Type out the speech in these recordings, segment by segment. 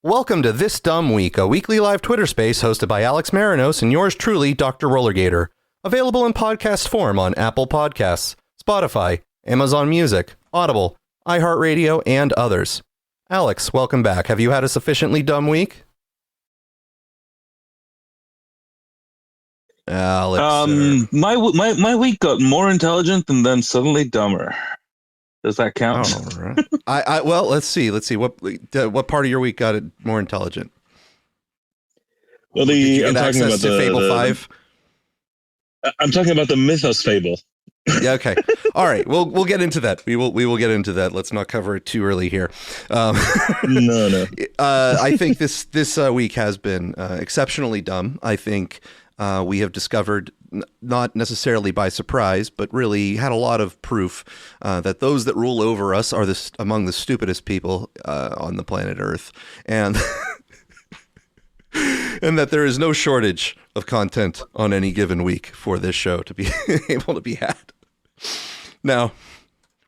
Welcome to This Dum Week, a weekly live Twitter space hosted by Alex Marinos and yours truly, Dr. RollerGator. Available in podcast form on Apple Podcasts, Spotify, Amazon Music, Audible, iHeartRadio, and others. Alex, welcome back. Have you had a sufficiently dumb week? Alex, my week got more intelligent and then suddenly dumber. Does that count? All right. Well, let's see. What part of your week got it more intelligent? Well, I'm talking about the Fable 5. I'm talking about the Mythos Fable. Yeah. Okay. All right. We'll get into that. We will get into that. Let's not cover it too early here. No. I think this week has been exceptionally dumb. I think we have discovered, not necessarily by surprise, but really had a lot of proof that those that rule over us are among the stupidest people on the planet Earth, and and that there is no shortage of content on any given week for this show to be able to be had. Now,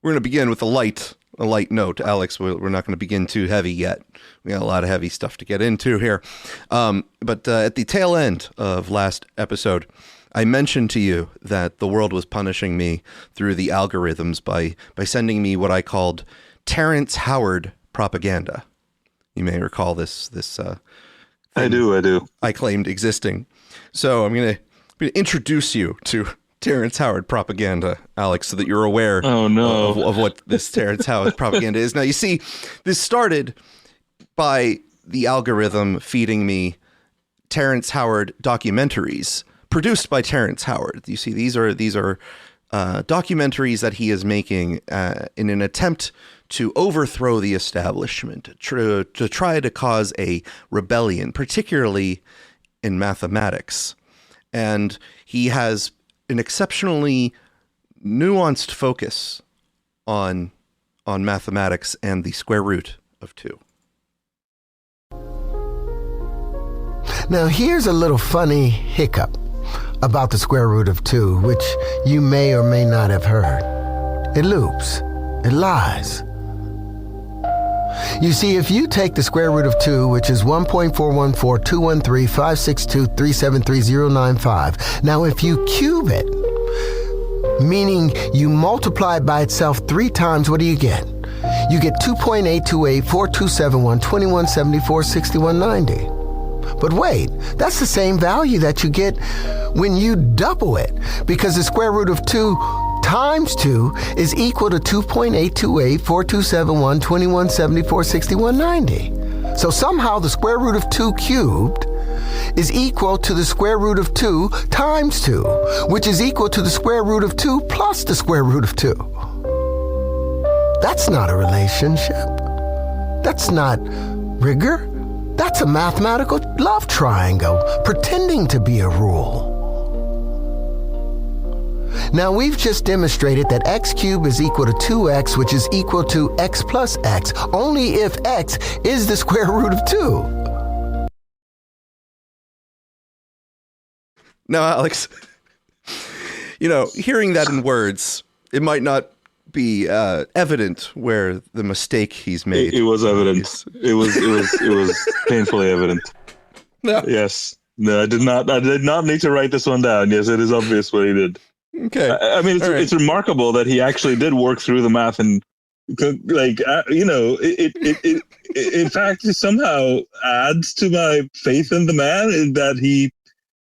we're going to begin with a light note. Alex, we're not going to begin too heavy yet. We got a lot of heavy stuff to get into here. But at the tail end of last episode, I mentioned to you that the world was punishing me through the algorithms by sending me what I called Terrence Howard propaganda. You may recall this I do. I claimed existing. So I'm going to introduce you to Terrence Howard propaganda, Alex, so that you're aware of what this Terrence Howard propaganda is. Now, you see, this started by the algorithm feeding me Terrence Howard documentaries produced by Terrence Howard. You see, these are documentaries that he is making in an attempt to overthrow the establishment, to try to cause a rebellion, particularly in mathematics. And he has an exceptionally nuanced focus on mathematics and the square root of 2. Now, here's a little funny hiccup about the square root of 2, which you may or may not have heard. It loops. It lies. You see, if you take the square root of 2, which is 1.414,213,562,373,095, now if you cube it, meaning you multiply it by itself 3 times, what do you get? You get 2.828,4271,2174,6190. But wait, that's the same value that you get when you double it, because the square root of 2 times 2 is equal to 2.828,4271,2174,6190. So somehow the square root of 2 cubed is equal to the square root of 2 times 2, which is equal to the square root of 2 plus the square root of 2. That's not a relationship. That's not rigor. That's a mathematical love triangle pretending to be a rule. Now, we've just demonstrated that x cubed is equal to 2x, which is equal to x plus x, only if x is the square root of 2. Now, Alex, hearing that in words, it might not be evident where the mistake he's made. It was evident. It was painfully evident. No. Yes. No, I did not need to write this one down. Yes, it is obvious what he did. Okay. I mean, it's remarkable that he actually did work through the math and, it in fact somehow adds to my faith in the man in that he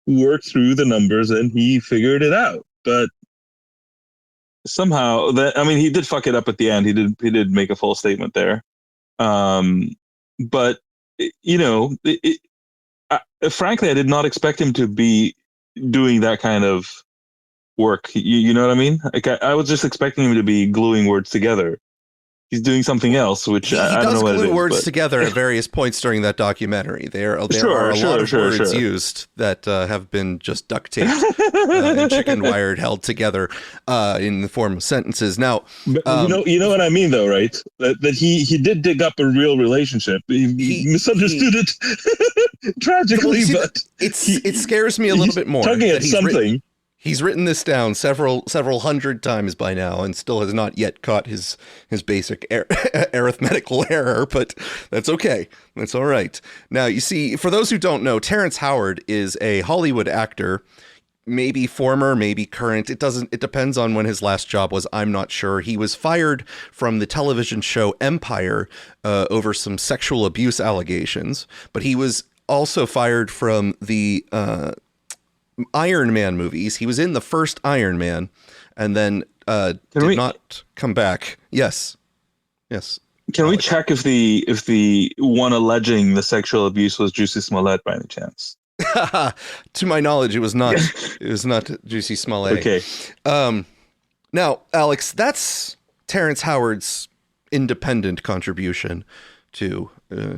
worked through the numbers and he figured it out. But somehow he did fuck it up at the end. He did make a full statement there. But frankly, I did not expect him to be doing that kind of work. You know what I mean? Like I was just expecting him to be gluing words together. He's doing something else, which I don't know what it is. He does glue words together at various points during that documentary. There are a lot of words used that have been just duct taped and chicken wired held together in the form of sentences. Now, you know what I mean, though, right? That he did dig up a real relationship. He misunderstood it tragically, but it scares me a little bit more. Tugging at something. He's written this down several hundred times by now and still has not yet caught his basic arithmetical error, but that's okay. That's all right. Now, you see, for those who don't know, Terrence Howard is a Hollywood actor, maybe former, maybe current. It depends on when his last job was. I'm not sure. He was fired from the television show Empire over some sexual abuse allegations, but he was also fired from the Iron Man movies. He was in the first Iron Man and then did not come back. Yes. Can we check if the one alleging the sexual abuse was Juicy Smollett by any chance? To my knowledge, it was not. It was not Juicy Smollett. Okay. Now, Alex, that's Terrence Howard's independent contribution to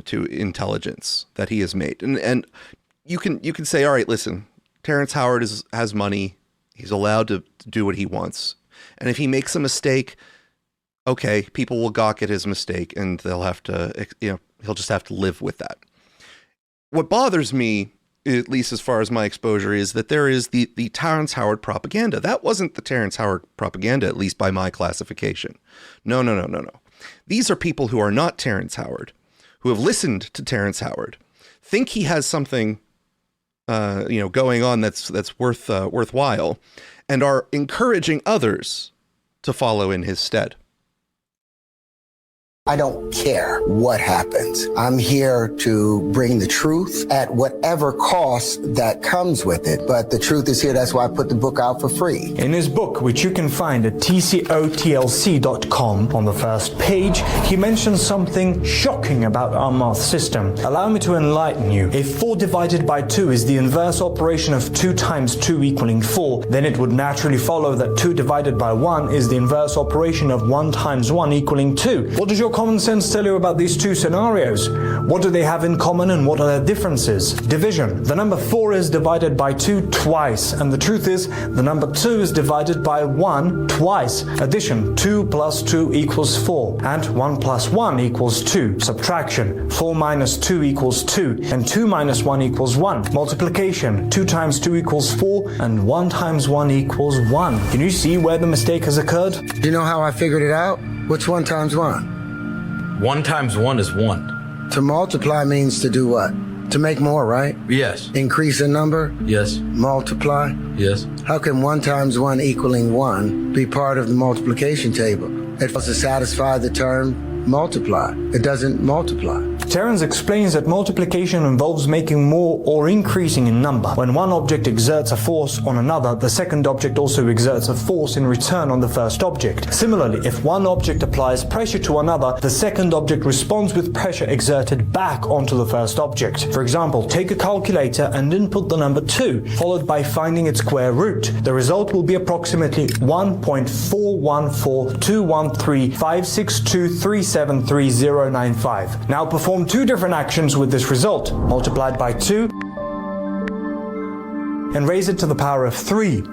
intelligence that he has made, and you can say, all right, listen, Terrence Howard has money. He's allowed to do what he wants. And if he makes a mistake, okay, people will gawk at his mistake and they'll have to, he'll just have to live with that. What bothers me, at least as far as my exposure, is that there is the Terrence Howard propaganda. That wasn't the Terrence Howard propaganda, at least by my classification. No. These are people who are not Terrence Howard, who have listened to Terrence Howard, think he has something going on that's worthwhile, and are encouraging others to follow in his stead. I don't care what happens. I'm here to bring the truth at whatever cost that comes with it. But the truth is here. That's why I put the book out for free. In his book, which you can find at tcotlc.com, on the first page, he mentions something shocking about our math system. Allow me to enlighten you. If 4 divided by 2 is the inverse operation of 2 times 2 equaling 4, then it would naturally follow that 2 divided by 1 is the inverse operation of 1 times 1 equaling 2. What does your common sense tell you about these two scenarios? What do they have in common and what are their differences? Division. The number 4 is divided by 2 twice, and the truth is the number 2 is divided by 1 twice. Addition. 2 plus 2 equals 4, and 1 plus 1 equals 2. Subtraction. 4 minus 2 equals 2, and 2 minus 1 equals 1. Multiplication. 2 times 2 equals 4, and 1 times 1 equals 1. Can you see where the mistake has occurred? Do you know how I figured it out? What's 1 times 1? 1 times 1 is 1. To multiply means to do what? To make more, right? Yes. Increase a number? Yes. Multiply? Yes. How can 1 times 1 equaling 1 be part of the multiplication table? It has to satisfy the term multiply. It doesn't multiply. Terrence explains that multiplication involves making more or increasing in number. When one object exerts a force on another, the second object also exerts a force in return on the first object. Similarly, if one object applies pressure to another, the second object responds with pressure exerted back onto the first object. For example, take a calculator and input the number 2, followed by finding its square root. The result will be approximately 1.414213562373095. Now perform 2 different actions with this result. Multiplied by 2 and raise it to the power of 3.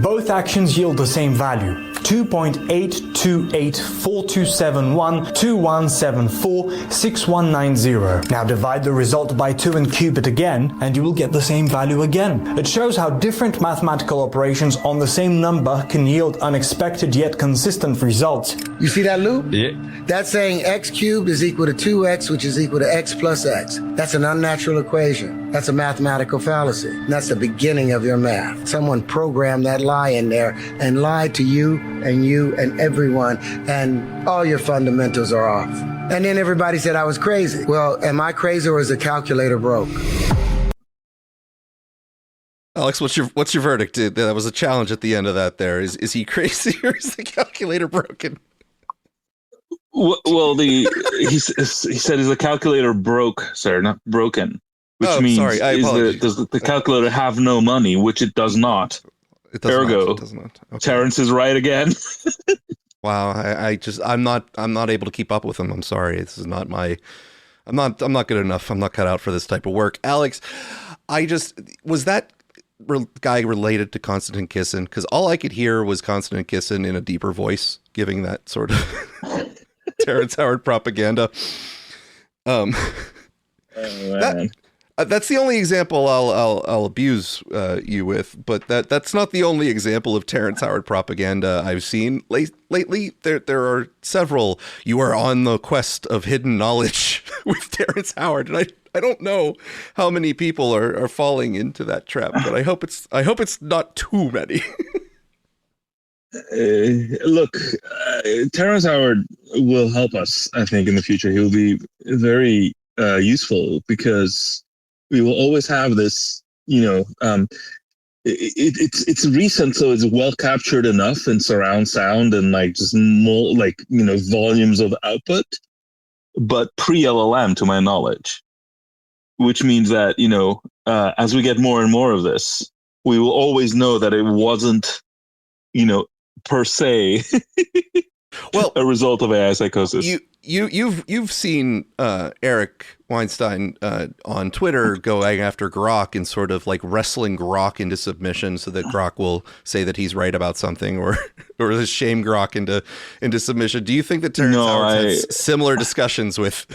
Both actions yield the same value, 2.828427121746190. Now divide the result by 2 and cube it again, and you will get the same value again. It shows how different mathematical operations on the same number can yield unexpected yet consistent results. You see that loop? Yeah. That's saying x cubed is equal to 2x, which is equal to x plus x. That's an unnatural equation. That's a mathematical fallacy. And that's the beginning of your math. Someone programmed that lie in there and lied to you and everyone, and all your fundamentals are off. And then everybody said I was crazy. Well, am I crazy or is the calculator broke? Alex, what's your verdict? That was a challenge at the end of that there. Is he crazy or is the calculator broken? Well, he said, is the calculator broke, sir, not broken? Which means, sorry, I apologize. Does the calculator have no money? Which it does not. It does Ergo, not. It does not. Okay. Terrence is right again. Wow, I'm not able to keep up with him. I'm sorry. This is not my. I'm not good enough. I'm not cut out for this type of work. Alex, was that guy related to Konstantin Kissin? Because all I could hear was Konstantin Kissin in a deeper voice, giving that sort of Terrence Howard propaganda. That's the only example I'll abuse you with, but that's not the only example of Terrence Howard propaganda I've seen lately. There are several. You are on the quest of hidden knowledge with Terrence Howard, and I don't know how many people are falling into that trap, but I hope it's not too many. Look, Terrence Howard will help us, I think, in the future. He will be very useful because we will always have this, it's recent, so it's well captured enough in surround sound and like just more like, volumes of output, but pre-LLM to my knowledge, which means that, as we get more and more of this, we will always know that it wasn't, per se, well, a result of AI psychosis. You've seen Eric Weinstein on Twitter going after Grok and sort of like wrestling Grok into submission so that Grok will say that he's right about something or shame Grok into submission. Do you think that Terrence Howard has similar discussions with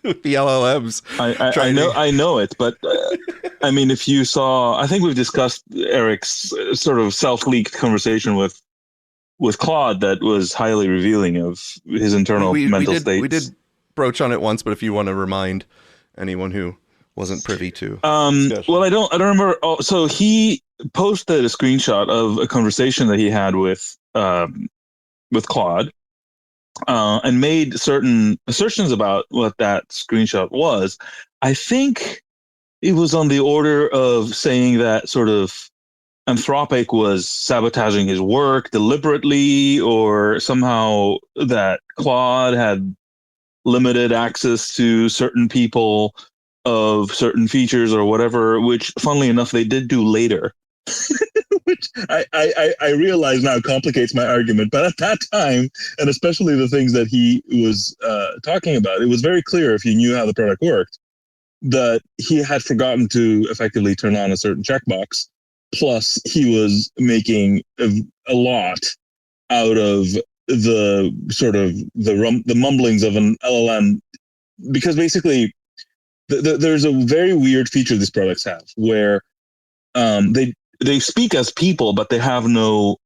the LLMs? I know it, but I mean, if you saw, I think we've discussed Eric's sort of self-leaked conversation with Claude that was highly revealing of his internal mental states. We did broach on it once, but if you want to remind anyone who wasn't privy to, well, I don't remember. Oh, so he posted a screenshot of a conversation that he had with Claude, and made certain assertions about what that screenshot was. I think it was on the order of saying that sort of Anthropic was sabotaging his work deliberately, or somehow that Claude had limited access to certain people of certain features or whatever, which funnily enough, they did do later, which I realize now complicates my argument. But at that time, and especially the things that he was talking about, it was very clear if you knew how the product worked, that he had forgotten to effectively turn on a certain checkbox. Plus, he was making a lot out of the sort of the mumblings of an LLM, because basically there's a very weird feature these products have where they speak as people, but they have no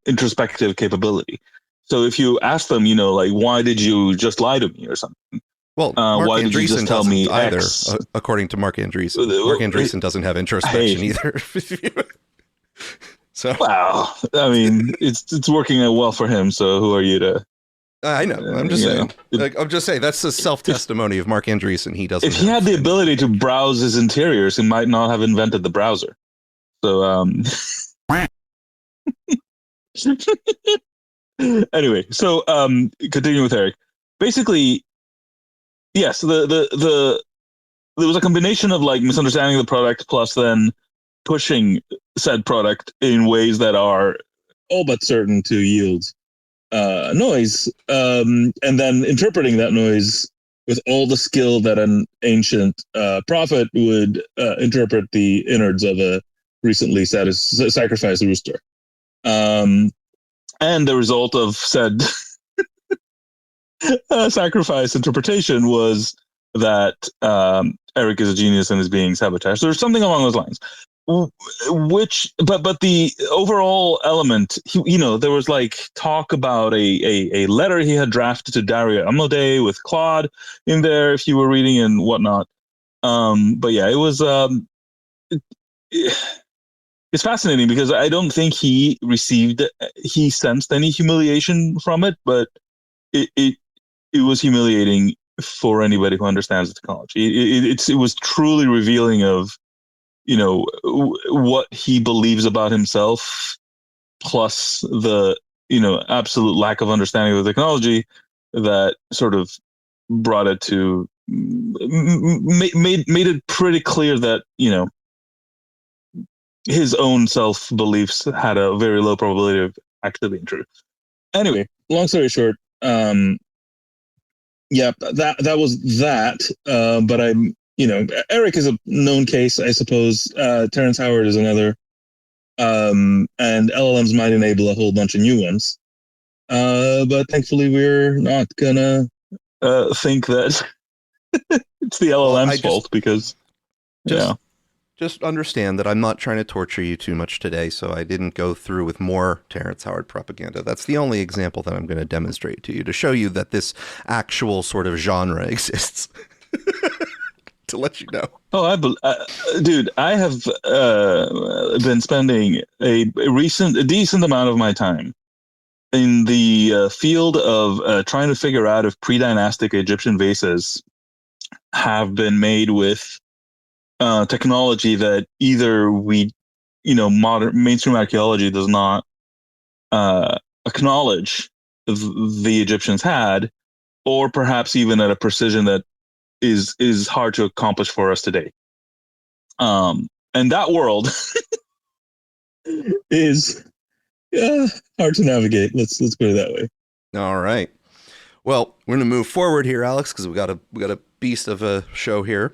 introspective capability. So if you ask them, like, why did you just lie to me or something? Well, why did you just tell me either, X? According to Mark Andreessen. Mark Andreessen doesn't have introspection either. So, wow, I mean, it's working out well for him. So who are you to? I know. I'm just saying. I'm just saying that's the self-testimony of Mark Andreessen. He doesn't. If he had the ability to browse his interiors, he might not have invented the browser. So, anyway, so continuing with Eric, basically. Yes, there was a combination of like misunderstanding the product plus then pushing said product in ways that are all but certain to yield noise, and then interpreting that noise with all the skill that an ancient prophet would interpret the innards of a recently sacrificed rooster. And the result of said sacrifice interpretation was that Eric is a genius and is being sabotaged. There's something along those lines. Which, but the overall element, there was like talk about a letter he had drafted to Dario Amodei with Claude in there, if you were reading and whatnot. But yeah, it was it's fascinating because I don't think he sensed any humiliation from it, but it was humiliating for anybody who understands the technology. It was truly revealing of, what he believes about himself, plus the, absolute lack of understanding of the technology that sort of brought it to, made it pretty clear that, his own self-beliefs had a very low probability of actually being true. Anyway, long story short, yeah, that was that. But I'm, Eric is a known case, I suppose. Terrence Howard is another. And LLMs might enable a whole bunch of new ones. But thankfully, we're not gonna think that it's the LLM's fault because Just understand that I'm not trying to torture you too much today, so I didn't go through with more Terrence Howard propaganda. That's the only example that I'm going to demonstrate to you to show you that this actual sort of genre exists. To let you know. Oh, dude, I have been spending a decent amount of my time in the field of trying to figure out if pre-dynastic Egyptian vases have been made with technology that either modern mainstream archaeology does not acknowledge the Egyptians had, or perhaps even at a precision that is hard to accomplish for us today. And that world is hard to navigate. Let's put it that way. All right. Well, we're going to move forward here, Alex, because we got a beast of a show here.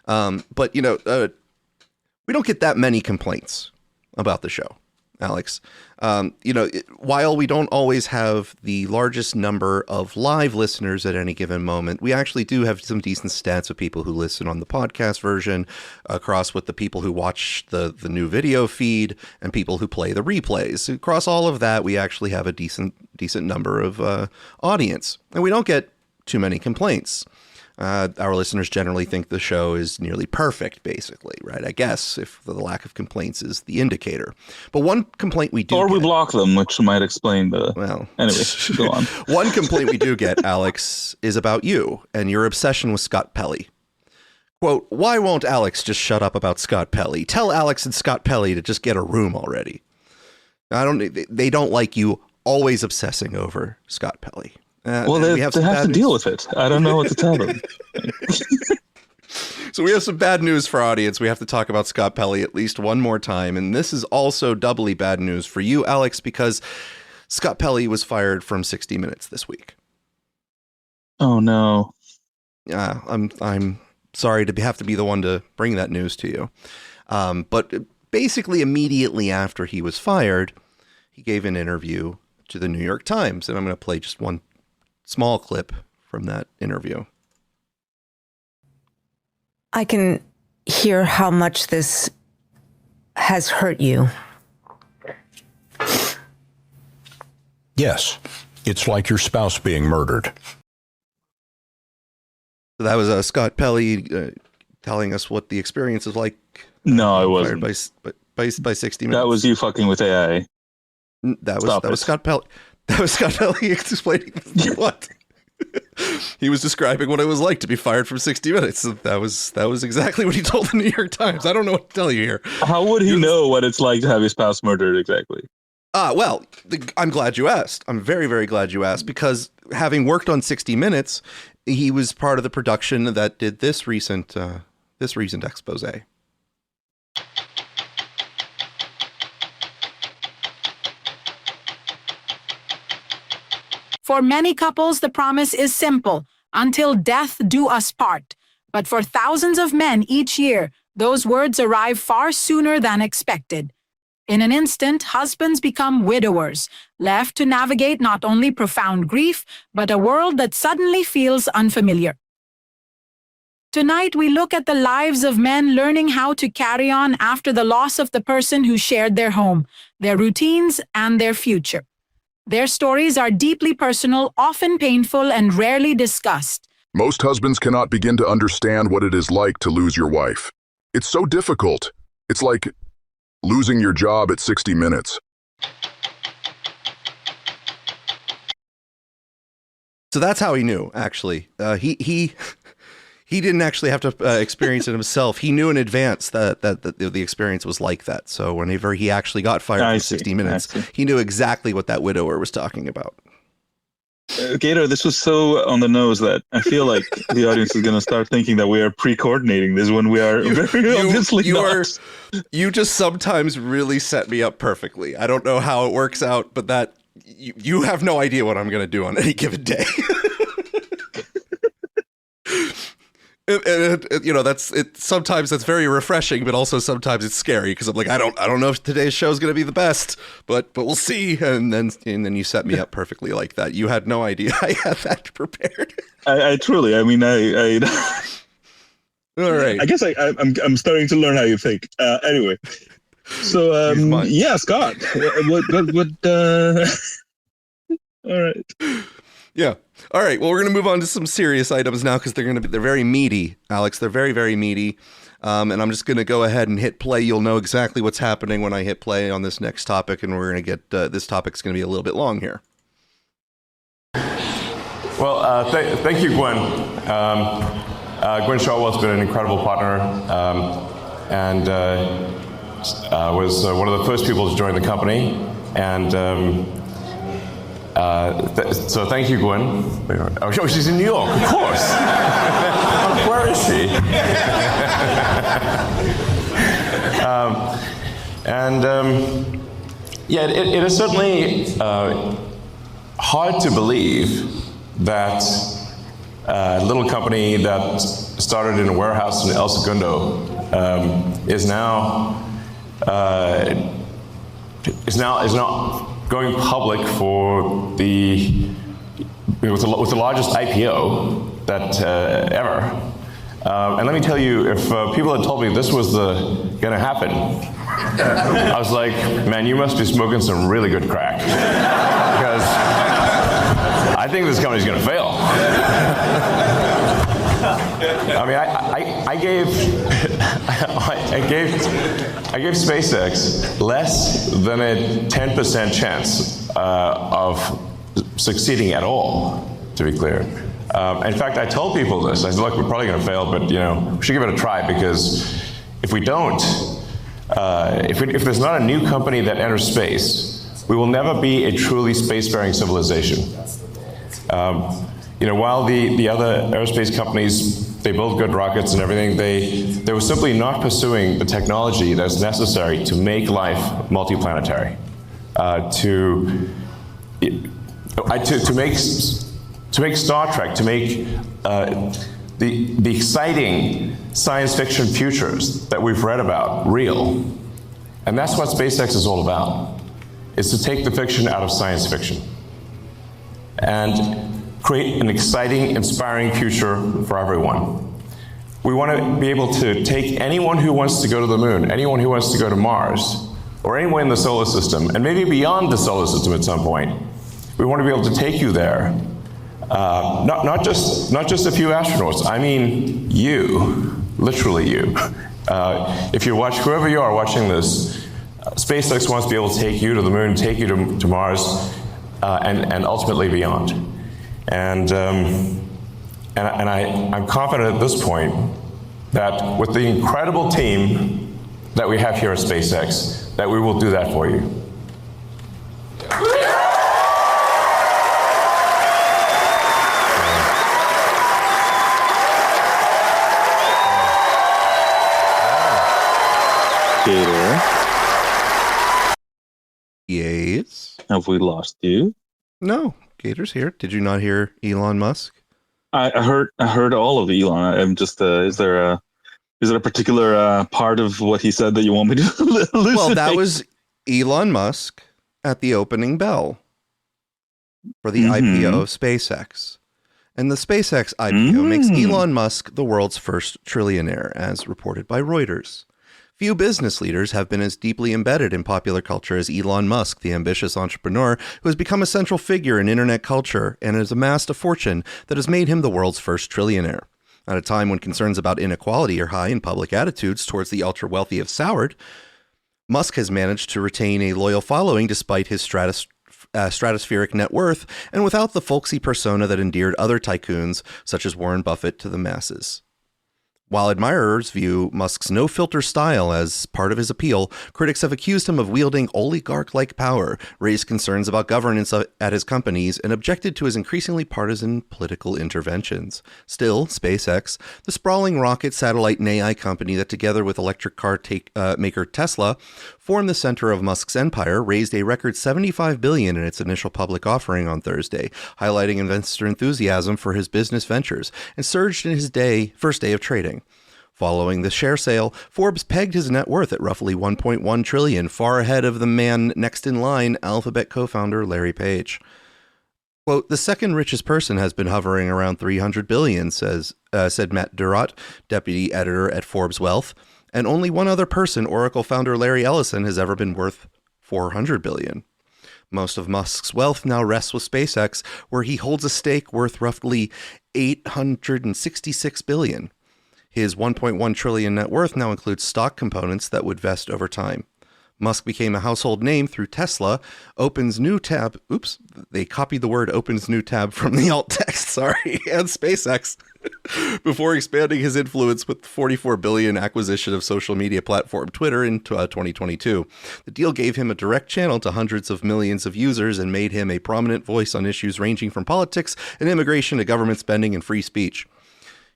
But we don't get that many complaints about the show, Alex. While we don't always have the largest number of live listeners at any given moment, we actually do have some decent stats of people who listen on the podcast version, across with the people who watch the new video feed and people who play the replays. Across all of that, we actually have a decent number of audience, and we don't get too many complaints. Our listeners generally think the show is nearly perfect, basically, right? I guess if the lack of complaints is the indicator. But one complaint we do we block them, which might explain the... Well, anyway, go on. One complaint we do get, Alex, is about you and your obsession with Scott Pelley. Quote, why won't Alex just shut up about Scott Pelley? Tell Alex and Scott Pelley to just get a room already. They don't like you always obsessing over Scott Pelley. They have to deal with it. I don't know what to tell them. So we have some bad news for our audience. We have to talk about Scott Pelley at least one more time. And this is also doubly bad news for you, Alex, because Scott Pelley was fired from 60 Minutes this week. Oh, no. I'm sorry to have to be the one to bring that news to you. But basically immediately after he was fired, he gave an interview to the New York Times. And I'm going to play just one small clip from that interview. I can hear how much this has hurt you. Yes, it's like your spouse being murdered. So that was Scott Pelley telling us what the experience is like. No, I wasn't. By 60 Minutes. That was you fucking with AI. That was Scott Pelley. That was Scott Pelley explaining what he was describing what it was like to be fired from 60 Minutes. That was exactly what he told the New York Times. I don't know what to tell you here. How would he know what it's like to have his spouse murdered exactly? Well, I'm glad you asked. I'm very, very glad you asked, because having worked on 60 Minutes, he was part of the production that did this recent expose. For many couples, the promise is simple: until death do us part. But for thousands of men each year, those words arrive far sooner than expected. In an instant, husbands become widowers, left to navigate not only profound grief, but a world that suddenly feels unfamiliar. Tonight, we look at the lives of men learning how to carry on after the loss of the person who shared their home, their routines, and their future. Their stories are deeply personal, often painful, and rarely discussed. Most husbands cannot begin to understand what it is like to lose your wife. It's so difficult. It's like losing your job at 60 Minutes. So that's how he knew, actually. He didn't actually have to experience it himself. He knew in advance that the experience was like that. So whenever he actually got fired for 60 Minutes, he knew exactly what that widower was talking about. Gator, this was so on the nose that I feel like the audience is going to start thinking that we are pre-coordinating this when we are very obviously not. You just sometimes really set me up perfectly. I don't know how it works out, but that you have no idea what I'm going to do on any given day. Sometimes that's very refreshing, but also sometimes it's scary because I'm like, I don't know if today's show is going to be the best, but we'll see. And then you set me up perfectly like that. You had no idea I had that prepared. I truly, I mean, All right. I guess I'm starting to learn how you think. Anyway, so yeah, Scott, what all right. Yeah. All right. Well, we're going to move on to some serious items now because they're very meaty, Alex. They're very, very meaty. And I'm just going to go ahead and hit play. You'll know exactly what's happening when I hit play on this next topic, and we're going to get this topic's going to be a little bit long here. Well, thank you, Gwen. Gwen Shotwell's been an incredible partner, and was one of the first people to join the company. And so thank you, Gwen. Oh, she's in New York, of course. Where is she? Yeah, it is certainly hard to believe that a little company that started in a warehouse in El Segundo is now going public with the largest IPO that ever. And let me tell you, if people had told me this was going to happen, I was like, man, you must be smoking some really good crack, because I think this company's going to fail. I mean, I gave SpaceX less than a 10% chance of succeeding at all, to be clear. In fact, I told people this. I said, look, we're probably going to fail, but we should give it a try, because if we don't, if there's not a new company that enters space, we will never be a truly spacefaring civilization. While the other aerospace companies, they build good rockets and everything, they were simply not pursuing the technology that's necessary to make life multiplanetary, to make Star Trek, to make the exciting science fiction futures that we've read about real. And that's what SpaceX is all about, is to take the fiction out of science fiction and create an exciting, inspiring future for everyone. We want to be able to take anyone who wants to go to the moon, anyone who wants to go to Mars, or anyone in the solar system, and maybe beyond the solar system at some point. We want to be able to take you there. Not just a few astronauts. I mean you, literally you. If you watch, whoever you are watching this, SpaceX wants to be able to take you to the moon, take you to Mars, and ultimately beyond. And I'm confident at this point that with the incredible team that we have here at SpaceX, that we will do that for you. Gator. Yes. Have we lost you? No, Gator's here. Did you not hear Elon Musk? I heard all of Elon. I'm just is there a particular part of what he said that you want me to elucidate? Well, that was Elon Musk at the opening bell for the IPO of SpaceX. And the SpaceX IPO makes Elon Musk the world's first trillionaire, as reported by Reuters. Few business leaders have been as deeply embedded in popular culture as Elon Musk, the ambitious entrepreneur who has become a central figure in internet culture and has amassed a fortune that has made him the world's first trillionaire. At a time when concerns about inequality are high and public attitudes towards the ultra-wealthy have soured, Musk has managed to retain a loyal following despite his stratospheric net worth and without the folksy persona that endeared other tycoons such as Warren Buffett to the masses. While admirers view Musk's no-filter style as part of his appeal, critics have accused him of wielding oligarch-like power, raised concerns about governance at his companies, and objected to his increasingly partisan political interventions. Still, SpaceX, the sprawling rocket, satellite, and AI company that together with electric car maker Tesla formed the center of Musk's empire, raised a record $75 billion in its initial public offering on Thursday, highlighting investor enthusiasm for his business ventures, and surged in his first day of trading. Following the share sale, Forbes pegged his net worth at roughly $1.1 trillion, far ahead of the man next in line, Alphabet co-founder Larry Page. Quote, the second richest person has been hovering around 300 billion, said Matt Durrott, deputy editor at Forbes Wealth. And only one other person, Oracle founder Larry Ellison, has ever been worth 400 billion. Most of Musk's wealth now rests with SpaceX, where he holds a stake worth roughly 866 billion. His 1.1 trillion net worth now includes stock components that would vest over time. Musk became a household name through Tesla, opens new tab. Oops, they copied the word opens new tab from the alt text, and SpaceX before expanding his influence with the $44 billion acquisition of social media platform Twitter in 2022. The deal gave him a direct channel to hundreds of millions of users and made him a prominent voice on issues ranging from politics and immigration to government spending and free speech.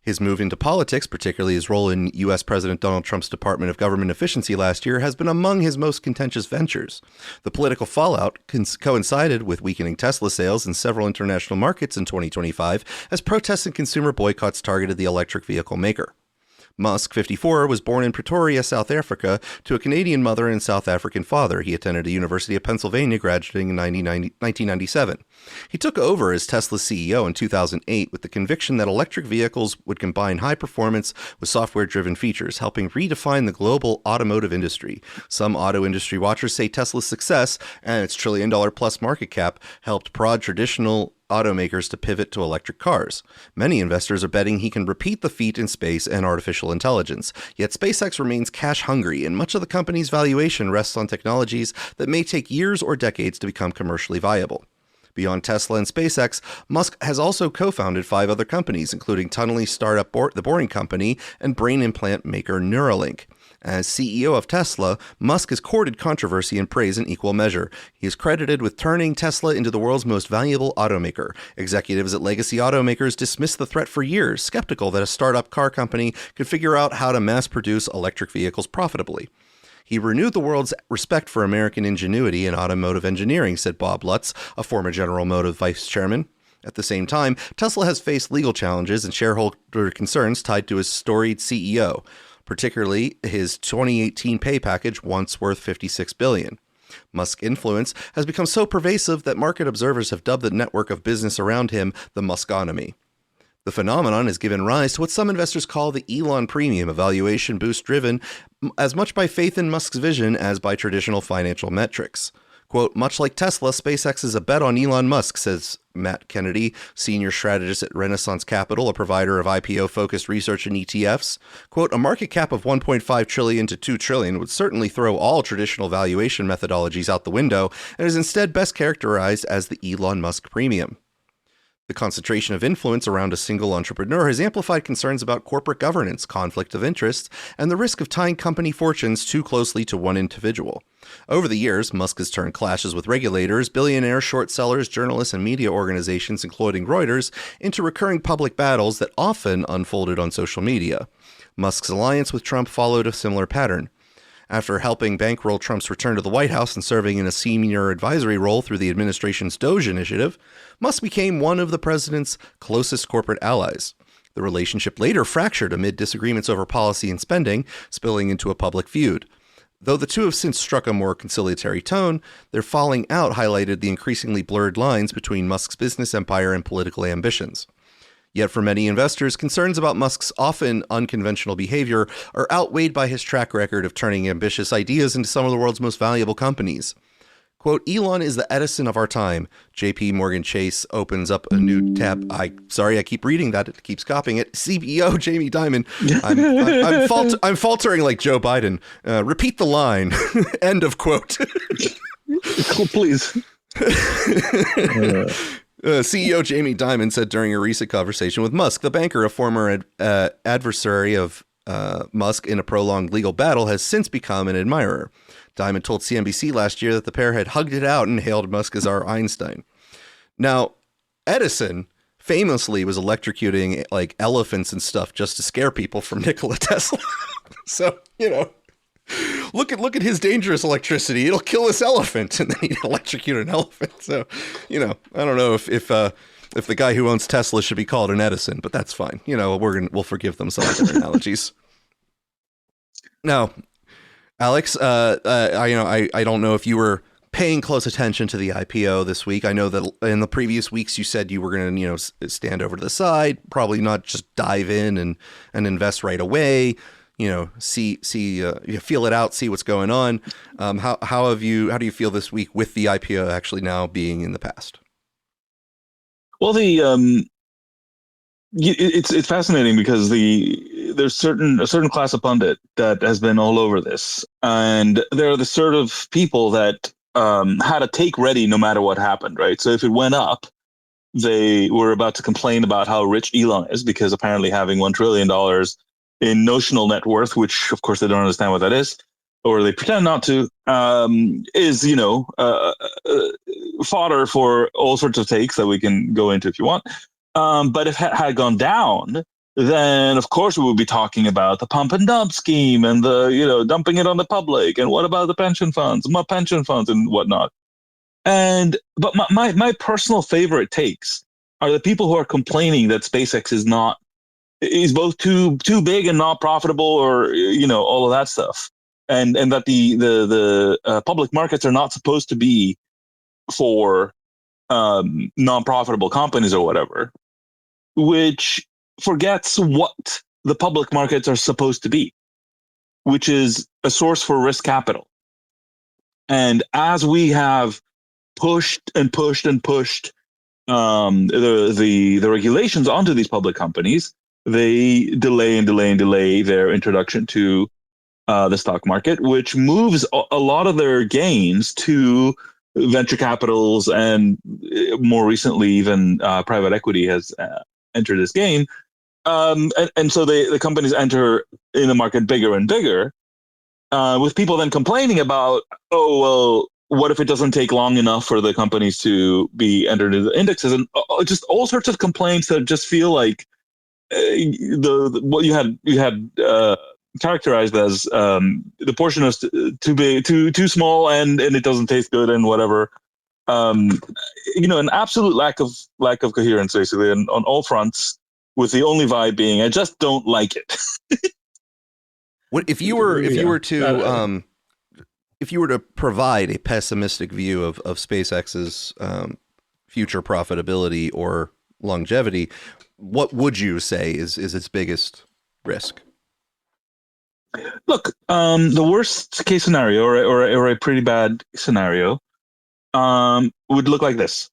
His move into politics, particularly his role in U.S. President Donald Trump's Department of Government Efficiency last year, has been among his most contentious ventures. The political fallout coincided with weakening Tesla sales in several international markets in 2025 as protests and consumer boycotts targeted the electric vehicle maker. Musk, 54, was born in Pretoria, South Africa, to a Canadian mother and South African father. He attended the University of Pennsylvania, graduating in 1997. He took over as Tesla's CEO in 2008 with the conviction that electric vehicles would combine high performance with software-driven features, helping redefine the global automotive industry. Some auto industry watchers say Tesla's success and its trillion-dollar-plus market cap helped prod traditional automakers to pivot to electric cars. Many investors are betting he can repeat the feat in space and artificial intelligence. Yet SpaceX remains cash hungry, and much of the company's valuation rests on technologies that may take years or decades to become commercially viable. Beyond Tesla and SpaceX, Musk has also co-founded 5 other companies, including tunneling startup The Boring Company and brain implant maker Neuralink. As CEO of Tesla, Musk has courted controversy and praise in equal measure. He is credited with turning Tesla into the world's most valuable automaker. Executives at legacy automakers dismissed the threat for years, skeptical that a startup car company could figure out how to mass-produce electric vehicles profitably. He renewed the world's respect for American ingenuity in automotive engineering, said Bob Lutz, a former General Motors vice chairman. At the same time, Tesla has faced legal challenges and shareholder concerns tied to his storied CEO. Particularly his 2018 pay package, once worth $56 billion. Musk's influence has become so pervasive that market observers have dubbed the network of business around him the Muskonomy. The phenomenon has given rise to what some investors call the Elon premium, a valuation boost driven as much by faith in Musk's vision as by traditional financial metrics. Quote, much like Tesla, SpaceX is a bet on Elon Musk, says Matt Kennedy, senior strategist at Renaissance Capital, a provider of IPO-focused research and ETFs. Quote, a market cap of $1.5 trillion to $2 trillion would certainly throw all traditional valuation methodologies out the window and is instead best characterized as the Elon Musk premium. The concentration of influence around a single entrepreneur has amplified concerns about corporate governance, conflict of interest, and the risk of tying company fortunes too closely to one individual. Over the years, Musk has turned clashes with regulators, billionaires, short sellers, journalists, and media organizations, including Reuters, into recurring public battles that often unfolded on social media. Musk's alliance with Trump followed a similar pattern. After helping bankroll Trump's return to the White House and serving in a senior advisory role through the administration's DOGE initiative, Musk became one of the president's closest corporate allies. The relationship later fractured amid disagreements over policy and spending, spilling into a public feud. Though the two have since struck a more conciliatory tone, their falling out highlighted the increasingly blurred lines between Musk's business empire and political ambitions. Yet for many investors, concerns about Musk's often unconventional behavior are outweighed by his track record of turning ambitious ideas into some of the world's most valuable companies. Quote, Elon is the Edison of our time. JP Morgan Chase opens up a new tab. I keep reading that. It keeps copying it. CEO Jamie Dimon. I'm faltering like Joe Biden. Repeat the line. End of quote. Please. CEO Jamie Dimon said during a recent conversation with Musk, the banker, a former adversary of Musk in a prolonged legal battle, has since become an admirer. Dimon told CNBC last year that the pair had hugged it out and hailed Musk as our Einstein. Now, Edison famously was electrocuting like elephants and stuff just to scare people from Nikola Tesla. So, look at his dangerous electricity. It'll kill this elephant, and then he'd electrocute an elephant. So, I don't know if the guy who owns Tesla should be called an Edison, but that's fine. We'll forgive them some of their analogies. Now, Alex, I don't know if you were paying close attention to the IPO this week. I know that in the previous weeks you said you were going to, stand over to the side, probably not just dive in and invest right away. See, feel it out, see what's going on. How do you feel this week with the IPO actually now being in the past? Well, it's fascinating because there's a certain class of pundit that has been all over this, and they're the sort of people that had a take ready no matter what happened, right? So if it went up, they were about to complain about how rich Elon is, because apparently having $1 trillion in notional net worth, which of course they don't understand what that is, or they pretend not to, is fodder for all sorts of takes that we can go into if you want. But if it had gone down, then of course we would be talking about the pump and dump scheme and the, dumping it on the public. And what about the pension funds and whatnot? But my personal favorite takes are the people who are complaining that SpaceX is both too big and not profitable, or, all of that stuff. And that the public markets are not supposed to be for non-profitable companies or whatever, which forgets what the public markets are supposed to be, which is a source for risk capital. And as we have pushed and pushed and pushed the regulations onto these public companies, they delay their introduction to the stock market, which moves a lot of their gains to venture capitals, and more recently even private equity has enter this game. And so the companies enter in the market bigger and bigger, with people then complaining about, what if it doesn't take long enough for the companies to be entered into the indexes, and just all sorts of complaints that just feel like what you had characterized as the portion is too big, too small, and it doesn't taste good and whatever. An absolute lack of coherence, basically, and on all fronts, with the only vibe being, I just don't like it. What if you were to provide a pessimistic view of SpaceX's future profitability or longevity, what would you say is its biggest risk? Look, the worst case scenario, or a pretty bad scenario, would look like this.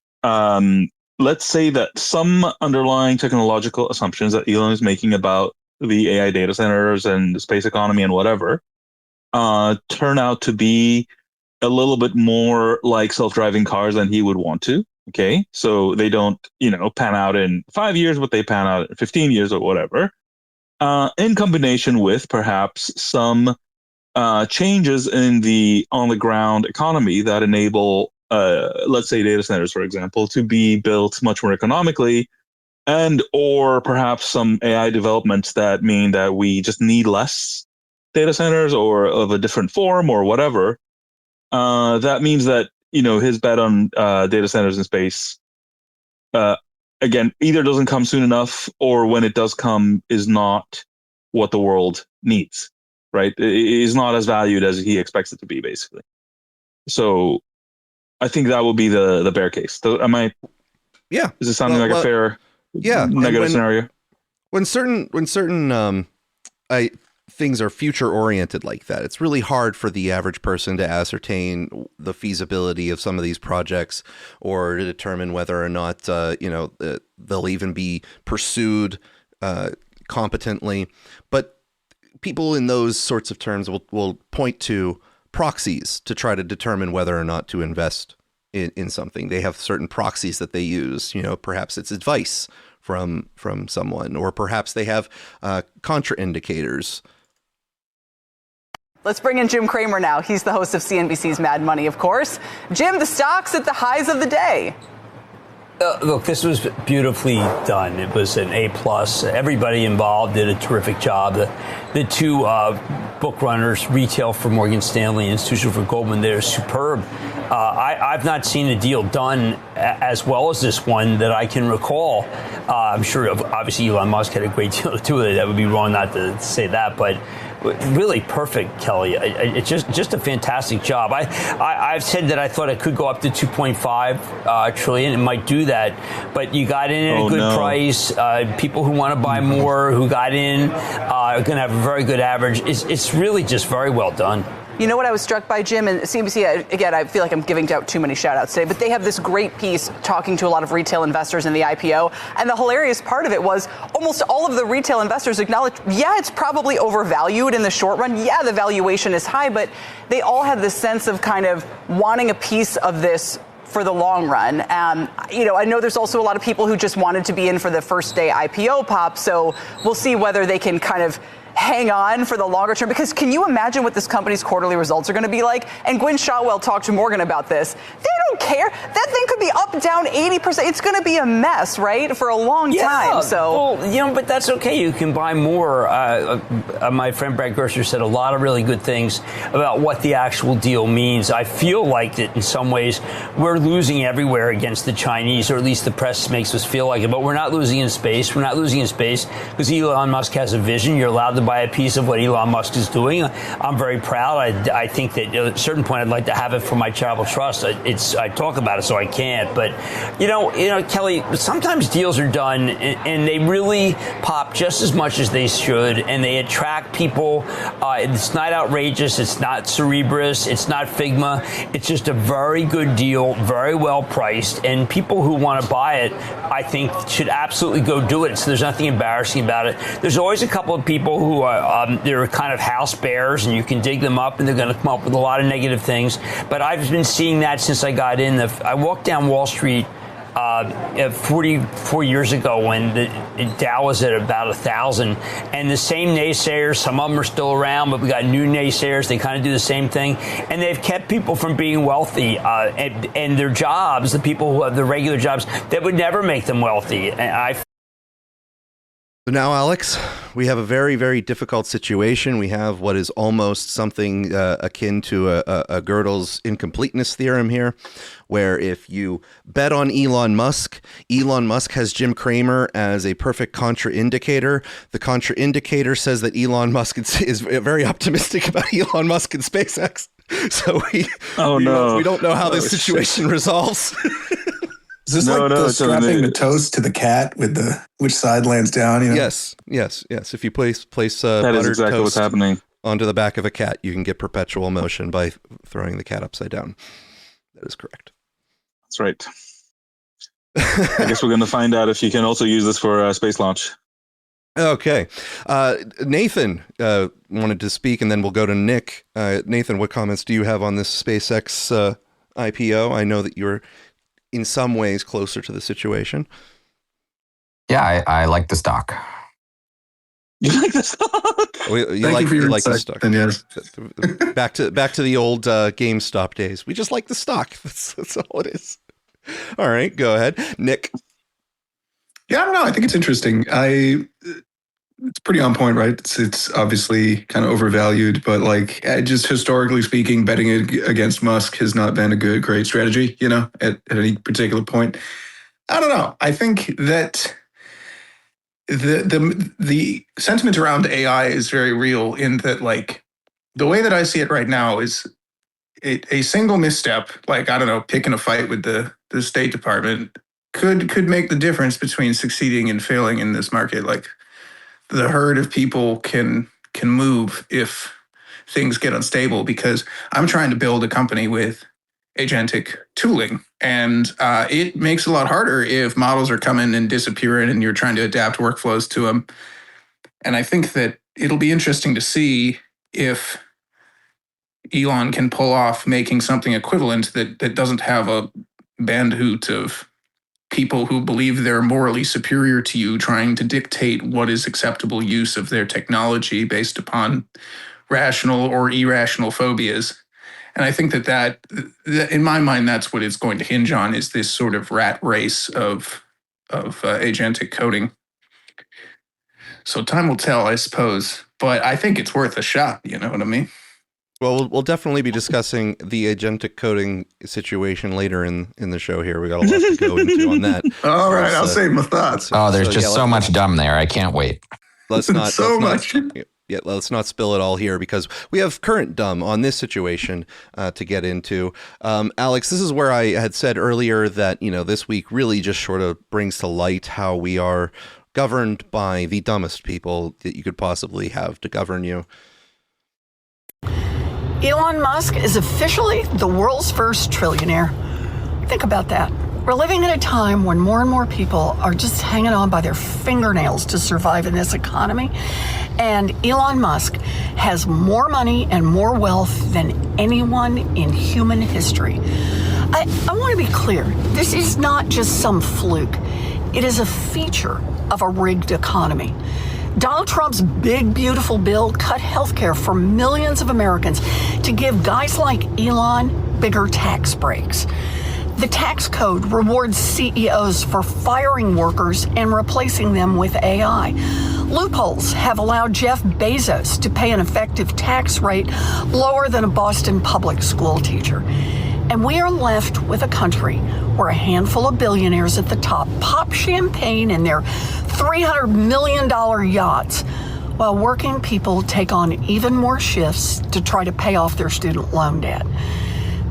Let's say that some underlying technological assumptions that Elon is making about the AI data centers and the space economy and whatever turn out to be a little bit more like self-driving cars than he would want to. Okay, so they don't, pan out in 5 years, but they pan out in 15 years or whatever. In combination with perhaps some changes in the on-the-ground economy that enable, let's say, data centers, for example, to be built much more economically, and or perhaps some AI developments that mean that we just need less data centers or of a different form or whatever. That means that, his bet on data centers in space, again, either doesn't come soon enough, or when it does come is not what the world needs, right? It is not as valued as he expects it to be, basically. So I think that would be the bear case. Am I? Yeah. Is it sounding like a fair negative scenario? When certain things are future oriented like that, it's really hard for the average person to ascertain the feasibility of some of these projects, or to determine whether or not they'll even be pursued competently. But people in those sorts of terms will point to proxies to try to determine whether or not to invest in something. They have certain proxies that they use. Perhaps it's advice from someone, or perhaps they have contraindicators. Let's bring in Jim Cramer now. He's the host of CNBC's Mad Money, of course. Jim, the stock's at the highs of the day. Look, this was beautifully done. It was an A+. Everybody involved did a terrific job. The two book runners, retail for Morgan Stanley, institutional for Goldman, they're superb. I've not seen a deal done as well as this one that I can recall. I'm sure, obviously, Elon Musk had a great deal to do with it. That would be wrong not to say that. But really perfect, Kelly. It's just a fantastic job. I've said that I thought it could go up to 2.5 trillion. It might do that, but you got in at a good price. People who want to buy more, who got in, are going to have a very good average. It's really just very well done. You know what I was struck by, Jim? And CNBC, again, I feel like I'm giving out too many shout-outs today, but they have this great piece talking to a lot of retail investors in the IPO. And the hilarious part of it was almost all of the retail investors acknowledged, yeah, it's probably overvalued in the short run. Yeah, the valuation is high, but they all had this sense of kind of wanting a piece of this for the long run. I know there's also a lot of people who just wanted to be in for the first day IPO pop. So we'll see whether they can kind of hang on for the longer term, because can you imagine what this company's quarterly results are going to be like? And Gwynne Shotwell talked to Morgan about this. They don't care. That thing could be up, down 80%. It's going to be a mess, right, for a long time. So, well, but that's okay. You can buy more. My friend Brad Gerster said a lot of really good things about what the actual deal means. I feel like that in some ways we're losing everywhere against the Chinese, or at least the press makes us feel like it. But we're not losing in space. We're not losing in space because Elon Musk has a vision. You're allowed to buy a piece of what Elon Musk is doing. I'm very proud. I think that at a certain point I'd like to have it for my charitable trust. I talk about it, so I can't. But Kelly, sometimes deals are done and they really pop just as much as they should, and they attract people. It's not outrageous. It's not Cerebrus. It's not Figma. It's just a very good deal, very well priced, and people who want to buy it, I think, should absolutely go do it. So there's nothing embarrassing about it. There's always a couple of people who are they're kind of house bears, and you can dig them up, and they're going to come up with a lot of negative things. But I've been seeing that since I got in. I walked down Wall Street 44 years ago when the Dow was at about 1,000, and the same naysayers, some of them are still around, but we got new naysayers. They kind of do the same thing, and they've kept people from being wealthy, and their jobs, the people who have the regular jobs, that would never make them wealthy. So now, Alex, we have a very, very difficult situation. We have what is almost something akin to a Gödel's incompleteness theorem here, where if you bet on Elon Musk has Jim Cramer as a perfect contraindicator. The contraindicator says that Elon Musk is very optimistic about Elon Musk and SpaceX. So we don't know how this situation resolves. Is this strapping the toast to the cat with which side lands down? Yes. If you place that is exactly what's happening onto the back of a cat, you can get perpetual motion by throwing the cat upside down. That is correct. That's right. I guess we're going to find out if you can also use this for space launch. Okay. Nathan wanted to speak, and then we'll go to Nick. Nathan, what comments do you have on this SpaceX IPO? I know that you're in some ways closer to the situation. Yeah, I like the stock. You like the stock? You like the stock. Then yes. Back to the old GameStop days. We just like the stock. That's all it is. All right, go ahead, Nick. Yeah, I don't know. I think it's interesting. It's pretty on point, right? It's obviously kind of overvalued, but just historically speaking, betting against Musk has not been a great strategy, at any particular point. I don't know. I think that the sentiment around AI is very real in that, the way that I see it right now is a single misstep, picking a fight with the State Department could make the difference between succeeding and failing in this market. The herd of people can move if things get unstable, because I'm trying to build a company with agentic tooling, and it makes it a lot harder if models are coming and disappearing and you're trying to adapt workflows to them. And I think that it'll be interesting to see if Elon can pull off making something equivalent that doesn't have a bandhoot of people who believe they're morally superior to you trying to dictate what is acceptable use of their technology based upon rational or irrational phobias. And I think that in my mind, that's what it's going to hinge on, is this sort of rat race of agentic coding. So time will tell, I suppose, but I think it's worth a shot. You know what I mean? Well, we'll definitely be discussing the agentic coding situation later in the show here. We got a lot to go into on that. All right, I'll save my thoughts. There's so much dumb there. I can't wait. Let's not. So much. let's not spill it all here because we have current dumb on this situation to get into. Alex, this is where I had said earlier that, this week really just sort of brings to light how we are governed by the dumbest people that you could possibly have to govern you. Elon Musk is officially the world's first trillionaire. Think about that. We're living at a time when more and more people are just hanging on by their fingernails to survive in this economy. And Elon Musk has more money and more wealth than anyone in human history. I want to be clear. This is not just some fluke. It is a feature of a rigged economy. Donald Trump's big, beautiful bill cut health care for millions of Americans to give guys like Elon bigger tax breaks. The tax code rewards CEOs for firing workers and replacing them with AI. Loopholes have allowed Jeff Bezos to pay an effective tax rate lower than a Boston public school teacher. And we are left with a country where a handful of billionaires at the top pop champagne in their $300 million yachts, while working people take on even more shifts to try to pay off their student loan debt.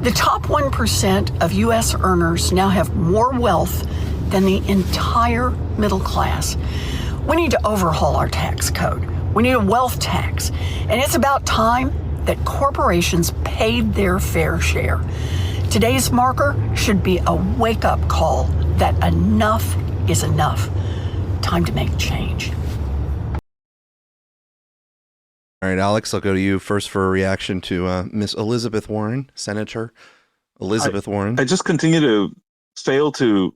The top 1% of U.S. earners now have more wealth than the entire middle class. We need to overhaul our tax code. We need a wealth tax. And it's about time that corporations paid their fair share. Today's marker should be a wake-up call that enough is enough. Time to make change. All right, Alex, I'll go to you first for a reaction to Miss Elizabeth Warren, Senator Elizabeth Warren. I just continue to fail to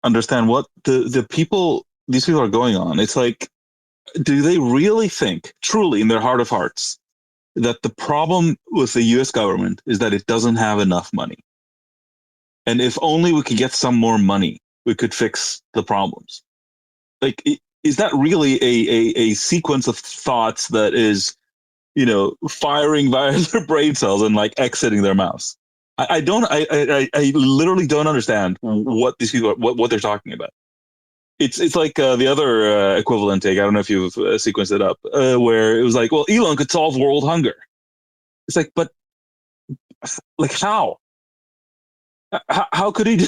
understand what these people are going on. It's like, do they really think, truly in their heart of hearts, that the problem with the U.S. government is that it doesn't have enough money? And if only we could get some more money, we could fix the problems. Like, is that really a sequence of thoughts that is, firing via their brain cells and like exiting their mouths? I literally don't understand what these people what they're talking about. It's like the other equivalent take. I don't know if you've sequenced it up, where it was like, well, Elon could solve world hunger. It's like, but like how? How could he do?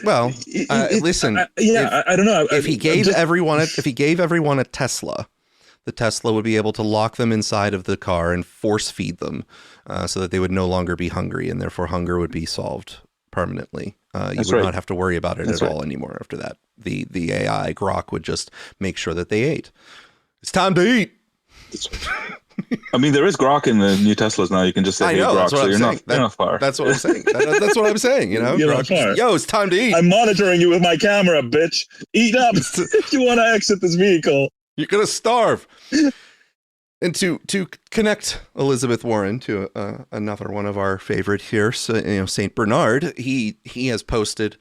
Well, listen. I don't know. If he gave everyone a Tesla, the Tesla would be able to lock them inside of the car and force feed them, so that they would no longer be hungry, and therefore hunger would be solved permanently. You would not have to worry about it at all anymore after that. The AI Grok would just make sure that they ate. It's time to eat. I mean, there is Grok in the new Teslas now. You can just say, "Hey, Grok," so you're not far. That's what I'm saying. That's what I'm saying. You're not far. Yo, it's time to eat. I'm monitoring you with my camera, bitch. Eat up if you want to exit this vehicle. You're gonna starve. And to connect Elizabeth Warren to another one of our favorite here, Saint Bernard, he has posted,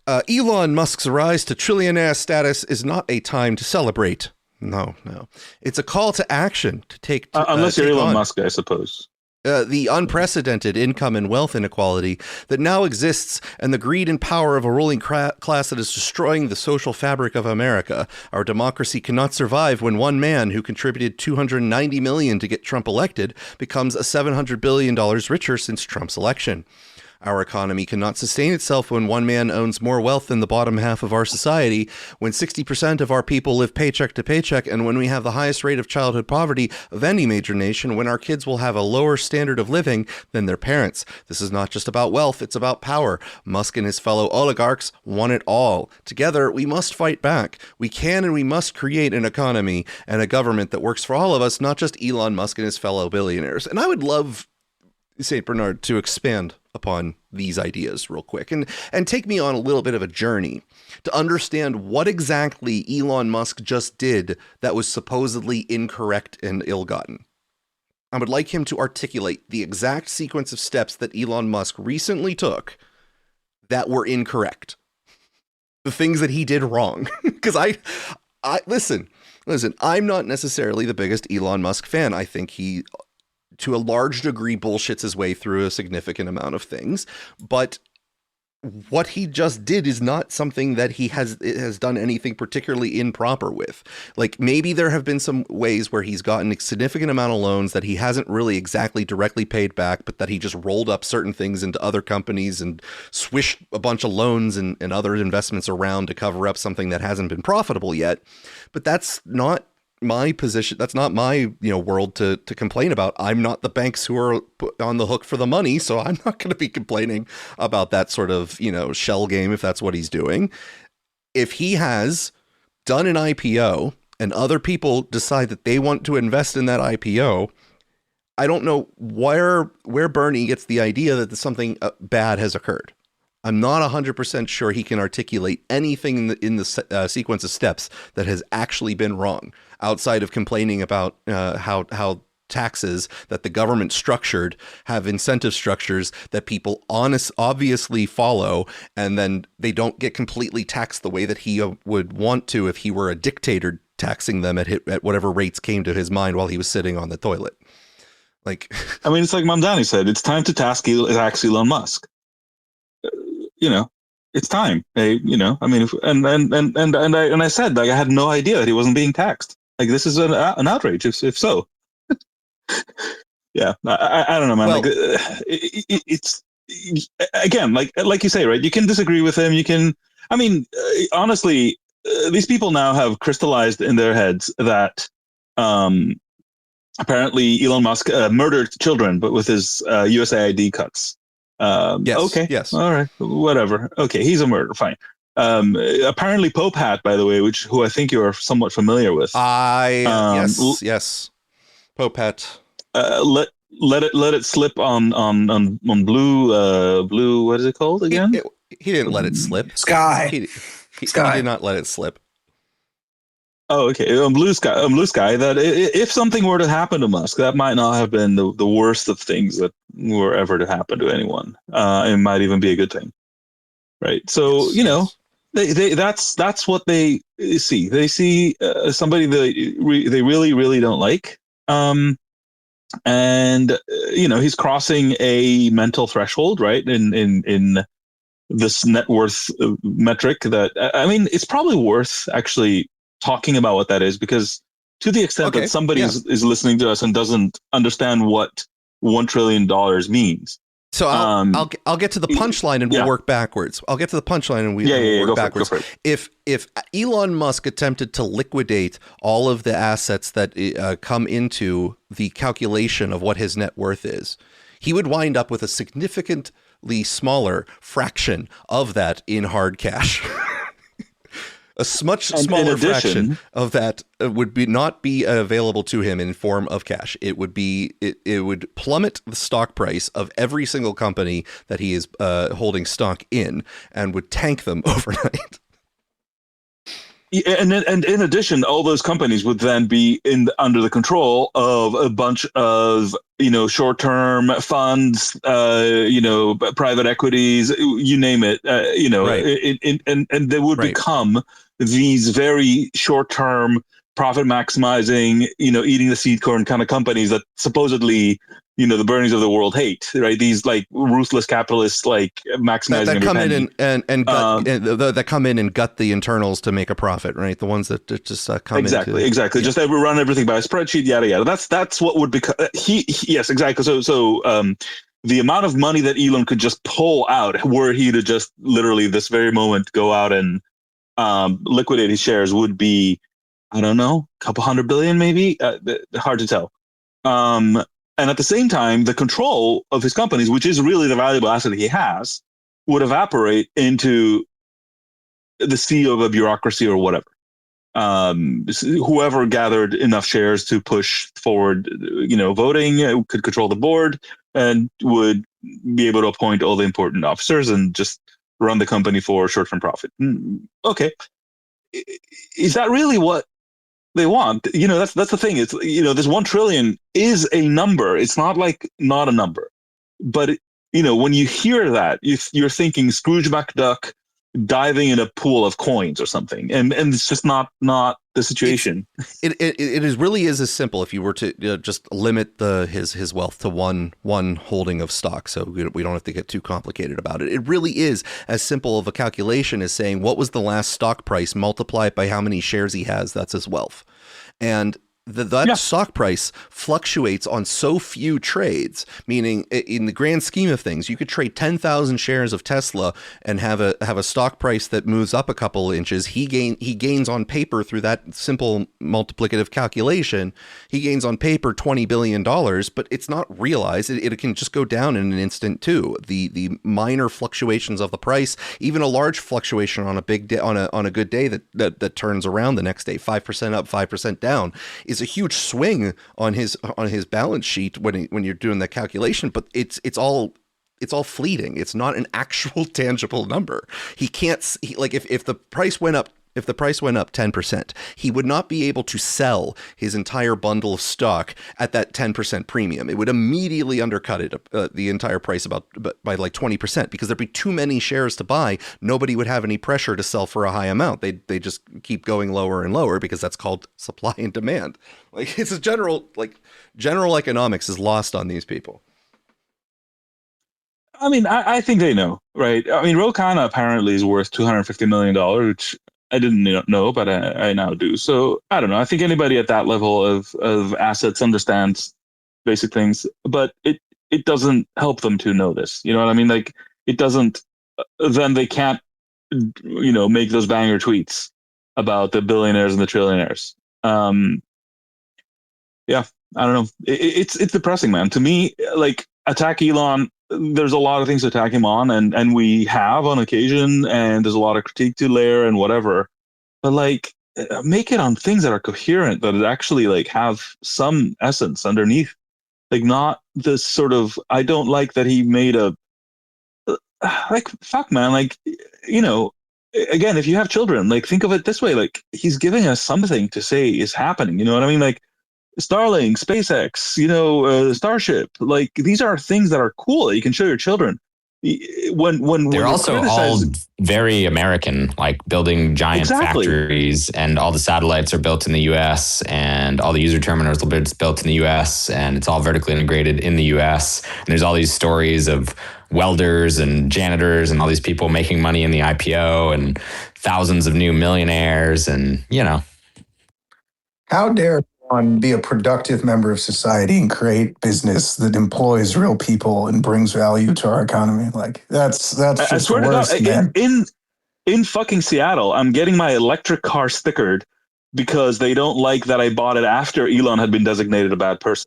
Elon Musk's rise to trillionaire status is not a time to celebrate. No. It's a call to action to take. Unless you're Elon Musk, I suppose. The unprecedented income and wealth inequality that now exists and the greed and power of a ruling class that is destroying the social fabric of America. Our democracy cannot survive when one man who contributed $290 million to get Trump elected becomes $700 billion richer since Trump's election. Our economy cannot sustain itself when one man owns more wealth than the bottom half of our society, when 60% of our people live paycheck to paycheck, and when we have the highest rate of childhood poverty of any major nation, when our kids will have a lower standard of living than their parents. This is not just about wealth, it's about power. Musk and his fellow oligarchs want it all. Together, we must fight back. We can and we must create an economy and a government that works for all of us, not just Elon Musk and his fellow billionaires. And I would love St. Bernard to expand upon these ideas real quick and take me on a little bit of a journey to understand what exactly Elon Musk just did that was supposedly incorrect and ill-gotten. I would like him to articulate the exact sequence of steps that Elon Musk recently took that were incorrect. The things that he did wrong. Because I listen, I'm not necessarily the biggest Elon Musk fan. I think he, to a large degree, bullshits his way through a significant amount of things. But what he just did is not something that he has done anything particularly improper with. Like, maybe there have been some ways where he's gotten a significant amount of loans that he hasn't really exactly directly paid back, but that he just rolled up certain things into other companies and swished a bunch of loans and other investments around to cover up something that hasn't been profitable yet. But that's not my position. That's not my world to complain about. I'm not the banks who are on the hook for the money, so I'm not going to be complaining about that sort of shell game if that's what he's doing. If he has done an IPO and other people decide that they want to invest in that IPO, I don't know where Bernie gets the idea that something bad has occurred. I'm not 100% sure he can articulate anything in the sequence of steps that has actually been wrong, outside of complaining about how taxes that the government structured have incentive structures that people obviously follow, and then they don't get completely taxed the way that he would want to if he were a dictator, taxing them at whatever rates came to his mind while he was sitting on the toilet. Like, I mean, it's like Mamdani said, it's time to tax Elon Musk. It's time. I mean, and I said, like, I had no idea that he wasn't being taxed. Like, this is an outrage, if so. Yeah, I don't know, man. Well, it's again, like you say, right? You can disagree with him. You can. I mean, honestly, these people now have crystallized in their heads that apparently Elon Musk murdered children, but with his USAID cuts. Yes. Okay. Yes. All right. Whatever. Okay. He's a murderer. Fine. Apparently Pope Hat, by the way, who I think you are somewhat familiar with. Yes. Pope Hat. Let it slip on blue. What is it called again? He didn't let it slip. Sky. He did not let it slip. Oh, okay. Blue Sky. That if something were to happen to Musk, that might not have been the worst of things that were ever to happen to anyone. It might even be a good thing, right? So that's what they see. They see somebody they really, really don't like, and he's crossing a mental threshold, right? In this net worth metric. That, I mean, it's probably worth actually talking about what that is, because to the extent that somebody is listening to us and doesn't understand what $1 trillion means. So I'll get to the punchline and we'll work backwards. I'll get to the punchline and we'll work backwards. Go for it. If Elon Musk attempted to liquidate all of the assets that come into the calculation of what his net worth is, he would wind up with a significantly smaller fraction of that in hard cash. A much smaller fraction of that would not be available to him in form of cash. It would plummet the stock price of every single company that he is holding stock in, and would tank them overnight. Yeah, and in addition, all those companies would then be under the control of a bunch of short-term funds, private equities, you name it, right. And they would become these very short-term, profit maximizing, eating the seed corn kind of companies that supposedly the Bernies of the world hate, right? These like ruthless capitalists, like maximizing that come in that come in and gut the internals to make a profit, right? The ones that just come exactly. Yeah. Just run everything by a spreadsheet, yada yada. That's what would become. Yes, exactly. So the amount of money that Elon could just pull out, were he to just literally this very moment go out and liquidate his shares, would be, I don't know, a couple $100 billion, maybe. Hard to tell. And at the same time, the control of his companies, which is really the valuable asset he has, would evaporate into the sea of a bureaucracy or whatever. Whoever gathered enough shares to push forward, voting, could control the board and would be able to appoint all the important officers and just run the company for short-term profit. Okay. Is that really what they want? That's the thing. It's, this 1 trillion is a number. It's not like not a number, but when you hear that, you're thinking Scrooge McDuck, diving in a pool of coins or something, and it's just not the situation. It really is as simple if you were to just limit his wealth to one holding of stock, so we don't have to get too complicated about it. It really is as simple of a calculation as saying what was the last stock price, multiply it by how many shares he has. That's his wealth, and that stock price fluctuates on so few trades, meaning in the grand scheme of things, you could trade 10,000 shares of Tesla and have a stock price that moves up a couple inches. He gains on paper through that simple multiplicative calculation. He gains on paper $20 billion, but it's not realized. It can just go down in an instant too. The minor fluctuations of the price, even a large fluctuation on a big day, on a good day that turns around the next day, 5% up, 5% down, is a huge swing on his balance sheet when you're doing that calculation, but it's all fleeting. It's not an actual tangible number. He can't if the price went up 10%, he would not be able to sell his entire bundle of stock at that 10% premium. It would immediately undercut the entire price by like 20%, because there'd be too many shares to buy. Nobody would have any pressure to sell for a high amount. They just keep going lower and lower, because that's called supply and demand. Like, it's a general economics is lost on these people. I mean, I think they know, right? I mean, Ro Khanna apparently is worth $250 million, which I didn't know, but I now do. So I don't know. I think anybody at that level of assets understands basic things, but it doesn't help them to know this. You know what I mean? Like, it doesn't. Then they can't, make those banger tweets about the billionaires and the trillionaires. Yeah, I don't know. It's depressing, man. To me, like, attack Elon. There's a lot of things to attack him on, and we have on occasion, and there's a lot of critique to layer and whatever. But like, make it on things that are coherent, that actually like have some essence underneath. Like, not this sort of, I don't like that he made a like, fuck, man. Like, again, if you have children, like, think of it this way: like, he's giving us something to say is happening. You know what I mean? Like, Starlink, SpaceX, Starship, like, these are things that are cool that you can show your children. When they're also all very American, like building giant factories, and all the satellites are built in the US, and all the user terminals are built in the US, and it's all vertically integrated in the US. And there's all these stories of welders and janitors and all these people making money in the IPO, and thousands of new millionaires, and How dare one be a productive member of society and create business that employs real people and brings value to our economy? Like, that's just I swear the worst, to God, in fucking Seattle, I'm getting my electric car stickered because they don't like that I bought it after Elon had been designated a bad person.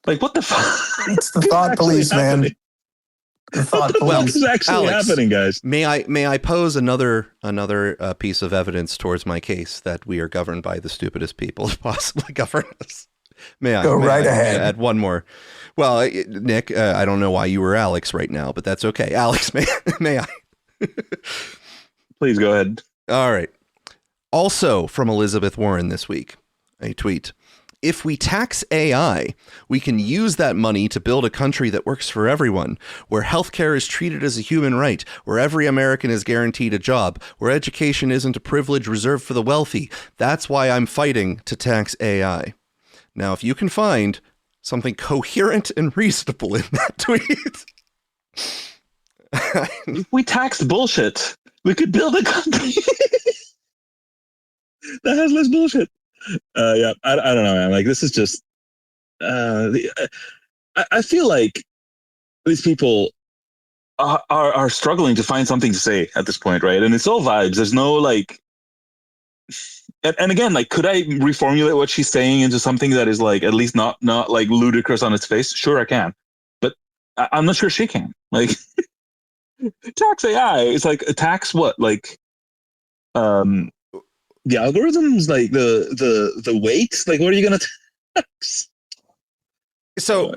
Like, what the fuck? It's the thought police, man. What the fuck is actually happening, guys? May I pose another piece of evidence towards my case that we are governed by the stupidest people to possibly govern us? May I? Go right ahead. Add one more. Well, Nick, I don't know why you were Alex right now, but that's okay. Alex, may I? Please go ahead. All right. Also from Elizabeth Warren this week, a tweet. If we tax AI, we can use that money to build a country that works for everyone, where healthcare is treated as a human right, where every American is guaranteed a job, where education isn't a privilege reserved for the wealthy. That's why I'm fighting to tax AI. Now, if you can find something coherent and reasonable in that tweet. If we taxed bullshit, we could build a country that has less bullshit. I don't know, man. Like, this is just, I feel like these people are struggling to find something to say at this point, right? And it's all vibes. There's no like, and again, like, could I reformulate what she's saying into something that is like at least not like ludicrous on its face? Sure, I can, but I'm not sure she can. Like, tax AI. It's like, tax what? Like, the algorithms, like the weights, like, what are you gonna tax? So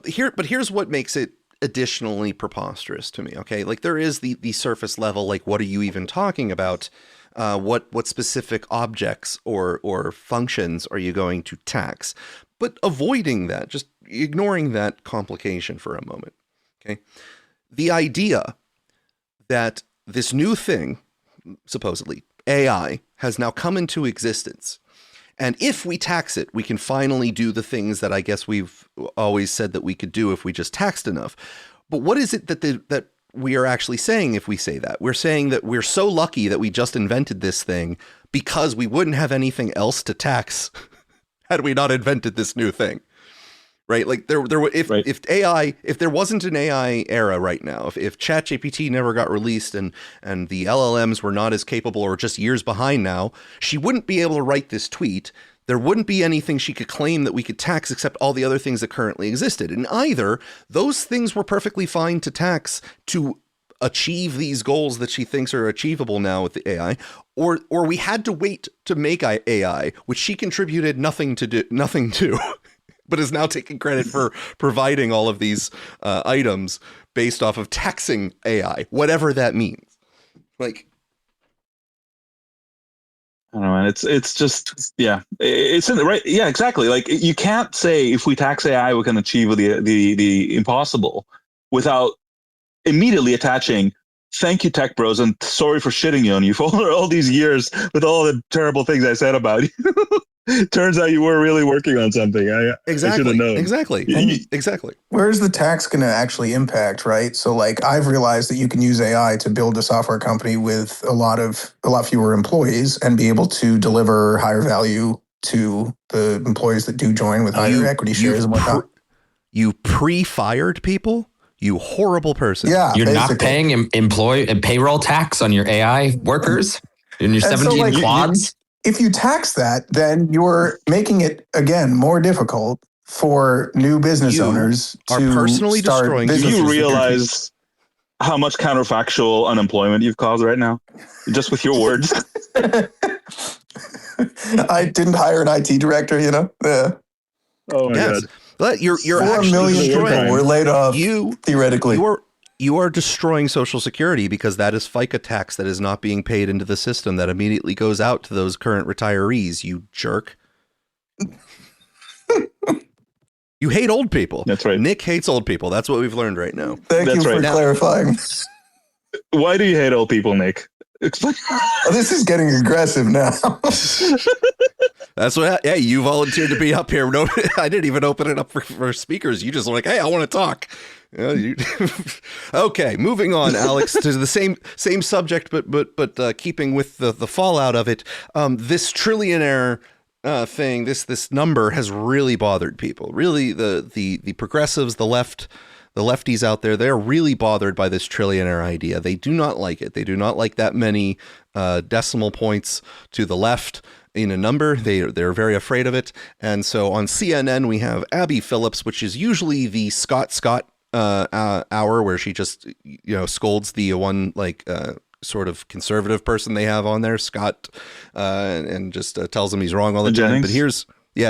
here's what makes it additionally preposterous to me. Okay, like, there is the surface level, like, what are you even talking about? What specific objects or functions are you going to tax? But avoiding that, just ignoring that complication for a moment. Okay, the idea that this new thing, supposedly AI, has now come into existence. And if we tax it, we can finally do the things that I guess we've always said that we could do if we just taxed enough. But what is it that we are actually saying if we say that? We're saying that we're so lucky that we just invented this thing because we wouldn't have anything else to tax had we not invented this new thing. Right? Like if there wasn't an AI era right now, if ChatGPT never got released and the LLMs were not as capable or just years behind now, she wouldn't be able to write this tweet. There wouldn't be anything she could claim that we could tax except all the other things that currently existed. And either those things were perfectly fine to tax to achieve these goals that she thinks are achievable now with the AI, or we had to wait to make AI, which she contributed nothing to. But is now taking credit for providing all of these items based off of taxing AI, whatever that means. Like, I don't know, man. It's just, yeah, it's in the right. Yeah, exactly. Like, you can't say if we tax AI, we can achieve the impossible without immediately attaching, thank you, tech bros, and sorry for shitting on you for all these years with all the terrible things I said about you. Turns out you were really working on something. Exactly. I should have known. Exactly. Exactly. Where's the tax going to actually impact, right? So like I've realized that you can use AI to build a software company with a lot fewer employees and be able to deliver higher value to the employees that do join with higher equity shares and whatnot. You pre-fired people? You horrible person. Yeah, You're basically. not paying payroll tax on your AI workers in your 17 quads? If you tax that, then you're making it, again, more difficult for new business owners to personally start destroying. Do you realize how much counterfactual unemployment you've caused right now? Just with your words. I didn't hire an IT director, you know? Yeah. Oh, my God. But you're 4 actually million destroying. people were laid off, theoretically. You are destroying Social Security because that is FICA tax that is not being paid into the system that immediately goes out to those current retirees, you jerk. You hate old people. That's right. Nick hates old people. That's what we've learned right now. Thank you for clarifying. Why do you hate old people, Nick? Explain. Oh, this is getting aggressive now. That's what. Yeah, you volunteered to be up here. No, I didn't even open it up for speakers. You just were like, hey, I want to talk. Okay, moving on, Alex, to the same subject, but keeping with the fallout of it. This trillionaire thing, this number has really bothered people. Really, the progressives, the lefties out there, they're really bothered by this trillionaire idea. They do not like it. They do not like that many decimal points to the left in a number. They're very afraid of it. And so on CNN, we have Abby Phillips, which is usually the Scott hour where she just, scolds the one sort of conservative person they have on there, Scott, and just tells him he's wrong all the time. But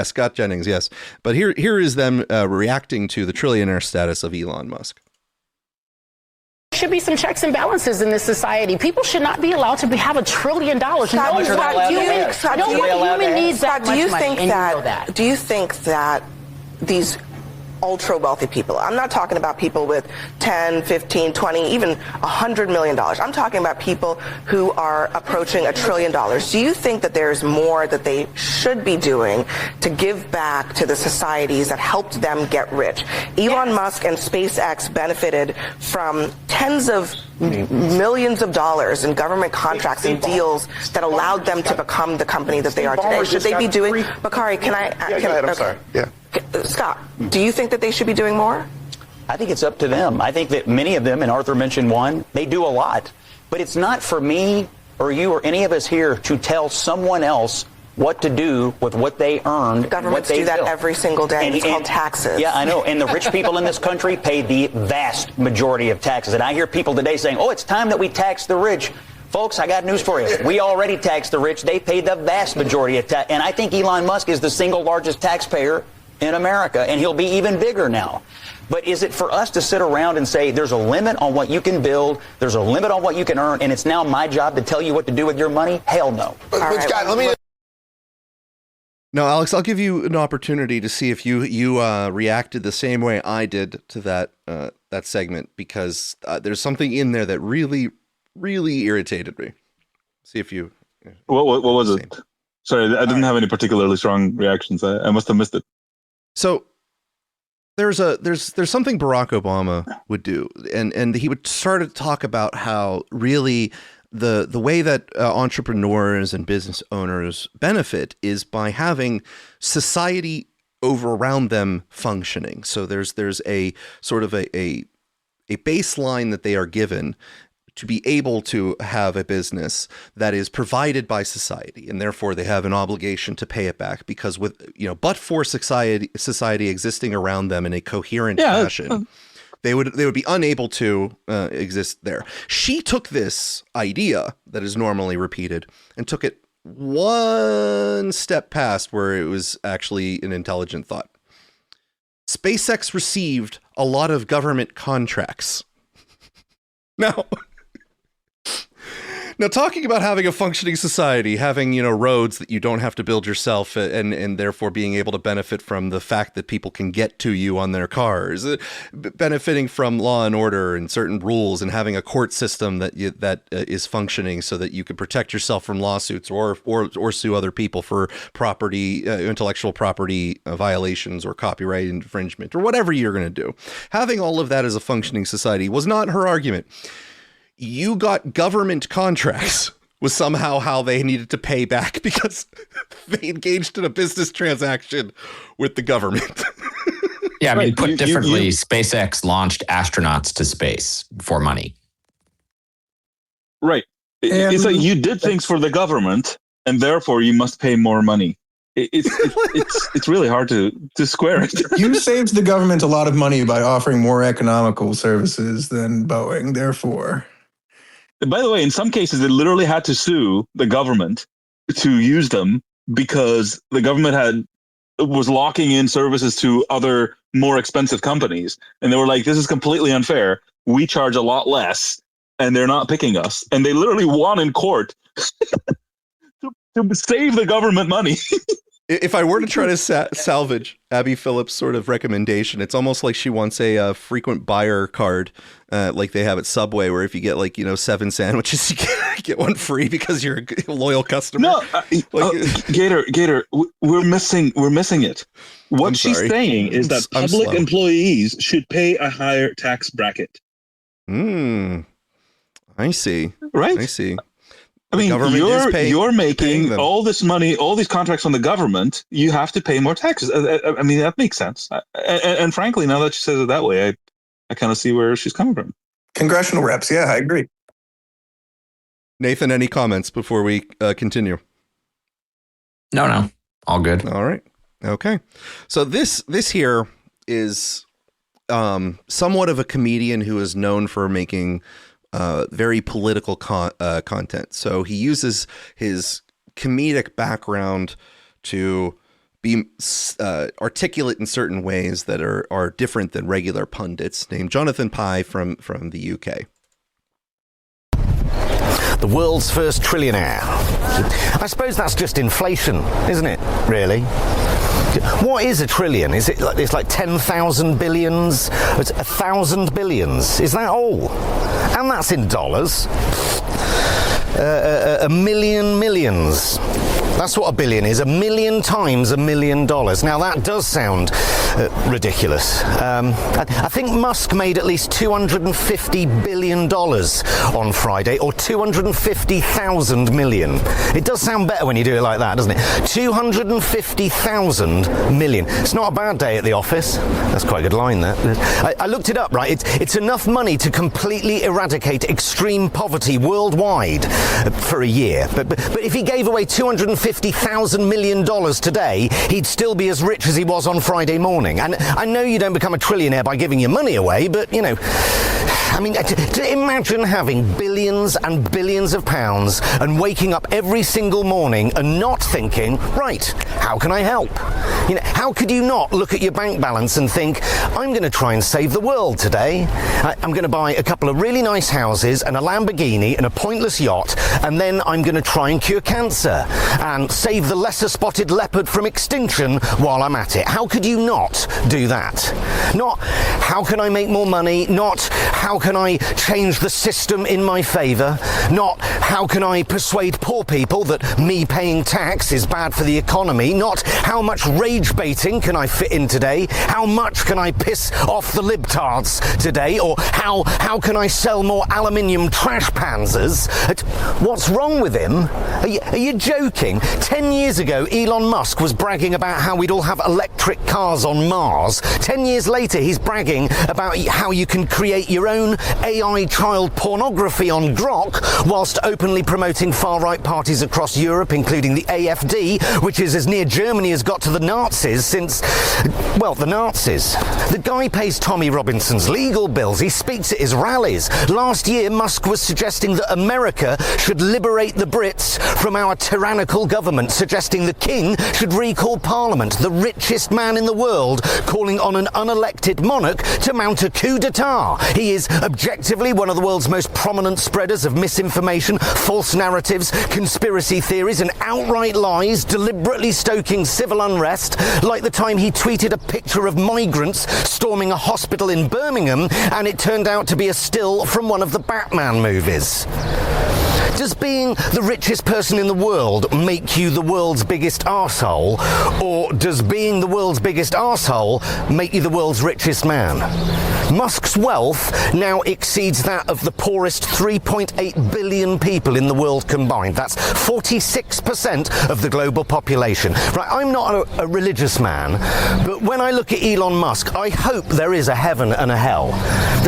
Scott Jennings, yes. But here is them reacting to the trillionaire status of Elon Musk. There should be some checks and balances in this society. People should not be allowed to have $1 trillion. No one human needs that much money. Do you think that these ultra wealthy people, I'm not talking about people with 10, 15, 20, even $100 million. I'm talking about people who are approaching $1 trillion. Do you think that there's more that they should be doing to give back to the societies that helped them get rich? Elon Musk and SpaceX benefited from tens of millions of dollars in government contracts and deals that allowed them to become the company that they are today. Should they be doing, Bakari, I'm sorry. Yeah. Scott, do you think that they should be doing more? I think it's up to them. I think that many of them, and Arthur mentioned one, they do a lot. But it's not for me or you or any of us here to tell someone else what to do with what they earned. Governments do that every single day. It's called taxes. Yeah, I know. And the rich people in this country pay the vast majority of taxes. And I hear people today saying, oh, it's time that we tax the rich. Folks, I got news for you. We already tax the rich. They pay the vast majority of tax. And I think Elon Musk is the single largest taxpayer in America, and he'll be even bigger now. But is it for us to sit around and say there's a limit on what you can build, there's a limit on what you can earn, and it's now my job to tell you what to do with your money? Hell no. But Scott, let me... No, Alex, I'll give you an opportunity to see if you reacted the same way I did to that segment, because there's something in there that really really irritated me. See if you... What was it? Sorry, I didn't have any particularly strong reactions. I must have missed it. So there's something Barack Obama would do, and he would start to talk about how really the way that entrepreneurs and business owners benefit is by having society around them functioning. So there's a sort of a baseline that they are given to be able to have a business that is provided by society, and therefore they have an obligation to pay it back, because but for society existing around them in a coherent fashion, they would be unable to exist there. She took this idea that is normally repeated and took it one step past where it was actually an intelligent thought. SpaceX received a lot of government contracts. Now, talking about having a functioning society, having, roads that you don't have to build yourself, and therefore being able to benefit from the fact that people can get to you on their cars, benefiting from law and order and certain rules, and having a court system that is functioning so that you can protect yourself from lawsuits or sue other people for intellectual property violations or copyright infringement or whatever you're going to do. Having all of that as a functioning society was not her argument. You got government contracts was somehow how they needed to pay back because they engaged in a business transaction with the government. Yeah, I mean, put differently, SpaceX launched astronauts to space for money. Right. It's like you did things for the government, and therefore you must pay more money. It's really hard to square it. You saved the government a lot of money by offering more economical services than Boeing, therefore. By the way, in some cases, they literally had to sue the government to use them because the government was locking in services to other more expensive companies. And they were like, this is completely unfair. We charge a lot less and they're not picking us. And they literally won in court to save the government money. If I were to try to salvage Abby Phillips' sort of recommendation, it's almost like she wants a frequent buyer card, like they have at Subway, where if you get 7 sandwiches, you get one free because you're a loyal customer. No, Gator, we're missing it. What she's saying is that public employees should pay a higher tax bracket. I see. Right? I see. I mean, you're making all this money, all these contracts from the government. You have to pay more taxes. I mean, that makes sense. And frankly, now that she says it that way, I kind of see where she's coming from. Congressional reps, yeah, I agree. Nathan, any comments before we continue? No, all good. All right, okay. So this here is somewhat of a comedian who is known for making very political content. So he uses his comedic background to be articulate in certain ways that are different than regular pundits. Named Jonathan Pye from the UK. The world's first trillionaire. I suppose that's just inflation, isn't it, really? What is a trillion? Is it like it's like 10,000 billions? It's 1,000 billions. Is that all? And that's in dollars. A million millions. That's what a billion is. 1 million times $1 million. Now that does sound ridiculous. I think Musk made at least $250 billion on Friday, or 250,000 million. It does sound better when you do it like that, doesn't it? 250,000 million. It's not a bad day at the office. That's quite a good line, that. I looked it up, right? It's enough money to completely eradicate extreme poverty worldwide for a year. But if he gave away $250,000 million today, he'd still be as rich as he was on Friday morning. And I know you don't become a trillionaire by giving your money away, but, I mean, to imagine having billions and billions of pounds and waking up every single morning and not thinking, right, how can I help? How could you not look at your bank balance and think, I'm going to try and save the world today. I'm going to buy a couple of really nice houses and a Lamborghini and a pointless yacht, and then I'm going to try and cure cancer and save the lesser spotted leopard from extinction while I'm at it. How could you not do that? Not, how can I make more money? Not, how can I change the system in my favour, not how can I persuade poor people that me paying tax is bad for the economy, not how much rage baiting can I fit in today, how much can I piss off the libtards today, or how can I sell more aluminium trash panzers. What's wrong with him? Are you joking? 10 years ago, Elon Musk was bragging about how we'd all have electric cars on Mars. 10 years later, he's bragging about how you can create your own AI child pornography on Grok, whilst openly promoting far-right parties across Europe, including the AfD, which is as near Germany as got to the Nazis since, well, the Nazis. The guy pays Tommy Robinson's legal bills. He speaks at his rallies. Last year, Musk was suggesting that America should liberate the Brits from our tyrannical government, suggesting the king should recall Parliament, the richest man in the world, calling on an unelected monarch to mount a coup d'etat. He is objectively one of the world's most prominent spreaders of misinformation, false narratives, conspiracy theories, and outright lies, deliberately stoking civil unrest, like the time he tweeted a picture of migrants storming a hospital in Birmingham, and it turned out to be a still from one of the Batman movies. Does being the richest person in the world make you the world's biggest arsehole, or does being the world's biggest arsehole make you the world's richest man? Musk's wealth now exceeds that of the poorest 3.8 billion people in the world combined. That's 46% of the global population. Right, I'm not a religious man, but when I look at Elon Musk, I hope there is a heaven and a hell.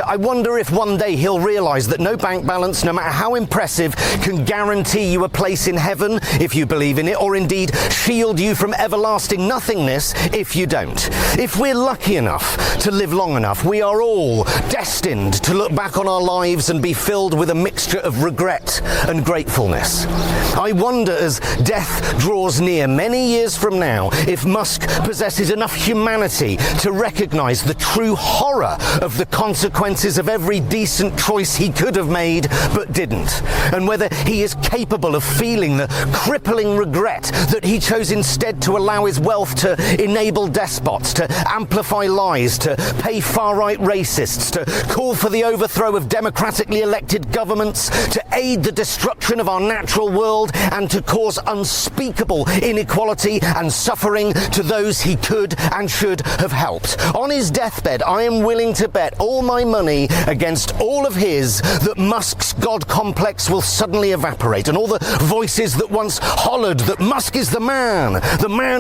I wonder if one day he'll realise that no bank balance, no matter how impressive, can guarantee you a place in heaven if you believe in it, or indeed shield you from everlasting nothingness if you don't. If we're lucky enough to live long enough, we are all destined to look back on our lives and be filled with a mixture of regret and gratefulness. I wonder, as death draws near many years from now, if Musk possesses enough humanity to recognise the true horror of the consequences of every decent choice he could have made but didn't, and whether he is capable of feeling the crippling regret that he chose instead to allow his wealth to enable despots, to amplify lies, to pay far-right racists, to call for the overthrow of democratically elected governments, to aid the destruction of our natural world, and to cause unspeakable inequality and suffering to those he could and should have helped. On his deathbed, I am willing to bet all my money against all of his that Musk's God complex will suddenly evaporate, and all the voices that once hollered that Musk is the man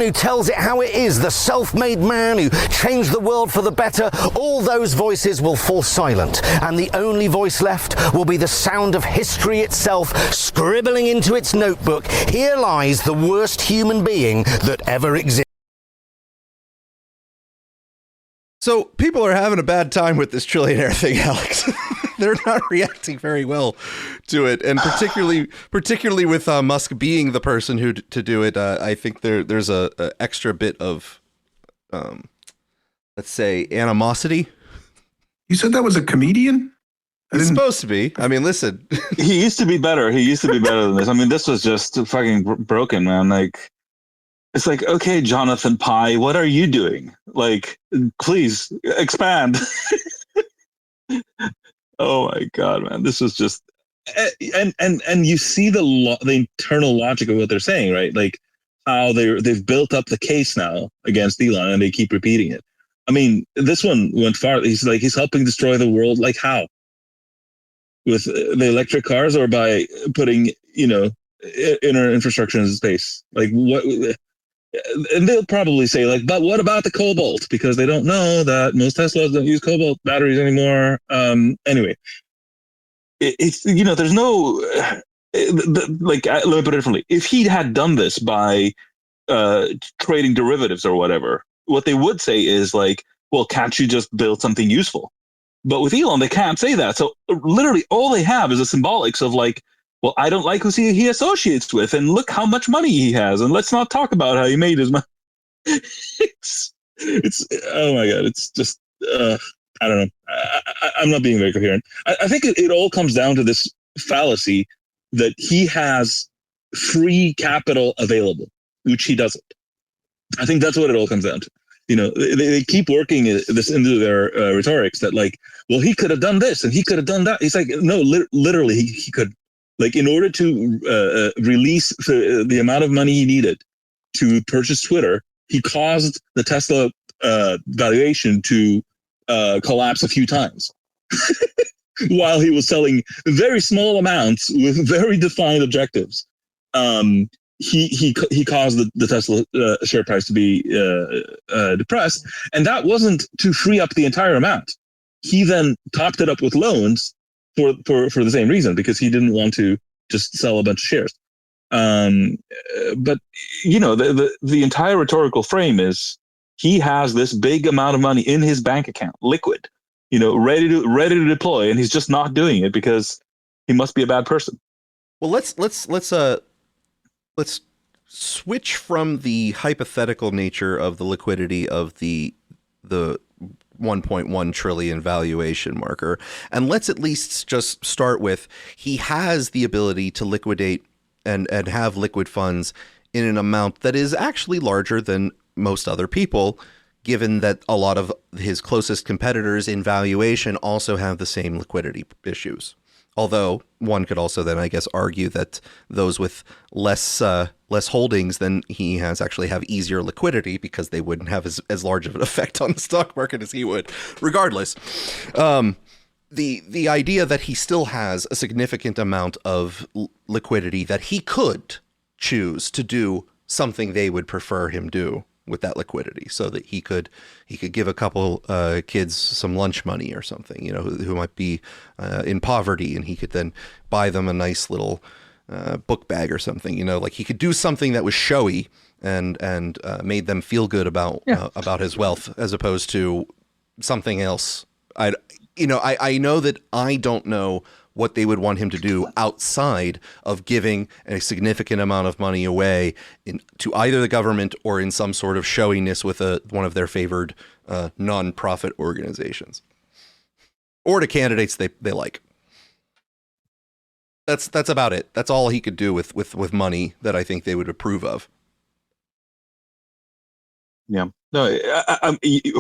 who tells it how it is, the self-made man who changed the world for the better, all those voices will fall silent, and the only voice left will be the sound of history itself scribbling into its notebook, "Here lies the worst human being that ever existed." So people are having a bad time with this trillionaire thing, Alex. They're not reacting very well to it, and particularly with Musk being the person who to do it. I think there's a extra bit of, let's say, animosity. You said that was a comedian? He's supposed to be. I mean, listen. He used to be better. He used to be better than this. I mean, this was just fucking broken, man. Like, it's like, okay, Jonathan Pye, what are you doing? Like, please expand. Oh my God, man. This was just, and you see the internal logic of what they're saying, right? Like how they've built up the case now against Elon, and they keep repeating it. I mean, this one went far. He's helping destroy the world. Like how? With the electric cars, or by putting, inner infrastructure in space? Like what? And they'll probably say, like, but what about the cobalt? Because they don't know that most Teslas don't use cobalt batteries anymore. Anyway, it's there's no like. Let me put it differently. If he had done this by trading derivatives or whatever, what they would say is like, well, can't you just build something useful? But with Elon, they can't say that. So literally, all they have is a symbolics of like, well, I don't like who he associates with, and look how much money he has, and let's not talk about how he made his money. it's oh my God, it's just I don't know. I'm not being very coherent. I think it all comes down to this fallacy that he has free capital available, which he doesn't. I think that's what it all comes down to. They keep working this into their rhetorics that like, well, he could have done this and he could have done that. He's like, no, literally, he could, like, in order to release the amount of money he needed to purchase Twitter, he caused the Tesla valuation to collapse a few times while he was selling very small amounts with very defined objectives. He caused the Tesla share price to be depressed, and that wasn't to free up the entire amount. He then topped it up with loans for the same reason, because he didn't want to just sell a bunch of shares. But the entire rhetorical frame is he has this big amount of money in his bank account, liquid, ready to deploy, and he's just not doing it because he must be a bad person. Well, let's switch from the hypothetical nature of the liquidity of the 1.1 trillion valuation marker, and let's at least just start with he has the ability to liquidate and have liquid funds in an amount that is actually larger than most other people, given that a lot of his closest competitors in valuation also have the same liquidity issues. Although one could also then, I guess, argue that those with less holdings than he has actually have easier liquidity because they wouldn't have as large of an effect on the stock market as he would. Regardless, the idea that he still has a significant amount of liquidity that he could choose to do something they would prefer him do with that liquidity, so that he could give a couple kids some lunch money or something, who might be in poverty, and he could then buy them a nice little book bag or something, like he could do something that was showy and made them feel good about his wealth, as opposed to something else. I know that I don't know what they would want him to do outside of giving a significant amount of money away to either the government or in some sort of showiness with one of their favored non-profit organizations, or to candidates they like. That's about it. That's all he could do with money that I think they would approve of. Yeah. No,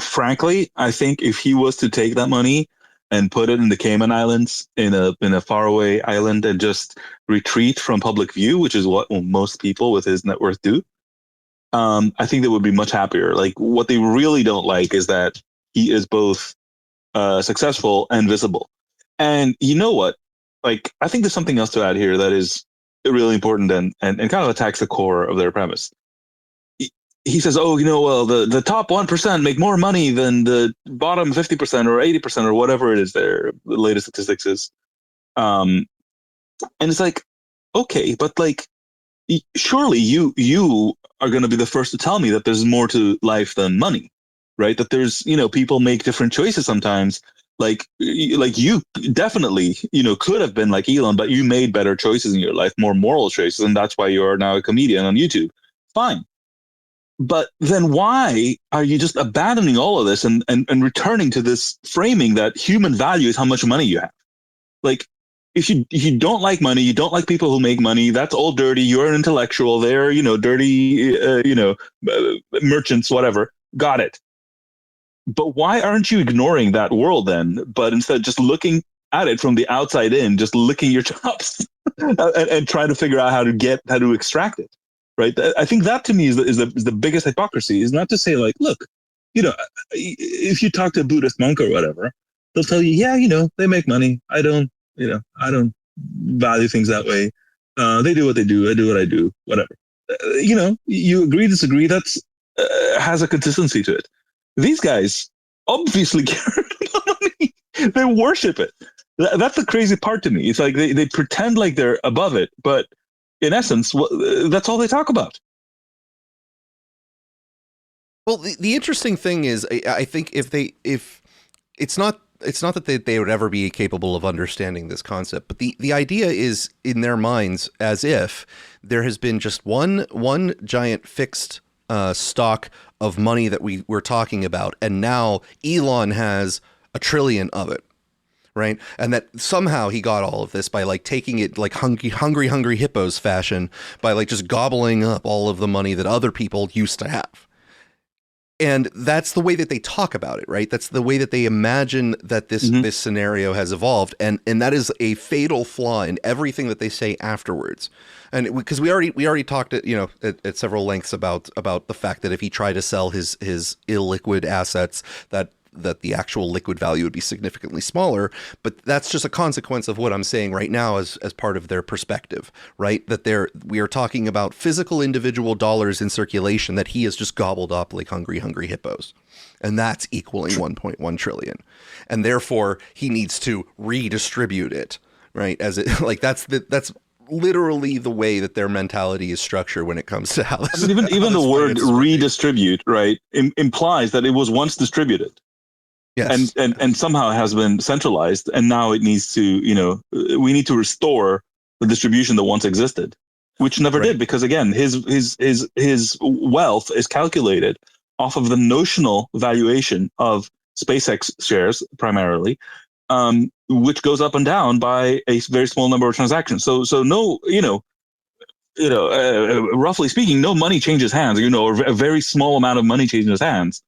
frankly, I think if he was to take that money and put it in the Cayman Islands, in a faraway island, and just retreat from public view, which is what most people with his net worth do, I think they would be much happier. Like, what they really don't like is that he is both successful and visible. And you know what? Like, I think there's something else to add here that is really important and kind of attacks the core of their premise. He says, the top 1% make more money than the bottom 50% or 80% or whatever it is the latest statistics is. And it's like, okay, but like, surely you are going to be the first to tell me that there's more to life than money, right? That there's, people make different choices sometimes. Like you definitely, could have been like Elon, but you made better choices in your life, more moral choices. And that's why you are now a comedian on YouTube. Fine. But then why are you just abandoning all of this and returning to this framing that human value is how much money you have? Like, if you don't like money, you don't like people who make money, that's all dirty. You're an intellectual. They're, dirty, merchants, whatever. Got it. But why aren't you ignoring that world then? But instead just looking at it from the outside in, just licking your chops and trying to figure out how to extract it. Right. I think that to me is the biggest hypocrisy, is not to say like, look, if you talk to a Buddhist monk or whatever, they'll tell you, yeah, they make money. I don't value things that way. They do what they do. I do what I do, whatever. You agree, disagree. That's has a consistency to it. These guys obviously care about money. They worship it. That's the crazy part to me. It's like they pretend like they're above it, but in essence, that's all they talk about. Well, the interesting thing is, I think if it's not that they would ever be capable of understanding this concept, but the idea is in their minds as if there has been just one giant fixed stock of money that we're talking about, and now Elon has 1 trillion of it. Right. And that somehow he got all of this by like taking it like hungry hippos fashion, by like just gobbling up all of the money that other people used to have. And that's the way that they talk about it, right? That's the way that they imagine that this scenario has evolved, and that is a fatal flaw in everything that they say afterwards. And because we already talked at several lengths about the fact that if he tried to sell his illiquid assets, that the actual liquid value would be significantly smaller. But that's just a consequence of what I'm saying right now as part of their perspective, right? That we are talking about physical individual dollars in circulation that he has just gobbled up like hungry hippos. And that's equaling 1.1 trillion. And therefore he needs to redistribute it, right? As it like that's literally the way that their mentality is structured when it comes to how this, even the word redistribute, right, implies that it was once distributed. Yes. And somehow has been centralized, and now it needs to, we need to restore the distribution that once existed, which never did, because again, his wealth is calculated off of the notional valuation of SpaceX shares primarily, which goes up and down by a very small number of transactions. So no, roughly speaking, no money changes hands, or a very small amount of money changes hands.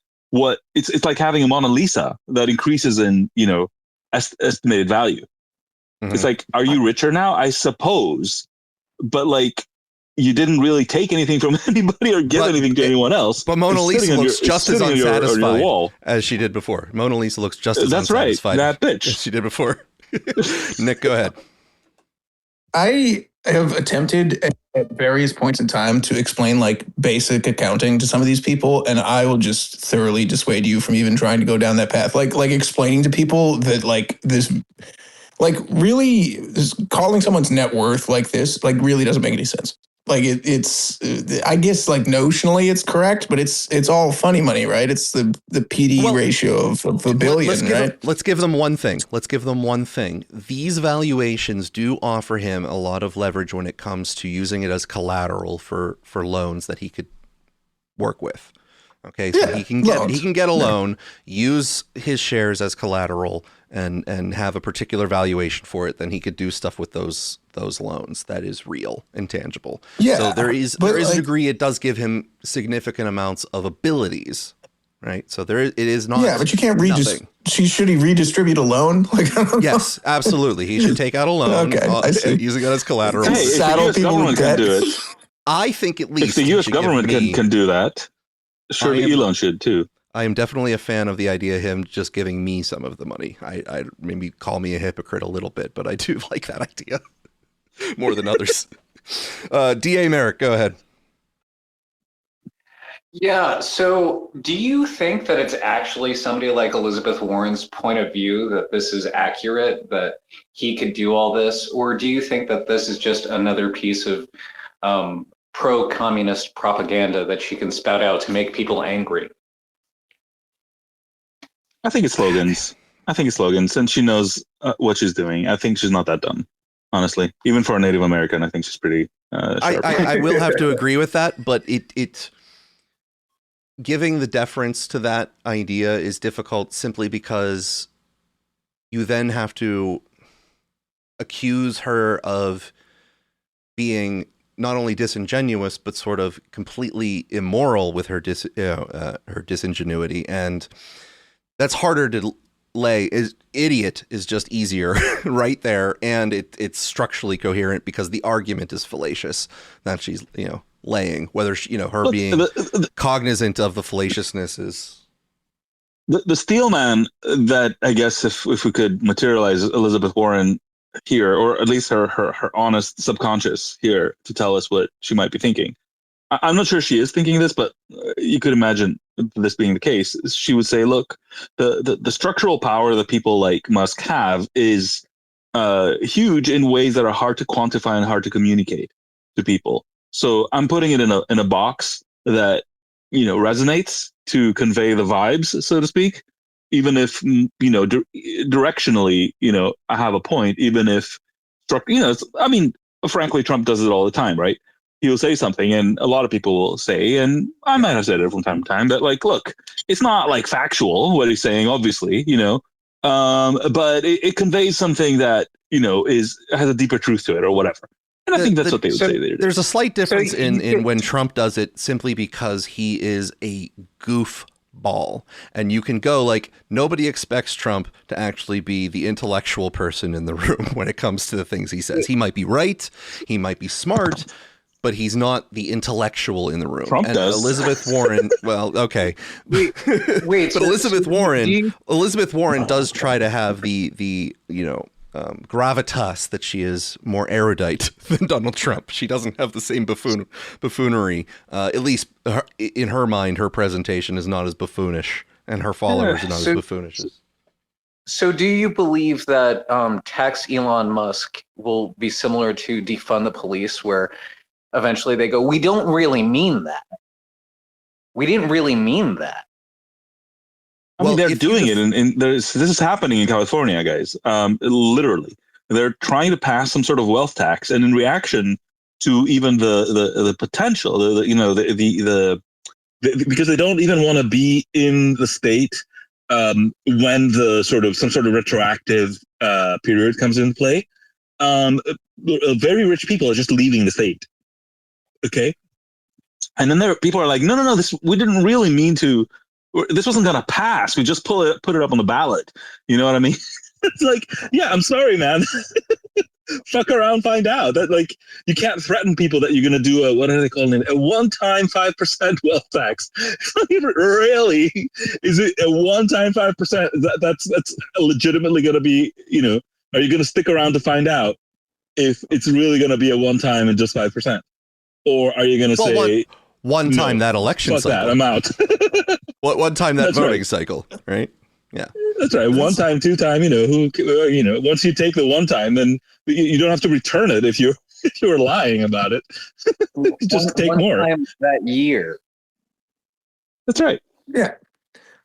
It's like having a Mona Lisa that increases in estimated value. Mm-hmm. It's like, are you richer now? I suppose, but like you didn't really take anything from anybody or give anything to anyone else. But Mona Lisa looks just as unsatisfied as she did before. Mona Lisa looks just as unsatisfied that bitch as she did before. Nick, go ahead. I have attempted at various points in time to explain like basic accounting to some of these people, and I will just thoroughly dissuade you from even trying to go down that path. Like explaining to people that like this, like really calling someone's net worth like this, like really doesn't make any sense. Like it's, I guess like notionally it's correct, but it's all funny money, right? It's the PD ratio of a billion, right? Let's give them one thing. These valuations do offer him a lot of leverage when it comes to using it as collateral for loans that he could work with. Okay, so he can get a loan, use his shares as collateral, and have a particular valuation for it. Then he could do stuff with those loans that is real and tangible. Yeah, so there is a degree. It does give him significant amounts of abilities, right? So it is not. Yeah, but you can't should he redistribute a loan? Like, yes, absolutely. He should take out a loan, using it as collateral. Hey, if the U.S. government can do it, I think at least if the U.S. government can do that. Surely Elon should too. I am definitely a fan of the idea of him just giving me some of the money. I maybe call me a hypocrite a little bit, but I do like that idea more than others. D.A. Merrick, go ahead. Yeah, so do you think that it's actually somebody like Elizabeth Warren's point of view that this is accurate, that he could do all this? Or do you think that this is just another piece of pro-communist propaganda that she can spout out to make people angry? I think it's slogans. And she knows what she's doing. I think she's not that dumb, honestly. Even for a Native American, I think she's pretty sharp. I will have to agree with that, but it giving the deference to that idea is difficult simply because you then have to accuse her of being not only disingenuous, but sort of completely immoral with her disingenuity. And that's harder to lay. Idiot is just easier right there. And it's structurally coherent because the argument is fallacious that she's, laying, whether she, her being cognizant of the fallaciousness is. The steel man that I guess if we could materialize Elizabeth Warren here, or at least her honest subconscious here to tell us what she might be thinking. I'm not sure she is thinking this, but you could imagine this being the case. She would say, look, the structural power that people like Musk have is huge in ways that are hard to quantify and hard to communicate to people. So I'm putting it in a box that, resonates to convey the vibes, so to speak. Even if, directionally, I have a point, even if, frankly, Trump does it all the time, right? He'll say something and a lot of people will say, and I might have said it from time to time, that like, look, it's not like factual what he's saying, obviously, but it conveys something that, has a deeper truth to it or whatever. And I think that's what they would say. There's a slight difference in when Trump does it simply because he is a ball. And you can go like, nobody expects Trump to actually be the intellectual person in the room when it comes to the things he says. He might be right, he might be smart, but he's not the intellectual in the room. Trump does. Elizabeth Warren, well, okay. Wait, but Elizabeth Warren does try to have the gravitas that she is more erudite than Donald Trump. She doesn't have the same buffoonery. At least in her mind, her presentation is not as buffoonish, and her followers are not as buffoonish. So do you believe that tax Elon Musk will be similar to defund the police, where eventually they go, we don't really mean that. We didn't really mean that. I mean, they're doing it, and this is happening in California, guys. Literally, they're trying to pass some sort of wealth tax, and in reaction to even the potential, because they don't even want to be in the state when some sort of retroactive period comes into play. Very rich people are just leaving the state. Okay, and then people are like, no, we didn't really mean to. This wasn't going to pass. We just put it up on the ballot. You know what I mean? It's like, yeah, I'm sorry, man. Fuck around, find out. That, like, you can't threaten people that you're going to do what are they calling it? A one-time 5% wealth tax. Really? Is it a one-time 5%? That's legitimately going to be, are you going to stick around to find out if it's really going to be a one-time and just 5%? Or are you going to say... One time that election fuck cycle. That, I'm out. One time that That's voting right. cycle, right? Yeah. That's right. One time, two time, once you take the one time, then you don't have to return it if you're lying about it. Just take one more. Time that year. That's right. Yeah.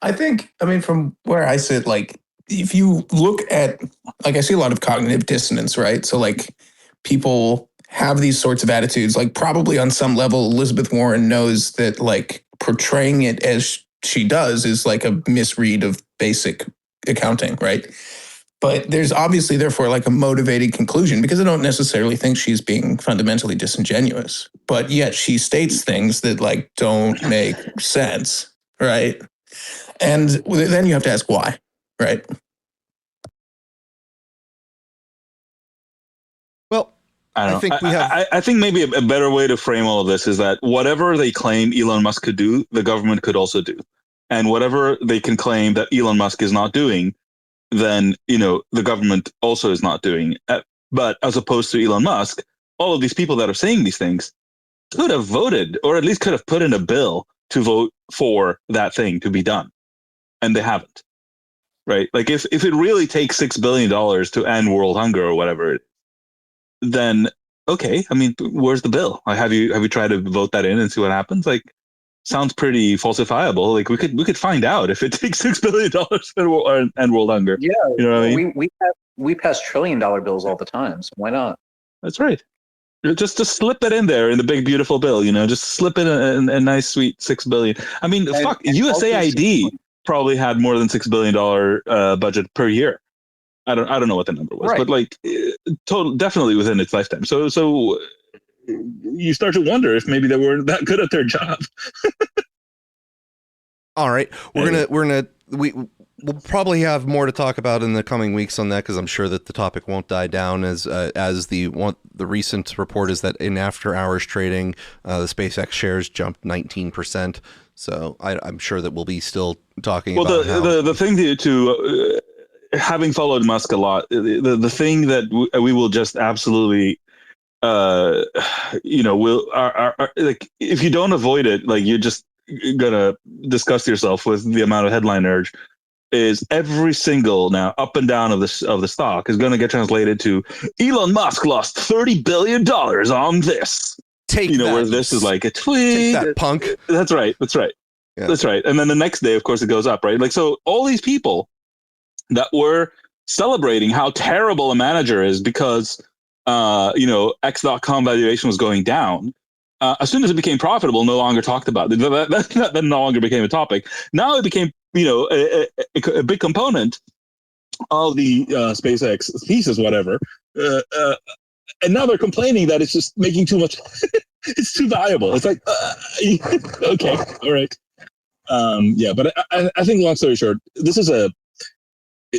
I think, from where I sit, like, if you look at, like, I see a lot of cognitive dissonance, right? So, like, people have these sorts of attitudes, like, probably on some level, Elizabeth Warren knows that, like, portraying it as she does is like a misread of basic accounting, right? But there's obviously, therefore, like a motivated conclusion, because I don't necessarily think she's being fundamentally disingenuous, but yet she states things that, like, don't make sense, right? And then you have to ask why, right? I think maybe a better way to frame all of this is that whatever they claim Elon Musk could do, the government could also do. And whatever they can claim that Elon Musk is not doing, then, the government also is not doing. But as opposed to Elon Musk, all of these people that are saying these things could have voted, or at least could have put in a bill to vote for that thing to be done. And they haven't. Right? Like, if it really takes $6 billion to end world hunger or whatever, then okay, where's the bill? Have you tried to vote that in and see what happens? Like, sounds pretty falsifiable. Like, we could find out if it takes $6 billion to end world hunger. Yeah, you know what I mean? We pass $1 trillion bills all the time. So why not? That's right. Just to slip it in there in the big beautiful bill. Just slip in a nice sweet $6 billian. Fuck, USAID probably had more than $6 billion budget per year. I don't know what the number was, right. But like, definitely within its lifetime. So you start to wonder if maybe they weren't that good at their job. All right, we'll probably have more to talk about in the coming weeks on that, because I'm sure that the topic won't die down as the recent report is that in after hours trading, the SpaceX shares jumped 19%. So I'm sure that we'll be still talking about the thing to having followed Musk a lot, the thing that we will just absolutely, like, if you don't avoid it, like, you're just gonna disgust yourself with the amount of headline urge. Is every single now up and down of the stock is going to get translated to Elon Musk lost $30 billion on this. Where this is like a tweet. Take that, punk. That's right. Yeah. That's right. And then the next day, of course, it goes up, right? Like, so all these people that were celebrating how terrible a manager is because, X.com valuation was going down. As soon as it became profitable, no longer talked about it. That no longer became a topic. Now it became, a big component of the SpaceX thesis, whatever. And now they're complaining that it's just making too much. It's too valuable. It's like, okay, all right. But I think, long story short,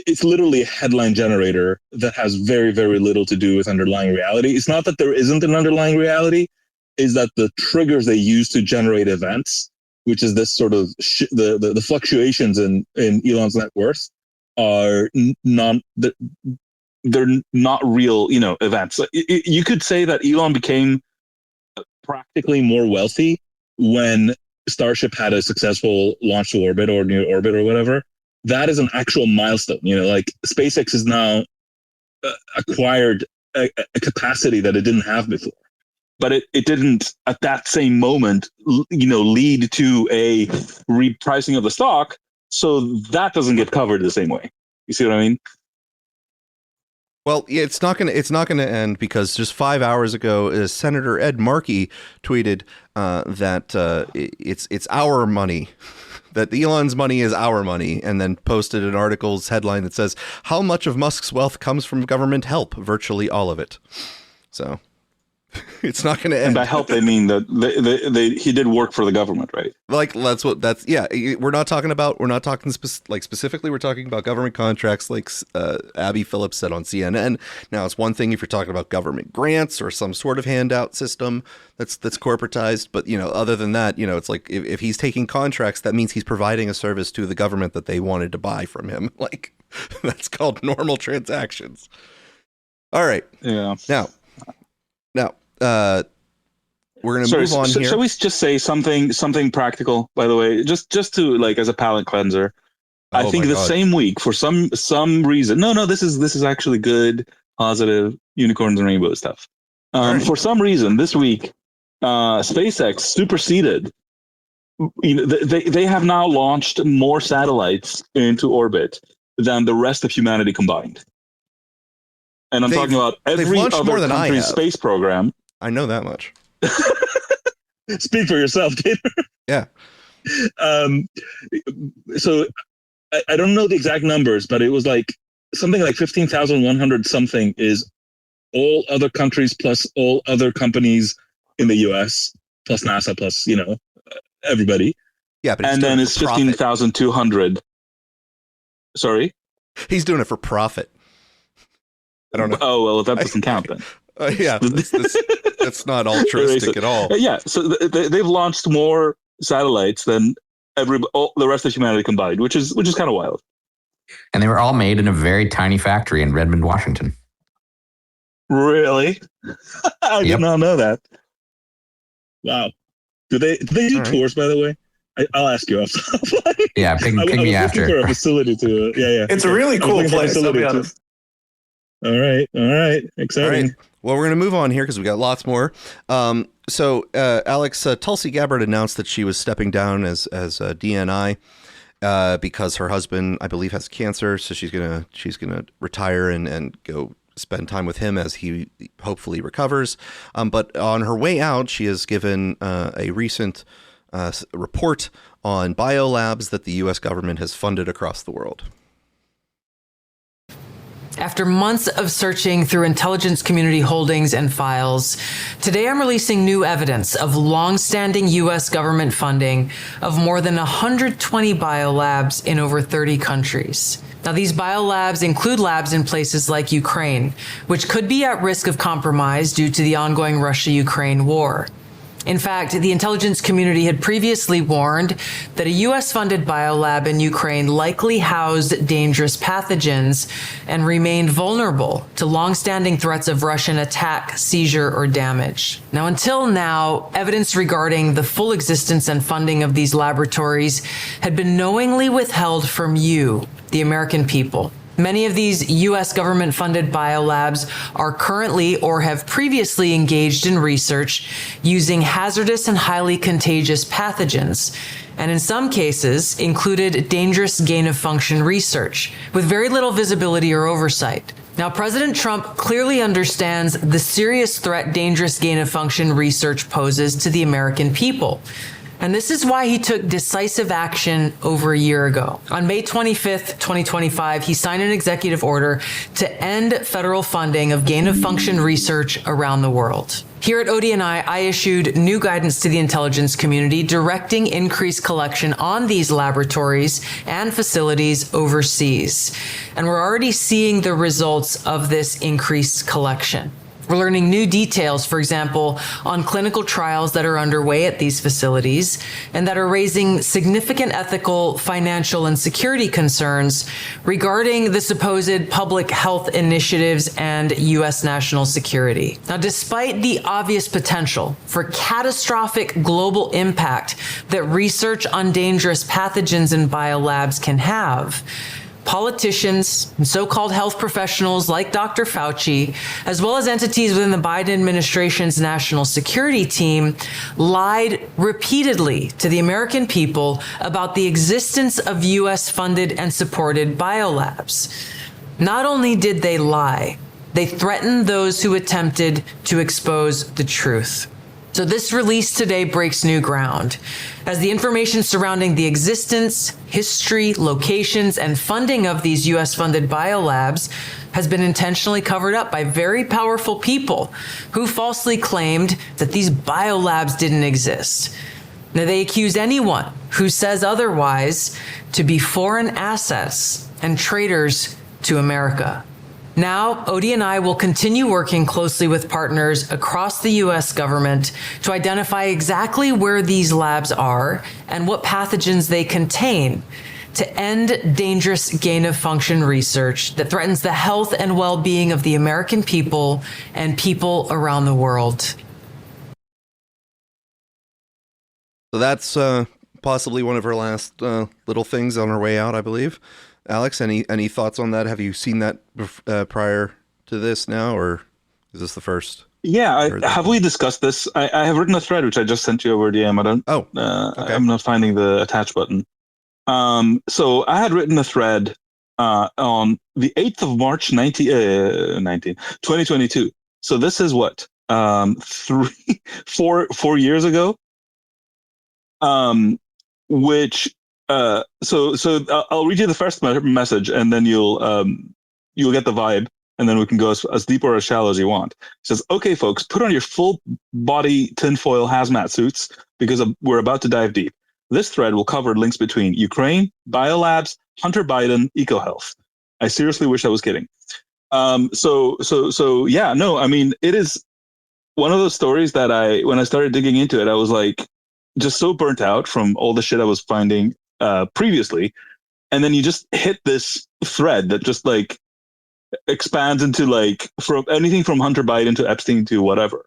it's literally a headline generator that has very, very little to do with underlying reality. It's not that there isn't an underlying reality, is that the triggers they use to generate events, which is this sort of the fluctuations in Elon's net worth, are they're not real, events. You could say that Elon became practically more wealthy when Starship had a successful launch to orbit or near orbit or whatever. That is an actual milestone. Like SpaceX has now acquired a capacity that it didn't have before. But it didn't, at that same moment, lead to a repricing of the stock. So that doesn't get covered the same way. You see what I mean? Well, yeah, it's not gonna end, because just 5 hours ago, Senator Ed Markey tweeted that it's our money, that Elon's money is our money, and then posted an article's headline that says, "How much of Musk's wealth comes from government help? Virtually all of it." So it's not going to end. And by help, they mean that he did work for the government, right? We're not talking specifically. We're talking about government contracts, like Abby Phillips said on CNN. Now, it's one thing if you're talking about government grants or some sort of handout system that's corporatized. But, other than that, it's like if he's taking contracts, that means he's providing a service to the government that they wanted to buy from him. Like, that's called normal transactions. All right. Yeah. Now, we're going to move on here. Shall we just say something practical, by the way, just to, like, as a palate cleanser? I think the same week, for some reason, no, this is actually good, positive, unicorns and rainbow stuff. Right. For some reason, this week, SpaceX superseded. They have now launched more satellites into orbit than the rest of humanity combined. And I'm talking about every other country's space program. I know that much. Speak for yourself, Gator. Yeah. So I don't know the exact numbers, but it was like something like 15,100 something is all other countries plus all other companies in the US plus NASA plus, everybody. Yeah, but and then it's 15,200. Sorry? He's doing it for profit. I don't know. Oh, well, that doesn't count then. Yeah, that's not altruistic at all. Yeah, so they've launched more satellites than the rest of humanity combined, which is kind of wild. And they were all made in a very tiny factory in Redmond, Washington. Really? I did not know that. Wow. Do they do tours, by the way? I'll ask you offline. Yeah, ping me after. For a facility to It's a really cool place. I'll be honest. All right. Exciting. All right. Well, we're going to move on here because we got lots more. So, Alex, Tulsi Gabbard announced that she was stepping down as DNI because her husband, I believe, has cancer. So she's gonna retire and go spend time with him as he hopefully recovers. But on her way out, she has given a recent report on biolabs that the U.S. government has funded across the world. After months of searching through intelligence community holdings and files, today I'm releasing new evidence of long-standing U.S. government funding of more than 120 biolabs in over 30 countries. Now, these biolabs include labs in places like Ukraine, which could be at risk of compromise due to the ongoing Russia-Ukraine war. In fact, the intelligence community had previously warned that a U.S.-funded biolab in Ukraine likely housed dangerous pathogens and remained vulnerable to long-standing threats of Russian attack, seizure, or damage. Now, until now, evidence regarding the full existence and funding of these laboratories had been knowingly withheld from you, the American people. Many of these U.S. government-funded biolabs are currently or have previously engaged in research using hazardous and highly contagious pathogens, and in some cases included dangerous gain-of-function research with very little visibility or oversight. Now, President Trump clearly understands the serious threat dangerous gain-of-function research poses to the American people. And this is why he took decisive action over a year ago. On May 25th, 2025, he signed an executive order to end federal funding of gain-of-function research around the world. Here at ODNI, I issued new guidance to the intelligence community directing increased collection on these laboratories and facilities overseas. And we're already seeing the results of this increased collection. We're learning new details, for example, on clinical trials that are underway at these facilities and that are raising significant ethical, financial, and security concerns regarding the supposed public health initiatives and U.S. national security. Now, despite the obvious potential for catastrophic global impact that research on dangerous pathogens in biolabs can have, politicians and so-called health professionals like Dr. Fauci, as well as entities within the Biden administration's national security team, lied repeatedly to the American people about the existence of U.S.-funded and supported biolabs. Not only did they lie, they threatened those who attempted to expose the truth. So this release today breaks new ground, as the information surrounding the existence, history, locations, and funding of these U.S.-funded biolabs has been intentionally covered up by very powerful people who falsely claimed that these biolabs didn't exist. Now, they accuse anyone who says otherwise to be foreign assets and traitors to America. Now, ODNI will continue working closely with partners across the U.S. government to identify exactly where these labs are and what pathogens they contain to end dangerous gain-of-function research that threatens the health and well-being of the American people and people around the world. So that's possibly one of her last little things on her way out, I believe. Alex, any thoughts on that? Have you seen that prior to this now, or is this the first? Yeah, have we discussed this? I have written a thread which I just sent you over DM. Okay. I'm not finding the attach button. So I had written a thread on the 8th of March, 2022. So this is what 4 years ago. Which. So I'll read you the first message, and then you'll get the vibe, and then we can go as deep or as shallow as you want. It says, "Okay, folks, put on your full body tinfoil hazmat suits because we're about to dive deep. This thread will cover links between Ukraine, biolabs, Hunter Biden, EcoHealth. I seriously wish I was kidding." So yeah, no, I mean, it is one of those stories that when I started digging into it, I was like, just so burnt out from all the shit I was finding previously, and then you just hit this thread that just like expands into like from anything from Hunter Biden to Epstein to whatever,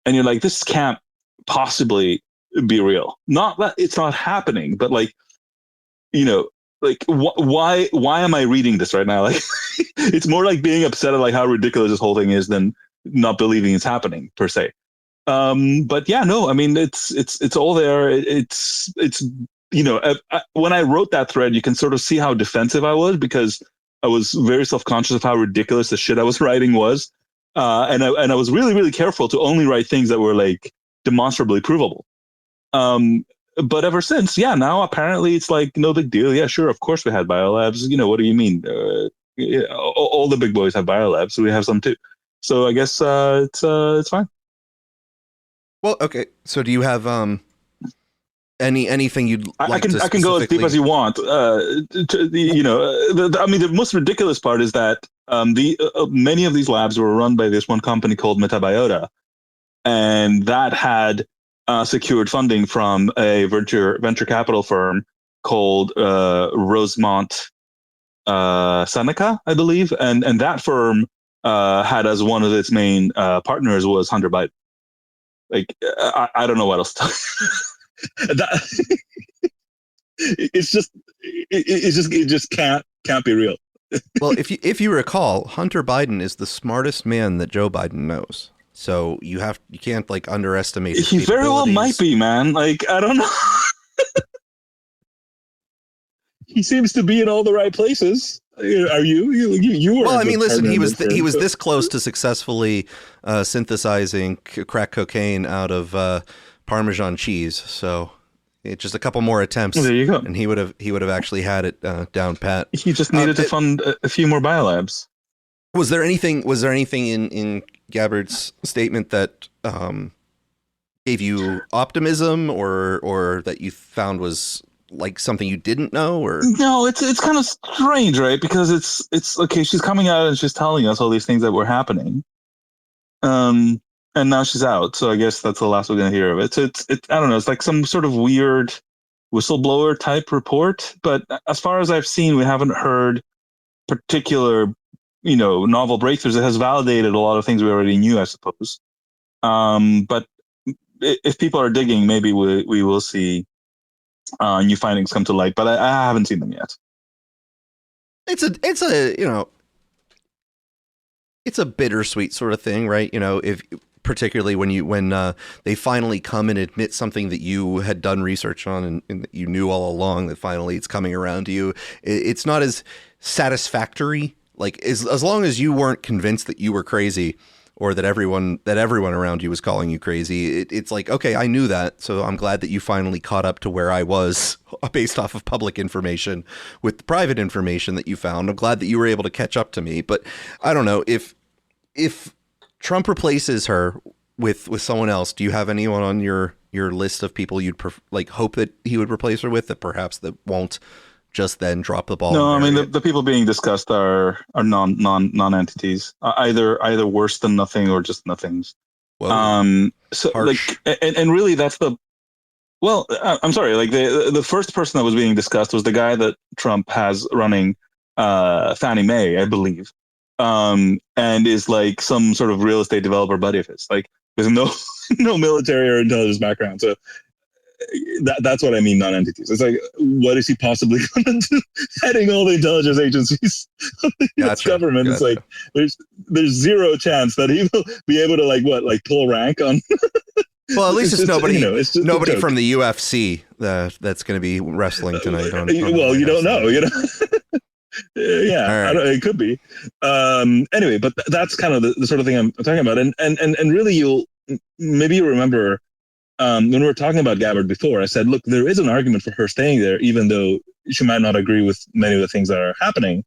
and you're like, this can't possibly be real. Not that it's not happening, but like, you know, like why am I reading this right now? Like, it's more like being upset at like how ridiculous this whole thing is than not believing it's happening per se. But yeah, no, I mean, it's all there. It's you know, when I wrote that thread, you can sort of see how defensive I was, because I was very self-conscious of how ridiculous the shit I was writing was. And I was really, really careful to only write things that were like demonstrably provable. But ever since, yeah, now apparently it's like no big deal. Yeah, sure. Of course we had biolabs. You know, what do you mean? All the big boys have biolabs, so we have some too. So I guess it's fine. Well, okay. So do you have anything you'd like to I can go as deep as you want. You know, I mean, the most ridiculous part is that many of these labs were run by this one company called Metabiota, and that had secured funding from a venture capital firm called Rosemont Seneca, I believe, and that firm had as one of its main partners was Hunter Biden. Like, I don't know what else to it just can't be real. Well, if you recall, Hunter Biden is the smartest man that Joe Biden knows. So you can't like underestimate his He very well might be, man. Like, I don't know. He seems to be in all the right places. Are you? Well, I mean, listen, he was this close to successfully synthesizing crack cocaine out of Parmesan cheese. So Just a couple more attempts. Well, there you go. And he would have actually had it down pat. He just needed to fund a few more biolabs. Was there anything in Gabbard's statement that gave you optimism, or that you found was like something you didn't know? Or no, it's kind of strange, right? Because it's okay. She's coming out and she's telling us all these things that were happening, and now she's out. So I guess that's the last we're gonna hear of it. So it's I don't know. It's like some sort of weird whistleblower type report. But as far as I've seen, we haven't heard particular, novel breakthroughs. It has validated a lot of things we already knew, I suppose. But if people are digging, maybe we will see new findings come to light. But I haven't seen them yet. It's a bittersweet sort of thing, right? If particularly when they finally come and admit something that you had done research on and that you knew all along, that finally it's coming around to you. It's not as satisfactory. Like as long as you weren't convinced that you were crazy, or that everyone around you was calling you crazy, it's like, okay, I knew that, so I'm glad that you finally caught up to where I was based off of public information with the private information that you found. I'm glad that you were able to catch up to me. But I don't know, if Trump replaces her with someone else, do you have anyone on your list of people you'd hope that he would replace her with, that perhaps that won't just then drop the ball? No, I mean the people being discussed are non-entities, either worse than nothing or just nothings. Whoa. So harsh. And really that's I'm sorry, like the first person that was being discussed was the guy that Trump has running Fannie Mae, I believe, and is like some sort of real estate developer buddy of his, like with no military or intelligence background. So that's what I mean, non-entities. It's like, what is he possibly going to do heading all the intelligence agencies of the US government? Gotcha. It's like there's zero chance that he will be able to pull rank on. Well, at least it's nobody from the UFC that's going to be wrestling tonight. You don't know. Yeah, right. It could be. Anyway, but that's kind of the sort of thing I'm talking about, and really, you remember. When we were talking about Gabbard before, I said, look, there is an argument for her staying there, even though she might not agree with many of the things that are happening.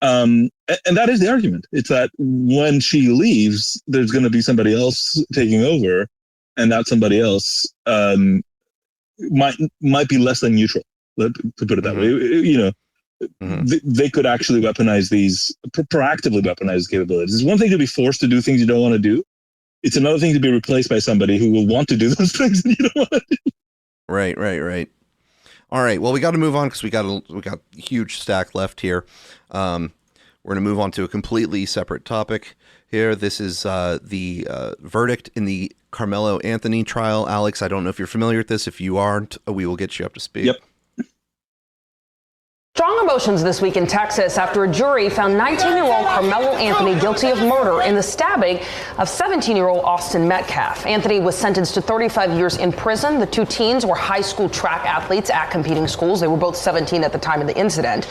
And that is the argument. It's that when she leaves, there's going to be somebody else taking over, and that somebody else might be less than neutral, to put it that way. They could actually weaponize proactively weaponize capabilities. It's one thing to be forced to do things you don't want to do. It's another thing to be replaced by somebody who will want to do those things that you don't want to do. Right. All right. Well, we got to move on because we got a huge stack left here. We're going to move on to a completely separate topic here. This is the verdict in the Carmelo Anthony trial. Alex, I don't know if you're familiar with this. If you aren't, we will get you up to speed. Yep. Strong emotions this week in Texas after a jury found 19-year-old Carmelo Anthony guilty of murder in the stabbing of 17-year-old Austin Metcalf. Anthony was sentenced to 35 years in prison. The two teens were high school track athletes at competing schools. They were both 17 at the time of the incident.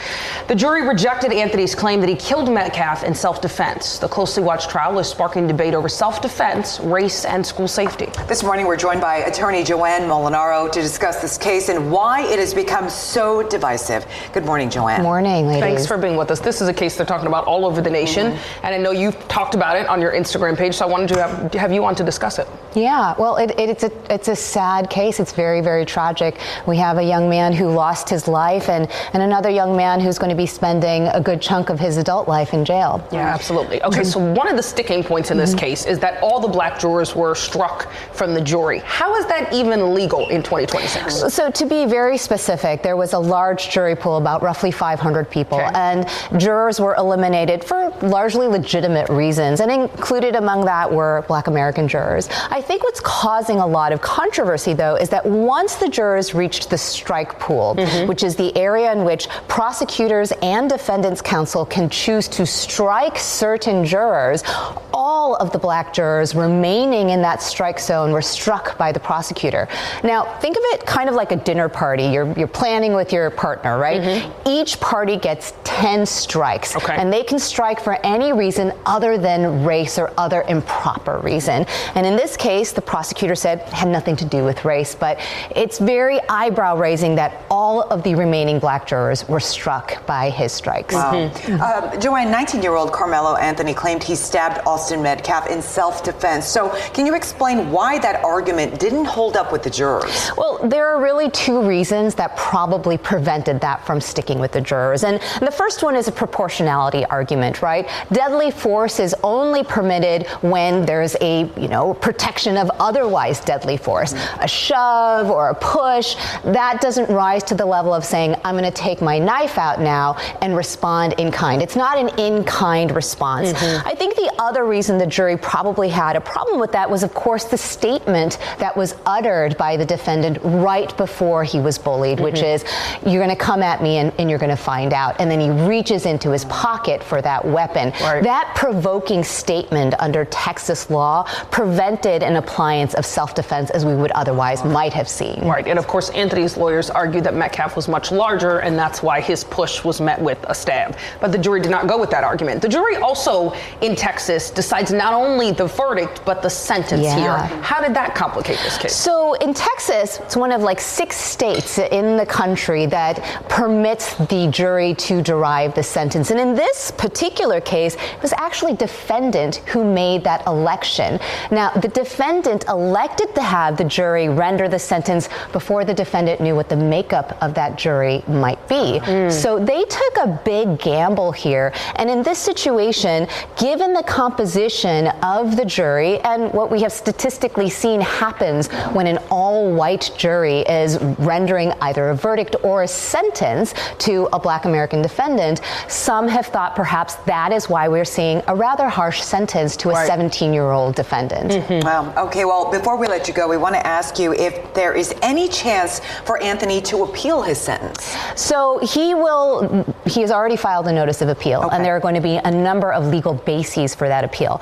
The jury rejected Anthony's claim that he killed Metcalf in self-defense. The closely watched trial is sparking debate over self-defense, race, and school safety. This morning, we're joined by attorney Joanne Molinaro to discuss this case and why it has become so divisive. Good morning, Joanne. Morning, ladies. Thanks for being with us. This is a case they're talking about all over the nation, and I know you've talked about it on your Instagram page, so I wanted to have you on to discuss it. Yeah, well, it's a sad case. It's very, very tragic. We have a young man who lost his life and another young man who's going to be spending a good chunk of his adult life in jail. Yeah, absolutely. Okay, so one of the sticking points in this case is that all the black jurors were struck from the jury. How is that even legal in 2026? So to be very specific, there was a large jury pool, about roughly 500 people, and jurors were eliminated for largely legitimate reasons, and included among that were Black American jurors. I think what's causing a lot of controversy, though, is that once the jurors reached the strike pool, which is the area in which prosecutors and defendants counsel can choose to strike certain jurors, all all of the black jurors remaining in that strike zone were struck by the prosecutor. Now, think of it kind of like a dinner party. You're planning with your partner, right? Mm-hmm. Each party gets 10 strikes, and they can strike for any reason other than race or other improper reason. And in this case, the prosecutor said it had nothing to do with race, but it's very eyebrow-raising that all of the remaining black jurors were struck by his strikes. Wow. Mm-hmm. Joanne, 19-year-old Carmelo Anthony claimed he stabbed Austin Metcalf in self-defense. So can you explain why that argument didn't hold up with the jurors? Well, there are really two reasons that probably prevented that from sticking with the jurors. And the first one is a proportionality argument, right? Deadly force is only permitted when there's a, protection of otherwise deadly force. A shove or a push, that doesn't rise to the level of saying, I'm going to take my knife out now and respond in kind. It's not an in-kind response. Mm-hmm. I think the other reason the jury probably had a problem with that was, of course, the statement that was uttered by the defendant right before he was bullied, which is, you're going to come at me and you're going to find out. And then he reaches into his pocket for that weapon. Right. That provoking statement under Texas law prevented an appliance of self-defense as we would otherwise might have seen. Right. And of course, Anthony's lawyers argued that Metcalf was much larger, and that's why his push was met with a stab. But the jury did not go with that argument. The jury also in Texas decides not only the verdict, but the sentence here. How did that complicate this case? So in Texas, it's one of 6 states in the country that permits the jury to derive the sentence. And in this particular case, it was actually defendant who made that election. Now, the defendant elected to have the jury render the sentence before the defendant knew what the makeup of that jury might be. So they took a big gamble here. And in this situation, given the composition of the jury and what we have statistically seen happens when an all-white jury is rendering either a verdict or a sentence to a black American defendant, some have thought perhaps that is why we're seeing a rather harsh sentence to a 17-year-old defendand. Wow. Okay, well, before we let you go, we want to ask you if there is any chance for Anthony to appeal his sentence. So he has already filed a notice of appeal, and there are going to be a number of legal bases for that appeal.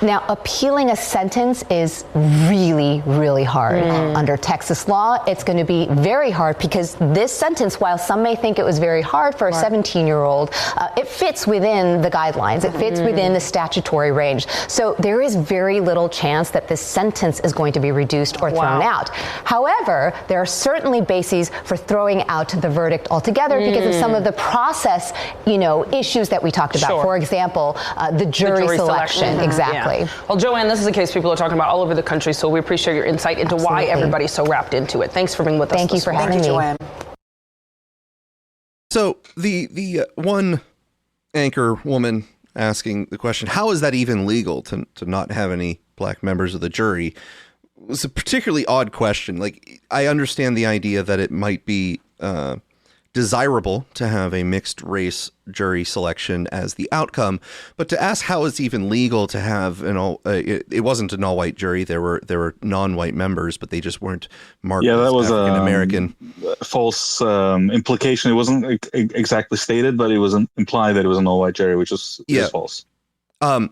Now, appealing a sentence is really, really hard. Under Texas law, it's going to be very hard because this sentence, while some may think it was very hard for a 17-year-old, it fits within the guidelines. It fits within the statutory range. So there is very little chance that this sentence is going to be reduced or thrown out. However, there are certainly bases for throwing out the verdict altogether because of some of the process, issues that we talked about. For example, the jury selection. Exactly. Yeah. Well, Joanne, this is a case people are talking about all over the country, so we appreciate your insight into why everybody's so wrapped into it. Thanks for being with us. Thank you for having me. Joanne. So the one anchor woman asking the question, how is that even legal to not have any black members of the jury, was a particularly odd question. I understand the idea that it might be desirable to have a mixed race jury selection as the outcome, but to ask how it's even legal to have it wasn't an all-white jury. There were non-white members, but they just weren't marked as African American. False implication. It wasn't exactly stated, but it was implied that it was an all-white jury, which is false. But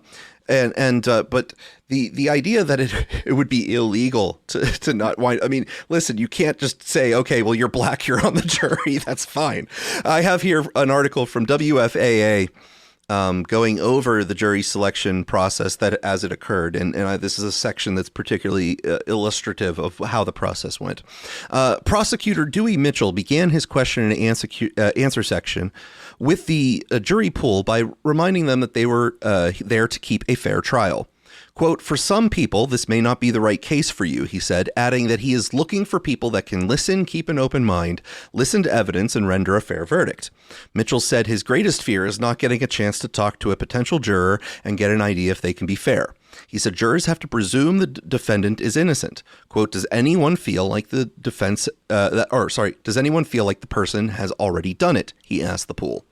the idea that it would be illegal to not white. I mean, listen, you can't just say, okay, well, you're black, you're on the jury. That's fine. I have here an article from WFAA going over the jury selection process that as it occurred. And this is a section that's particularly illustrative of how the process went. Prosecutor Dewey Mitchell began his question and answer section with the jury pool by reminding them that they were there to keep a fair trial. Quote, for some people, this may not be the right case for you, he said, adding that he is looking for people that can listen, keep an open mind, listen to evidence, and render a fair verdict. Mitchell said his greatest fear is not getting a chance to talk to a potential juror and get an idea if they can be fair. He said jurors have to presume the defendant is innocent. Quote, does anyone feel like the person has already done it? He asked the pool.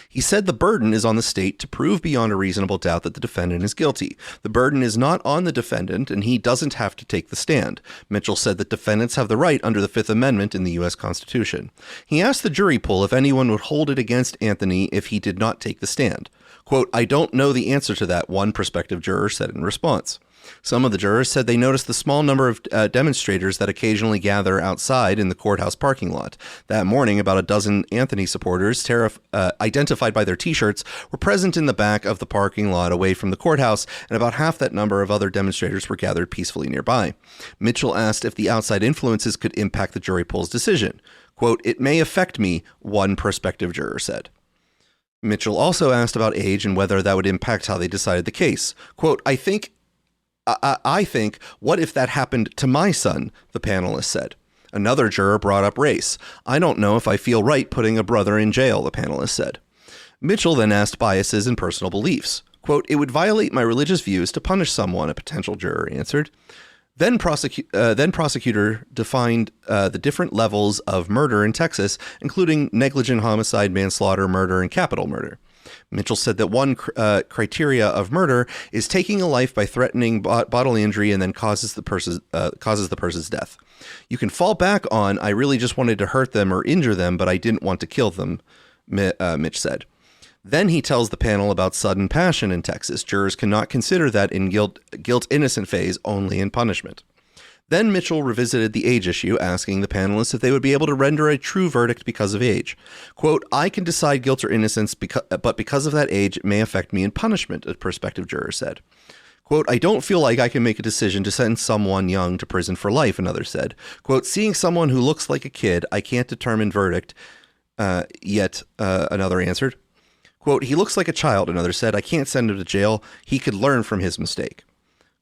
He said the burden is on the state to prove beyond a reasonable doubt that the defendant is guilty. The burden is not on the defendant, and he doesn't have to take the stand. Mitchell said that defendants have the right under the Fifth Amendment in the U.S. Constitution. He asked the jury pool if anyone would hold it against Anthony if he did not take the stand. Quote, "I don't know the answer to that," one prospective juror said in response. Some of the jurors said they noticed the small number of demonstrators that occasionally gather outside in the courthouse parking lot. That morning, about a dozen Anthony supporters, identified by their T-shirts, were present in the back of the parking lot away from the courthouse, and about half that number of other demonstrators were gathered peacefully nearby. Mitchell asked if the outside influences could impact the jury pool's decision. Quote, "It may affect me," one prospective juror said. Mitchell also asked about age and whether that would impact how they decided the case. Quote, I think, what if that happened to my son, the panelist said. Another juror brought up race. "I don't know if I feel right putting a brother in jail," the panelist said. Mitchell then asked biases and personal beliefs. Quote, "It would violate my religious views to punish someone," a potential juror answered. Then prosecutor defined the different levels of murder in Texas, including negligent homicide, manslaughter, murder, and capital murder. Mitchell said that one criteria of murder is taking a life by threatening bodily injury and then causes the person's death. You can fall back on, "I really just wanted to hurt them or injure them, but I didn't want to kill them," Mitch said. Then he tells the panel about sudden passion in Texas. Jurors cannot consider that in guilt-innocent phase, only in punishment. Then Mitchell revisited the age issue, asking the panelists if they would be able to render a true verdict because of age. Quote, "I can decide guilt or innocence, but because of that age, it may affect me in punishment," a prospective juror said. Quote, "I don't feel like I can make a decision to send someone young to prison for life," another said. Quote, "Seeing someone who looks like a kid, I can't determine verdict yet," another answered. Quote, "He looks like a child," another said. "I can't send him to jail. He could learn from his mistake."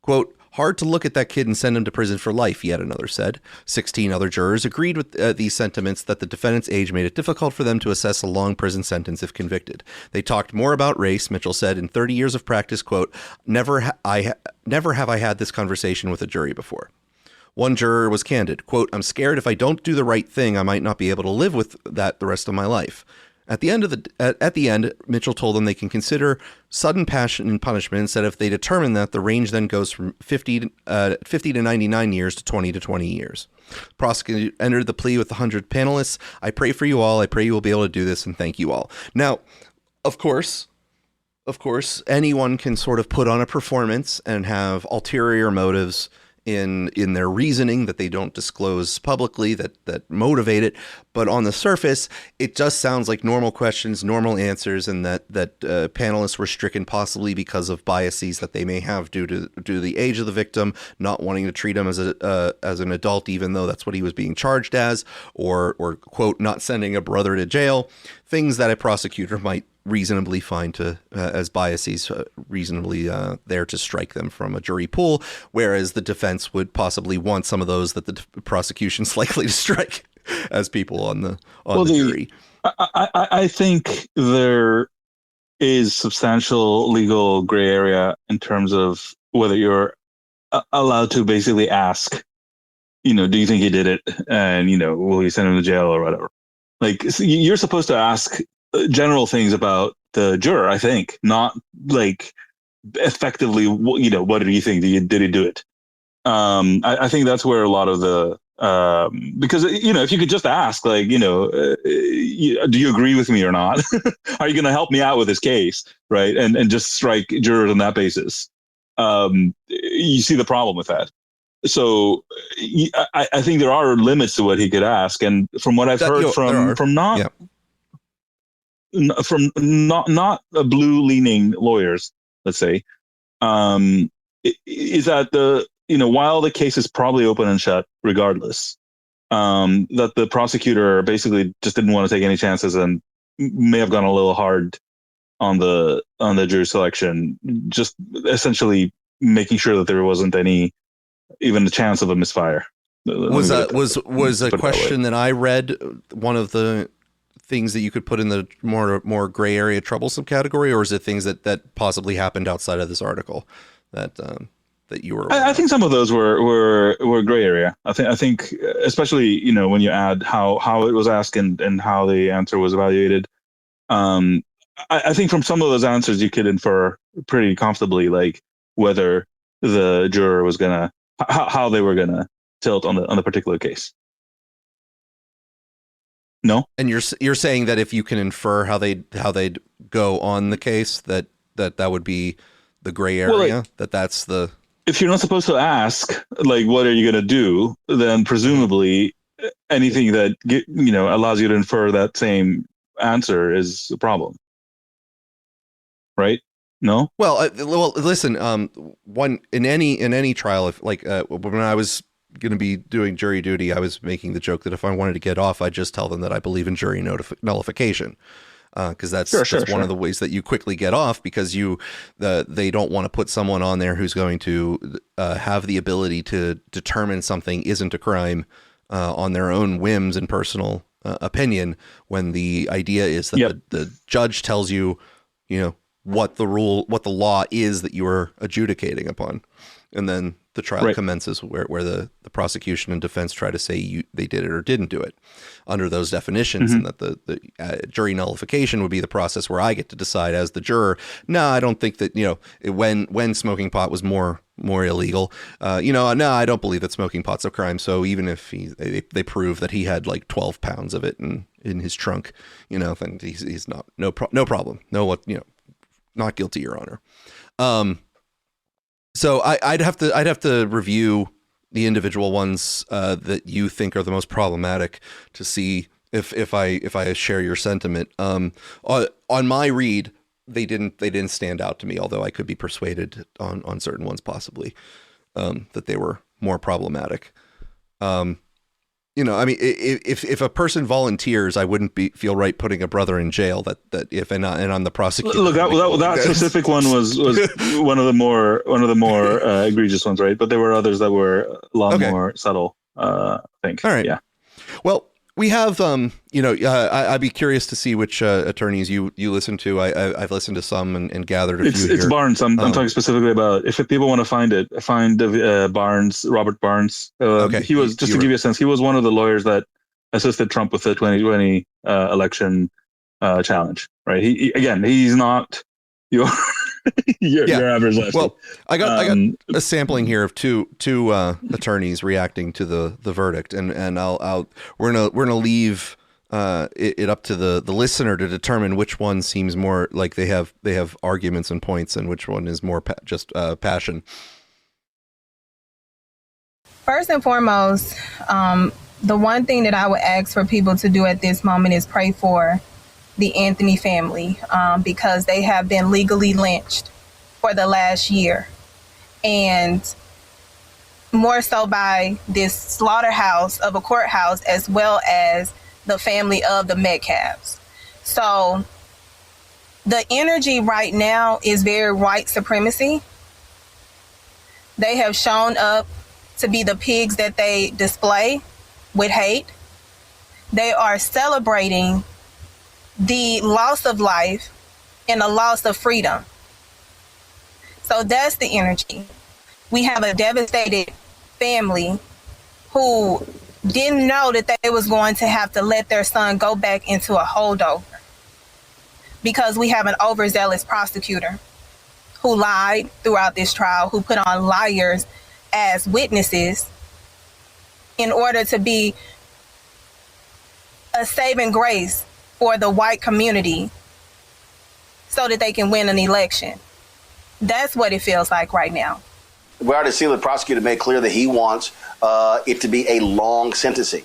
Quote, "Hard to look at that kid and send him to prison for life," yet another said. 16 other jurors agreed with these sentiments that the defendant's age made it difficult for them to assess a long prison sentence if convicted. They talked more about race, Mitchell said. "In 30 years of practice," quote, never have I had this conversation with a jury before." One juror was candid. Quote, "I'm scared if I don't do the right thing, I might not be able to live with that the rest of my life." At the end, Mitchell told them they can consider sudden passion and punishment and said if they determine that, the range then goes from 50 to 99 years to 20 to 20 years. Prosecutor entered the plea with 100 panelists. "I pray for you all. I pray you will be able to do this, and thank you all." Now, of course, anyone can sort of put on a performance and have ulterior motives in their reasoning that they don't disclose publicly that motivate it. But on the surface, it just sounds like normal questions, normal answers, and that panelists were stricken possibly because of biases that they may have due to the age of the victim, not wanting to treat him as an adult, even though that's what he was being charged as, or quote, not sending a brother to jail, things that a prosecutor might reasonably find as biases, reasonably there to strike them from a jury pool, whereas the defense would possibly want some of those that the prosecution's likely to strike as people on the jury. I think there is substantial legal gray area in terms of whether you're allowed to basically ask, do you think he did it, and will you send him to jail or whatever. Like, you're supposed to ask general things about the juror, I think, not like effectively, what do you think? Did he do it? I think that's where a lot of the, because, if you could just ask, like, do you agree with me or not? Are you going to help me out with this case? Right. And just strike jurors on that basis. You see the problem with that. So I think there are limits to what he could ask. And from what I've heard from not blue leaning lawyers, let's say, is that while the case is probably open and shut regardless, that the prosecutor basically just didn't want to take any chances and may have gone a little hard on the jury selection, just essentially making sure that there wasn't even the chance of a misfire. Was a question that I read one of the things that you could put in the more gray area troublesome category, or is it things that possibly happened outside of this article that you were? I think some of those were gray area. I think especially when you add how it was asked and how the answer was evaluated. I think from some of those answers you could infer pretty comfortably, like whether the juror was gonna, how they were gonna tilt on the particular case. No, and you're saying that if you can infer how they'd go on the case, that would be the gray area. Well, like, that's the. If you're not supposed to ask, like, what are you gonna do? Then presumably anything that allows you to infer that same answer is a problem, right? No. Well, listen. One in any trial, if like when I was going to be doing jury duty, I was making the joke that if I wanted to get off, I'd just tell them that I believe in jury nullification, because that's one of the ways that you quickly get off, because they don't want to put someone on there who's going to have the ability to determine something isn't a crime on their own whims and personal opinion, when the idea is that the judge tells you, what the law is that you are adjudicating upon, and then the trial commences where the prosecution and defense try to say they did it or didn't do it under those definitions, and that the jury nullification would be the process where I get to decide as the juror. No, I don't think that when smoking pot was more illegal. No, I don't believe that smoking pot's a crime. So even if they prove that he had like 12 pounds of it in his trunk, then he's not no problem. Not guilty, Your Honor. So I'd have to review the individual ones that you think are the most problematic to see if I share your sentiment. On my read, they didn't stand out to me, although I could be persuaded on certain ones possibly that they were more problematic. If a person volunteers, I wouldn't feel right putting a brother in jail. And I'm the prosecutor. Look, that specific one was one of the more egregious ones, right? But there were others that were a lot more subtle. I think. All right. Yeah. Well, we have I'd be curious to see which attorneys you listen to. I've listened to some and gathered a few. It's Barnes. I'm talking specifically about, if people want to find Barnes, Robert Barnes. He was, just to give you a sense, he was one of the lawyers that assisted Trump with the 2020 election challenge. Right. He's not your average lefty. Well, I got a sampling here of two attorneys reacting to the verdict, and we're gonna leave it up to the listener to determine which one seems more like they have arguments and points, and which one is more passion. First and foremost, the one thing that I would ask for people to do at this moment is pray for the Anthony family, because they have been legally lynched for the last year, and more so by this slaughterhouse of a courthouse, as well as the family of the Metcalfs. So the energy right now is very white supremacy. They have shown up to be the pigs that they display with hate. They are celebrating the loss of life and the loss of freedom. So that's the energy. We have a devastated family who didn't know that they was going to have to let their son go back into a holdover, because we have an overzealous prosecutor who lied throughout this trial, who put on liars as witnesses in order to be a saving grace for the white community so that they can win an election. That's what it feels like right now. We already see the prosecutor make clear that he wants it to be a long sentencing.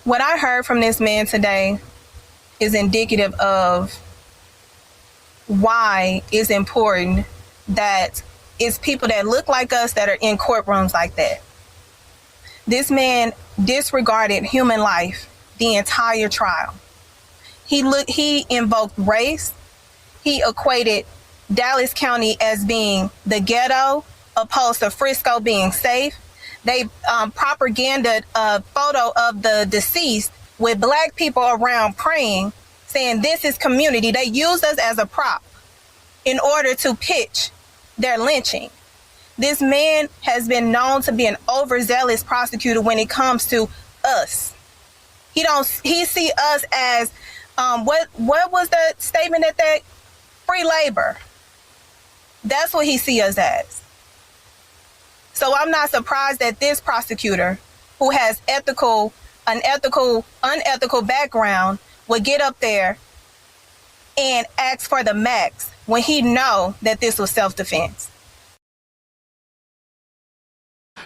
What I heard from this man today is indicative of why it's important that it's people that look like us that are in courtrooms like that. This man disregarded human life the entire trial. He invoked race. He equated Dallas County as being the ghetto, opposed to Frisco being safe. They propagandaed a photo of the deceased with black people around praying, saying this is community. They used us as a prop in order to pitch their lynching. This man has been known to be an overzealous prosecutor when it comes to us, He see us as what was the statement that free labor. That's what he see us as. So I'm not surprised that this prosecutor, who has unethical background, would get up there and ask for the max when he know that this was self-defense.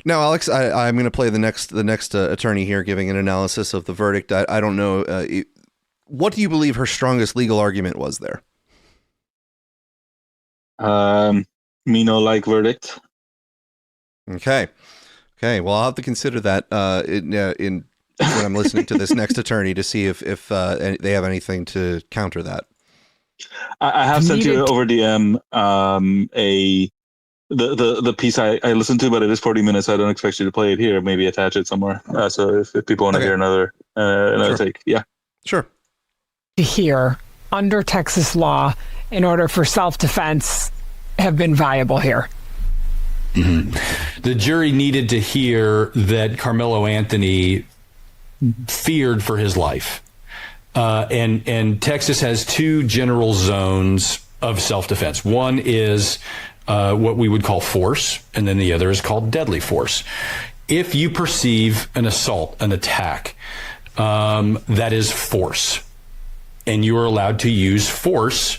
Now, Alex, I'm going to play the next attorney here giving an analysis of the verdict. I don't know. What do you believe her strongest legal argument was there? Me no like verdict. Okay. Well, I'll have to consider that in when I'm listening to this next attorney to see if they have anything to counter that. I have sent you over DM the piece I listened to, but it is 40 minutes. So I don't expect you to play it here. Maybe attach it somewhere. So if people want to hear another take, yeah, sure. Here, under Texas law, in order for self-defense, have been viable here. Mm-hmm. The jury needed to hear that Carmelo Anthony feared for his life. And Texas has two general zones of self-defense. One is what we would call force, and then the other is called deadly force. If you perceive an assault, an attack, that is force, and you are allowed to use force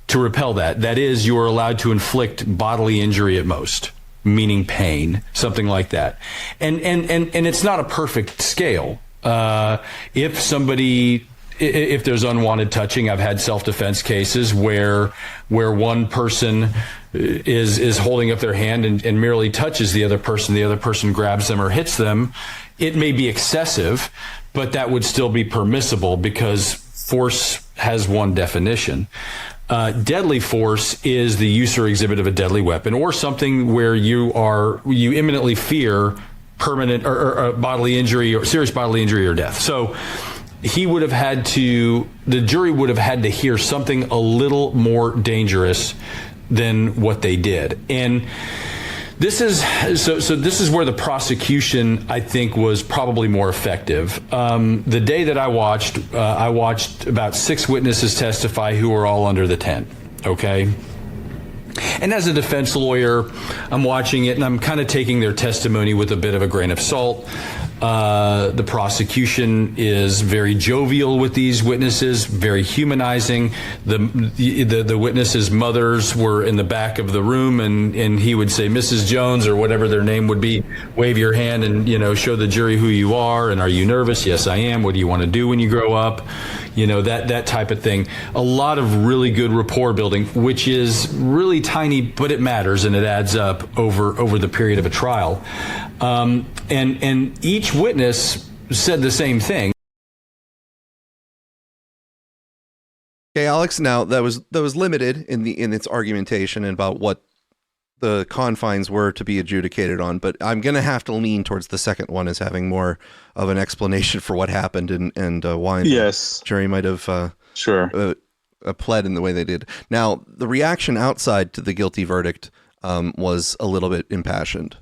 to repel that. That is, you are allowed to inflict bodily injury at most, meaning pain, something like that. And it's not a perfect scale. If there's unwanted touching, I've had self-defense cases where one person is holding up their hand and merely touches the other person grabs them or hits them. It may be excessive, but that would still be permissible because force has one definition. Deadly force is the use or exhibit of a deadly weapon or something where you imminently fear permanent or bodily injury or serious bodily injury or death. So the jury would have had to hear something a little more dangerous than what they did. And this is where the prosecution, I think, was probably more effective. The day that I watched about 6 witnesses testify who were all under the tent. Okay. And as a defense lawyer, I'm watching it and I'm kind of taking their testimony with a bit of a grain of salt. The prosecution is very jovial with these witnesses, very humanizing. The witnesses' mothers were in the back of the room, and he would say, "Mrs. Jones," or whatever their name would be, wave your hand and show the jury who you are. And are you nervous? Yes, I am. What do you want to do when you grow up? That type of thing. A lot of really good rapport building, which is really tiny, but it matters and it adds up over the period of a trial. And each witness said the same thing. Okay, Alex. Now that was limited in its argumentation about what the confines were to be adjudicated on, but I'm going to have to lean towards the second one as having more of an explanation for what happened and why the jury might have pled in the way they did. Now, the reaction outside to the guilty verdict was a little bit impassioned.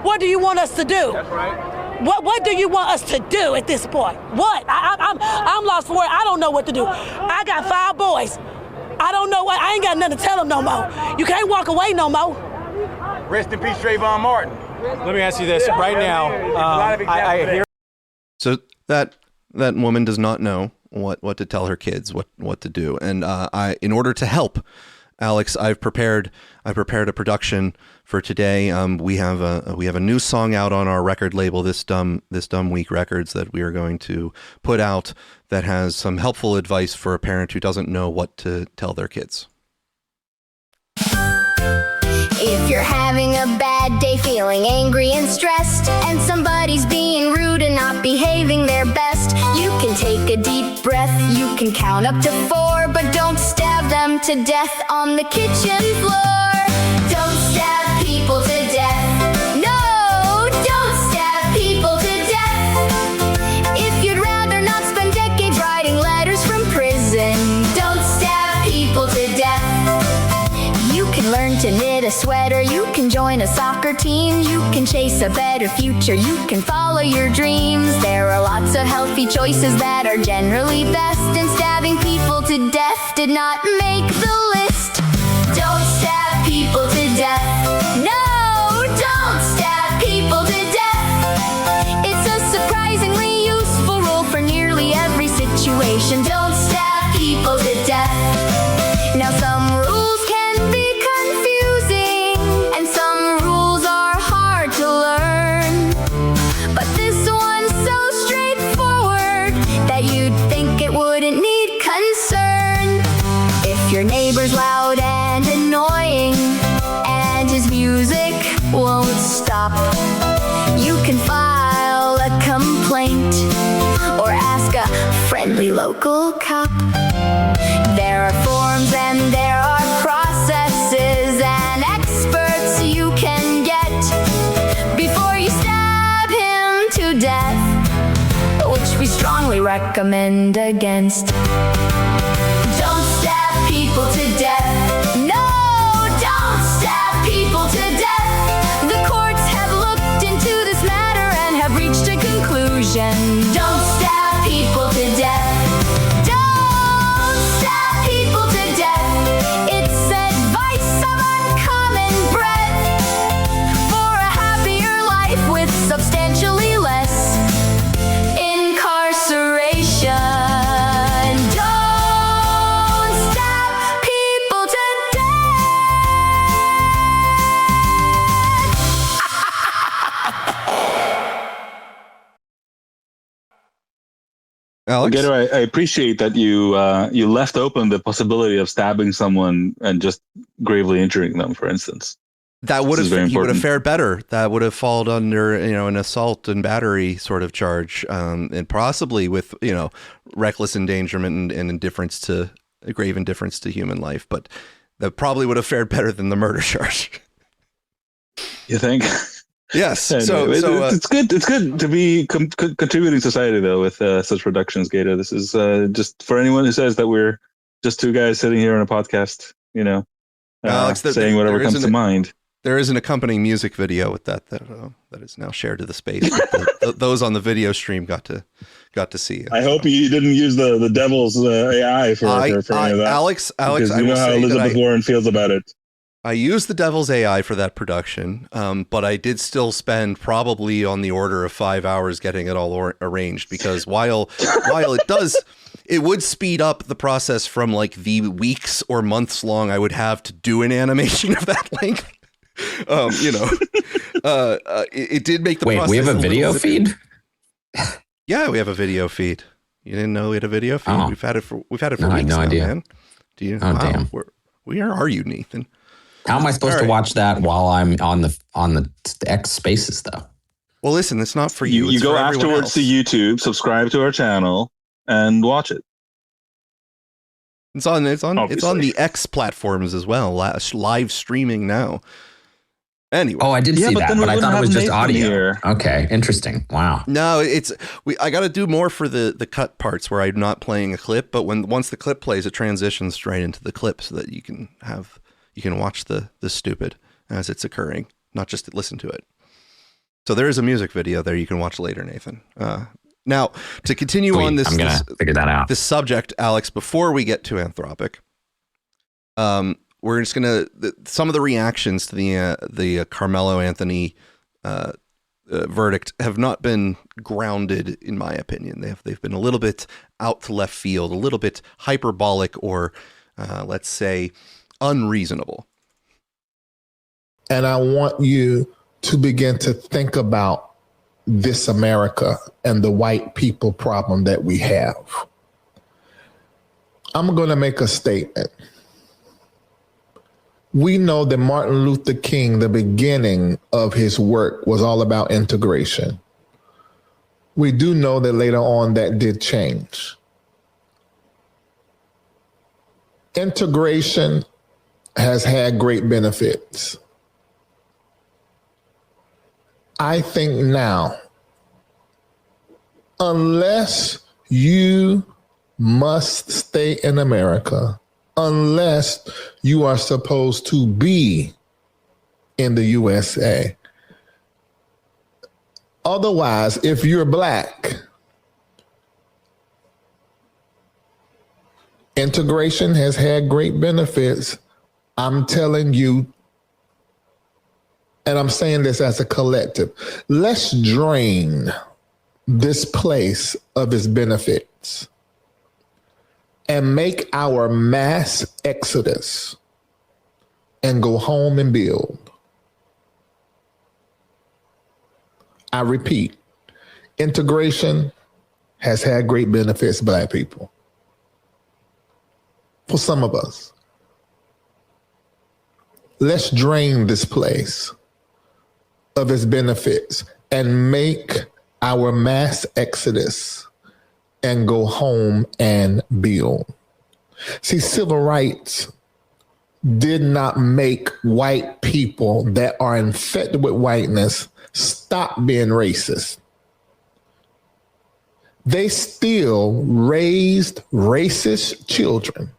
What do you want us to do? That's right. What do you want us to do at this point? What? I'm lost for words. I don't know what to do. I got 5 boys. I don't know what. I ain't got nothing to tell them no more. You can't walk away no more. Rest in peace, Trayvon Martin. Let me ask you this right now. I hear. So that woman does not know what to tell her kids, what to do, and in order to help Alex, I've prepared a production for today. We have a new song out on our record label, This Dum Week Records, that we are going to put out that has some helpful advice for a parent who doesn't know what to tell their kids. If you're having a bad day, feeling angry and stressed, and somebody's being rude and not behaving their best, you can take a deep breath, you can count up to 4, but don't stab them to death on the kitchen floor. Don't stab people to death. No, don't stab people to death. If you'd rather not spend decades writing letters from prison, don't stab people to death. You can learn to knit a sweater, you can join a soccer team, you can chase a better future, you can follow your dreams. There are lots of the healthy choices that are generally best, and stabbing people to death did not make the list. Don't stab people to death. No, don't stab people to death. It's a surprisingly useful rule for nearly every situation. Don't stab people to death. Now some rules can be confusing, and some rules are hard to learn. But this one's so straightforward that you'd think it wouldn't need concern. If your neighbor's loud and annoying, and his music won't stop, you can file a complaint or ask a friendly local cop. There are forms and there are processes and experts you can get before you stab him to death, which we strongly recommend against. Don't stab people to death. No, don't stab people to death. The courts have looked into this matter and have reached a conclusion. Don't stab people to death. Don't stab people to death. It's advice of uncommon breadth for a happier life with substantially less incarceration. Don't stab people to Alex? Gator, I appreciate that you left open the possibility of stabbing someone and just gravely injuring them, for instance. That would have fared better. That would have fallen under, an assault and battery sort of charge, and possibly with, reckless endangerment and indifference to grave indifference to human life. But that probably would have fared better than the murder charge. You think? Yes. It's good. It's good to be contributing society though with such productions, Gator. This is just for anyone who says that we're just two guys sitting here on a podcast, Alex, saying whatever comes to mind. There is an accompanying music video with that is now shared to the space. Those on the video stream got to see it. I hope you didn't use the devil's AI for any of that. Alex, because you know how Elizabeth Warren feels about it. I used the devil's AI for that production, but I did still spend probably on the order of 5 hours getting it all arranged, because while it would speed up the process from like the weeks or months long I would have to do an animation of that length. It did make the process. Wait, we have a video feed? Yeah, we have a video feed. You didn't know we had a video feed? Oh. We've had it for weeks no now, idea. man. Do you? Oh, damn. Where are you, Nathan? How am I supposed to watch that while I'm on the X Spaces though? Well, listen, it's not for you. You go afterwards to YouTube, subscribe to our channel, and watch it. It's on the X platforms as well. Live streaming now. Anyway. Oh, I did see that, but I thought it was just audio. Here. Okay, interesting. Wow. No, I got to do more for the cut parts where I'm not playing a clip, but once the clip plays, it transitions straight into the clip so that you can watch the stupid as it's occurring, not just listen to it. So there is a music video there you can watch later, Nathan. Now, to continue on this, I'm gonna figure that out. This subject, Alex, before we get to Anthropic, we're just gonna some of the reactions to the Carmelo Anthony verdict have not been grounded, in my opinion. They've been a little bit out to left field, a little bit hyperbolic, or let's say unreasonable. And I want you to begin to think about this America and the white people problem that we have. I'm going to make a statement. We know that Martin Luther King, the beginning of his work was all about integration. We do know that later on that did change. Integration has had great benefits. I think now, unless you must stay in America, unless you are supposed to be in the USA. Otherwise, if you're black, Integration has had great benefits. I'm telling you, and I'm saying this as a collective, let's drain this place of its benefits and make our mass exodus and go home and build. I repeat, integration has had great benefits, Black people. For some of us. Let's drain this place of its benefits and make our mass exodus and go home and build. See, civil rights did not make white people that are infected with whiteness stop being racist. They still raised racist children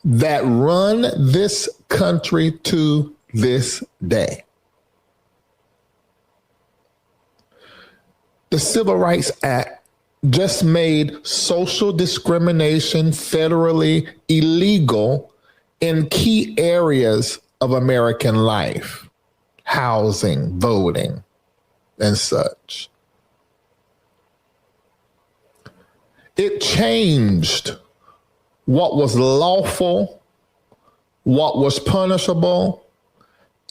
that run this country to this day. The Civil Rights Act just made social discrimination federally illegal in key areas of American life, housing, voting, and such. It changed what was lawful, what was punishable,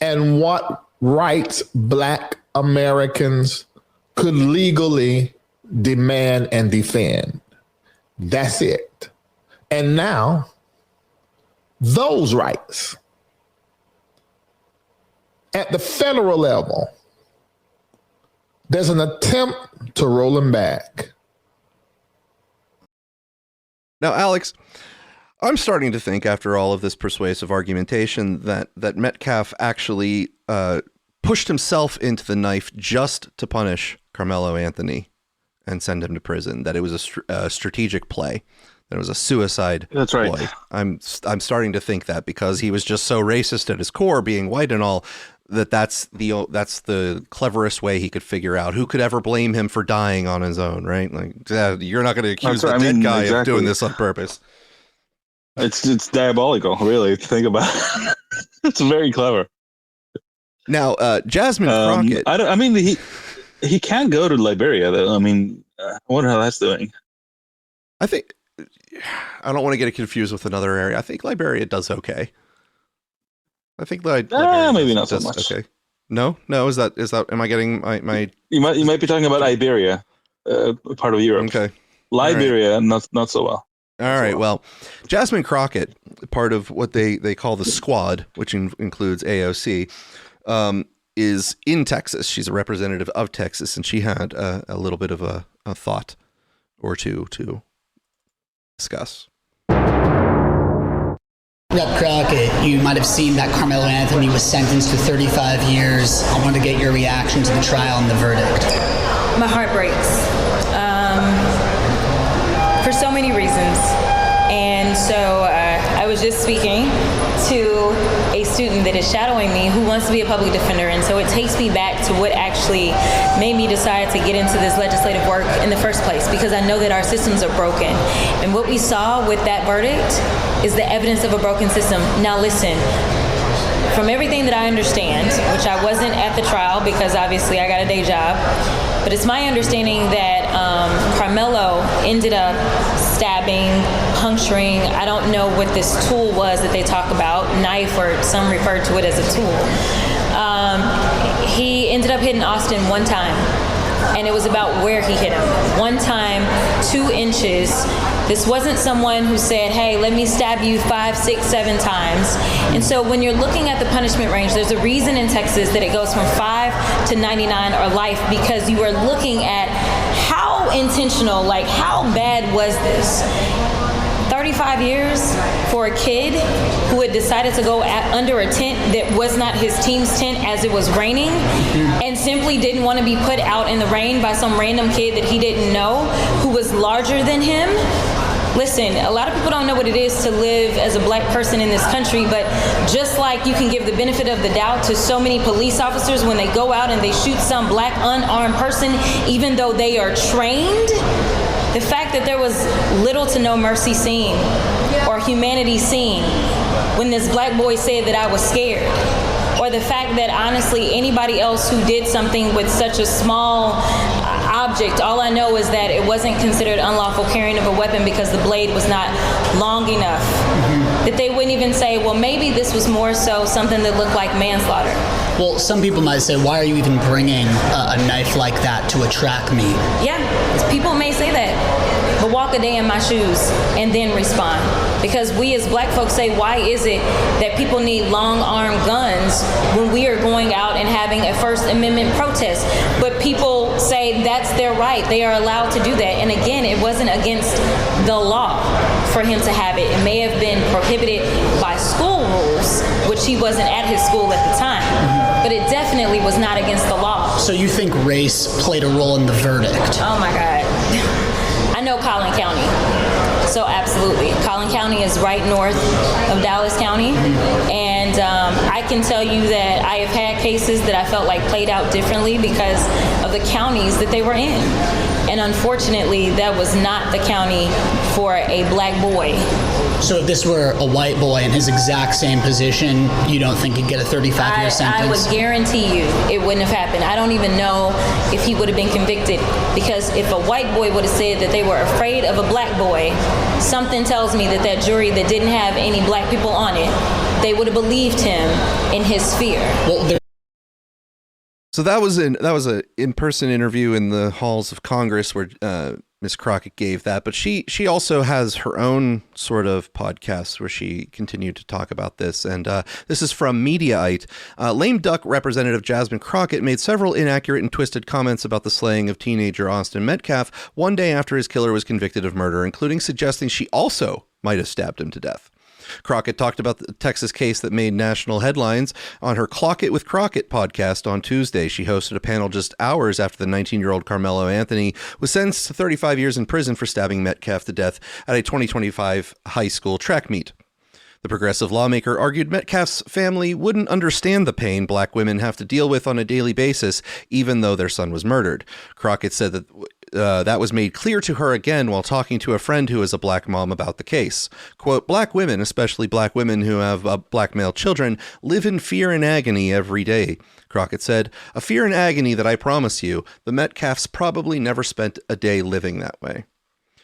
and what rights Black Americans could legally demand and defend. That's it. And now, those rights at the federal level, there's an attempt to roll them back. Now, Alex, I'm starting to think, after all of this persuasive argumentation, that Metcalf actually pushed himself into the knife just to punish Carmelo Anthony and send him to prison. That it was a strategic play. That it was a suicide That's right. ploy. I'm starting to think that, because he was just so racist at his core, being white and all, that's the cleverest way he could figure out who could ever blame him for dying on his own, right? Like, you're not going to accuse the dead guy of doing this on purpose. It's diabolical, really. Think about it. It's very clever. Now, Jasmine Crockett. He can't go to Liberia, though. I mean, I wonder how that's doing. I think, I don't want to get it confused with another area. I think Liberia does okay. I think Liberia maybe not so much. Okay. No, is that? Am I getting my? You might be talking about Iberia, part of Europe. Okay. Liberia, right. not so well. All right. Well, Jasmine Crockett, part of what they call the squad, which includes AOC, is in Texas. She's a representative of Texas, and she had a little bit of a thought or two to discuss. Rep. Crockett, you might have seen that Carmelo Anthony was sentenced to 35 years. I want to get your reaction to the trial and the verdict. My heart breaks for so many reasons. And so I was just speaking to a student that is shadowing me who wants to be a public defender. And so it takes me back to what actually made me decide to get into this legislative work in the first place, because I know that our systems are broken. And what we saw with that verdict is the evidence of a broken system. Now listen, from everything that I understand, which I wasn't at the trial because obviously I got a day job, but it's my understanding that Carmelo ended up stabbing, puncturing, I don't know what this tool was that they talk about, knife, or some refer to it as a tool. He ended up hitting Austin one time, and it was about where he hit him. One time, 2 inches. This wasn't someone who said, hey, let me stab you 5, 6, 7 times. And so when you're looking at the punishment range, there's a reason in Texas that it goes from 5 to 99 or life, because you are looking at how intentional, like how bad was this? 35 years for a kid who had decided to go under a tent that was not his team's tent as it was raining, and simply didn't want to be put out in the rain by some random kid that he didn't know who was larger than him. Listen, a lot of people don't know what it is to live as a black person in this country, but just like you can give the benefit of the doubt to so many police officers when they go out and they shoot some black unarmed person, even though they are trained, The fact that there was little to no mercy seen or humanity seen when this black boy said that I was scared, or the fact that honestly anybody else who did something with such a small object, all I know is that it wasn't considered unlawful carrying of a weapon because the blade was not long enough. That they wouldn't even say, well, maybe this was more so something that looked like manslaughter. Well, some people might say, why are you even bringing a knife like that to a track meet? Yeah, people may say that, but walk a day in my shoes and then respond. Because we as black folks say, why is it that people need long-armed guns when we are going out and having a First Amendment protest? But people say that's their right. They are allowed to do that. And again, it wasn't against the law for him to have it. It may have been prohibited by school rules, which he wasn't at his school at the time. But it definitely was not against the law. So you think race played a role in the verdict? Oh my God. I know Collin County. So absolutely. Collin County is right north of Dallas County. And I can tell you that I have had cases that I felt like played out differently because of the counties that they were in. And unfortunately, that was not the county for a black boy. So if this were a white boy in his exact same position, you don't think he'd get a 35-year sentence? I would guarantee you it wouldn't have happened. I don't even know if he would have been convicted, because if a white boy would have said that they were afraid of a black boy, something tells me that that jury that didn't have any black people on it, they would have believed him in his fear. Well, so that was an in-person interview in the halls of Congress where Ms. Crockett gave that, but she also has her own sort of podcast where she continued to talk about this, and this is from Mediaite. Lame duck Representative Jasmine Crockett made several inaccurate and twisted comments about the slaying of teenager Austin Metcalf one day after his killer was convicted of murder, including suggesting she also might have stabbed him to death. Crockett talked about the Texas case that made national headlines on her Clock It with Crockett podcast on Tuesday. She hosted a panel just hours after the 19-year-old Carmelo Anthony was sentenced to 35 years in prison for stabbing Metcalf to death at a 2025 high school track meet. The progressive lawmaker argued Metcalf's family wouldn't understand the pain black women have to deal with on a daily basis, even though their son was murdered. Crockett said that that was made clear to her again while talking to a friend who is a black mom about the case. Quote, black women, especially black women who have black male children, live in fear and agony every day. Crockett said, a fear and agony that I promise you, the Metcalfs probably never spent a day living that way.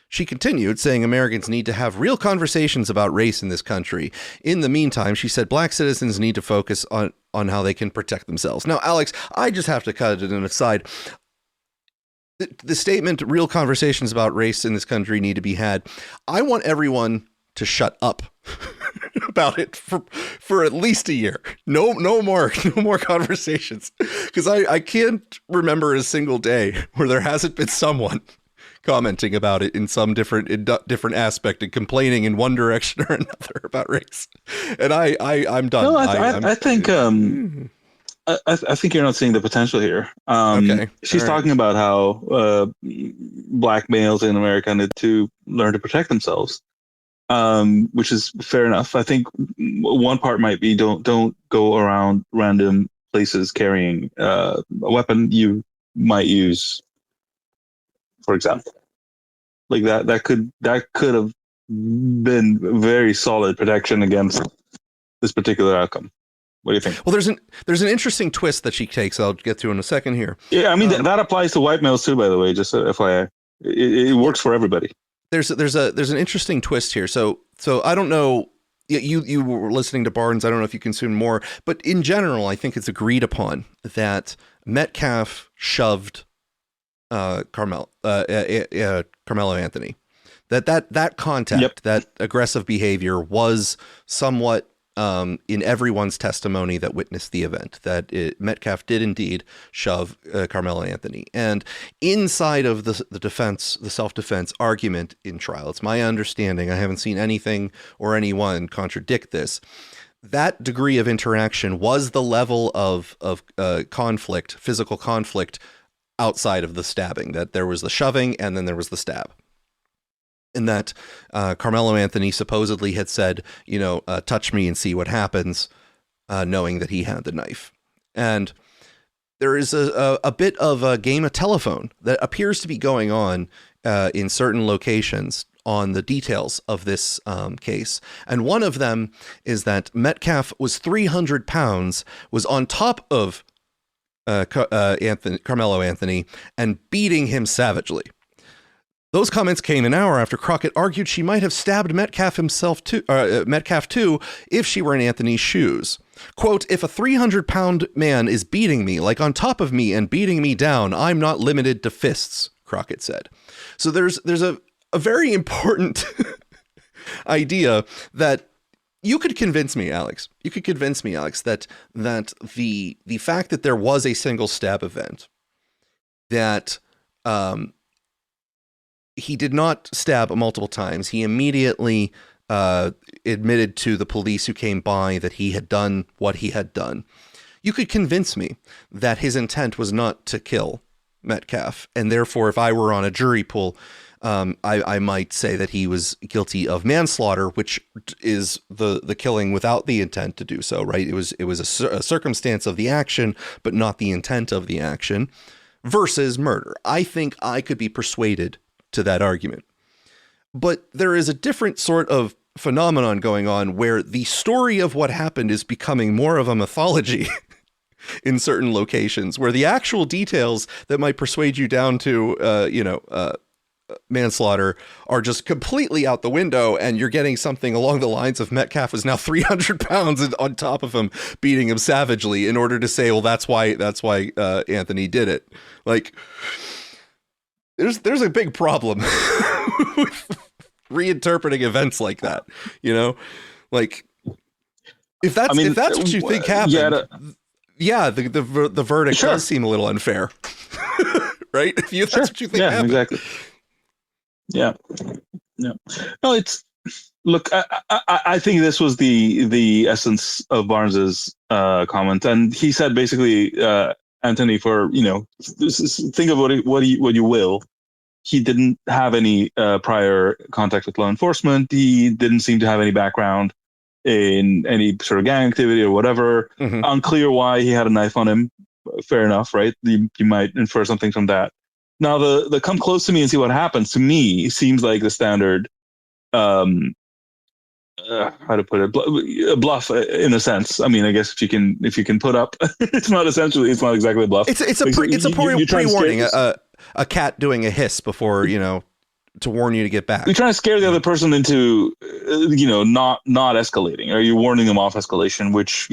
She continued, saying Americans need to have real conversations about race in this country. In the meantime, she said black citizens need to focus on how they can protect themselves. Now, Alex, I just have to cut it in aside. The statement, real conversations about race in this country need to be had. I want everyone to shut up about it for at least a year. No more conversations. Because I can't remember a single day where there hasn't been someone commenting about it in some different aspect and complaining in one direction or another about race. And I'm done. No, I think I think you're not seeing the potential here. Okay. She's talking about how black males in America need to learn to protect themselves, which is fair enough. I think one part might be don't go around random places carrying a weapon you might use, for example. Like that could have been very solid protection against this particular outcome. What do you think? Well, there's an interesting twist that she takes. I'll get to in a second here. Yeah, I mean that applies to white males too, by the way. Just FYI, it works for everybody. There's an interesting twist here. So I don't know. You were listening to Barnes. I don't know if you consumed more, but in general, I think it's agreed upon that Metcalf shoved Carmelo Anthony. That contact, that aggressive behavior was somewhat in everyone's testimony that witnessed the event, that Metcalf did indeed shove Carmelo Anthony. And inside of the defense, the self-defense argument in trial, it's my understanding, I haven't seen anything or anyone contradict this, that degree of interaction was the level of conflict, physical conflict, outside of the stabbing, that there was the shoving and then there was the stab. And that Carmelo Anthony supposedly had said, touch me and see what happens, knowing that he had the knife. And there is a bit of a game of telephone that appears to be going on in certain locations on the details of this case. And one of them is that Metcalf was 300 pounds, was on top of Carmelo Anthony and beating him savagely. Those comments came an hour after Crockett argued she might have stabbed Metcalf too if she were in Anthony's shoes. Quote, if a 300-pound man is beating me, like on top of me and beating me down, I'm not limited to fists, Crockett said. So there's a very important idea that you could convince me, Alex. You could convince me, Alex, that the fact that there was a single stab event, that he did not stab multiple times. He immediately admitted to the police who came by that he had done what he had done. You could convince me that his intent was not to kill Metcalf, and therefore, if I were on a jury pool, I might say that he was guilty of manslaughter, which is the killing without the intent to do so, right? It was a circumstance of the action, but not the intent of the action, versus murder. I think I could be persuaded to that argument. But there is a different sort of phenomenon going on where the story of what happened is becoming more of a mythology in certain locations, where the actual details that might persuade you down to, manslaughter are just completely out the window, and you're getting something along the lines of Metcalf is now 300 pounds on top of him, beating him savagely in order to say, well, that's why Anthony did it. Like, there's a big problem with reinterpreting events like that, like if that's what you think happened, the verdict does seem a little unfair. Right? If that's what you think happened. Exactly. Yeah. No, it's, look, I think this was the essence of Barnes's comment. And he said basically, Anthony, for, think of what you will. He didn't have any prior contact with law enforcement. He didn't seem to have any background in any sort of gang activity or whatever. Mm-hmm. Unclear why he had a knife on him. Fair enough, right? You might infer something from that. Now, the come close to me and see what happens, to me seems like the standard, how to put it, bluff in a sense. I mean, I guess if you can put up, it's not exactly a bluff. It's a pre-warning, a cat doing a hiss before, to warn you to get back. You're trying to scare the other person into, not escalating, or you're warning them off escalation, which,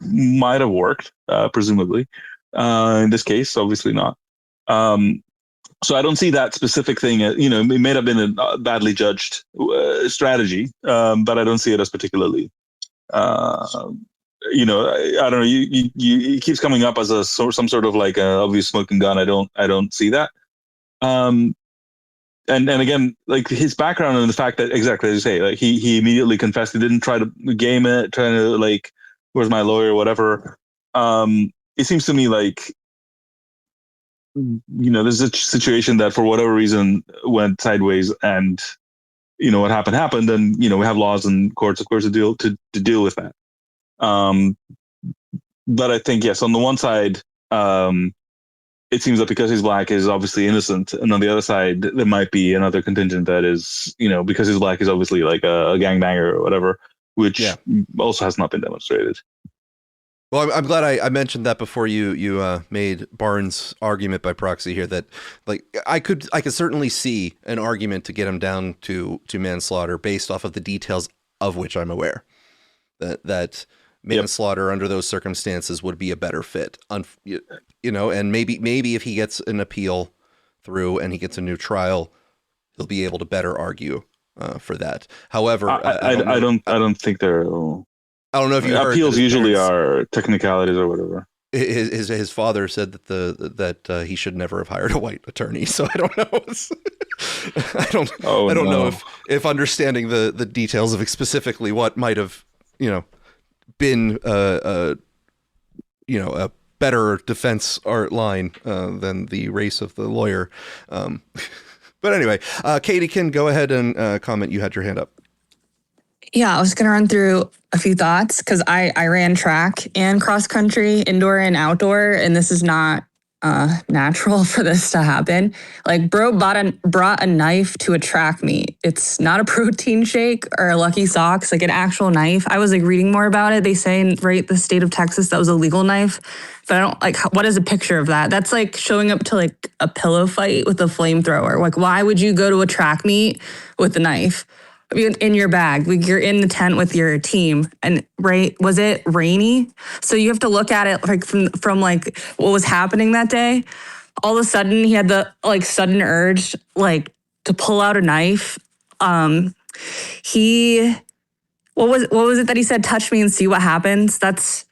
might have worked, presumably. In this case, obviously not. So I don't see that specific thing. It may have been a badly judged strategy, but I don't see it as particularly. I don't know. It keeps coming up as some sort of like a obvious smoking gun. I don't see that. And again, like his background and the fact that exactly as you say, like he immediately confessed. He didn't try to game it, trying to like, where's my lawyer, whatever. It seems to me like, there's a situation that for whatever reason went sideways, and what happened, and we have laws and courts, of course, to deal with that. But I think, yes, on the one side, it seems that because he's black is obviously innocent, and on the other side, there might be another contingent that is, because he's black is obviously like a gangbanger or whatever, which also has not been demonstrated. Well, I'm glad I mentioned that before you made Barnes' argument by proxy here, that like I could certainly see an argument to get him down to manslaughter based off of the details of which I'm aware. That manslaughter under those circumstances would be a better fit, and maybe if he gets an appeal through and he gets a new trial, he'll be able to better argue for that. However, I don't think they're. I don't know if you heard appeals usually are technicalities or whatever. His father said that he should never have hired a white attorney. So I don't know. I don't know if understanding the details of specifically what might have been a better defense art line than the race of the lawyer. But anyway, Katie can go ahead and comment. You had your hand up. Yeah, I was going to run through a few thoughts because I ran track and cross country, indoor and outdoor, and this is not natural for this to happen. Like, bro brought a knife to a track meet. It's not a protein shake or a Lucky Socks, like an actual knife. I was like reading more about it. They say in the state of Texas that was a legal knife, but I don't like, what is a picture of that? That's like showing up to like a pillow fight with a flamethrower. Like, why would you go to a track meet with a knife in your bag? Like, you're in the tent with your team, and was it rainy? So you have to look at it like from like what was happening that day. All of a sudden he had the like sudden urge like to pull out a knife. What was it that he said? Touch me and see what happens. That's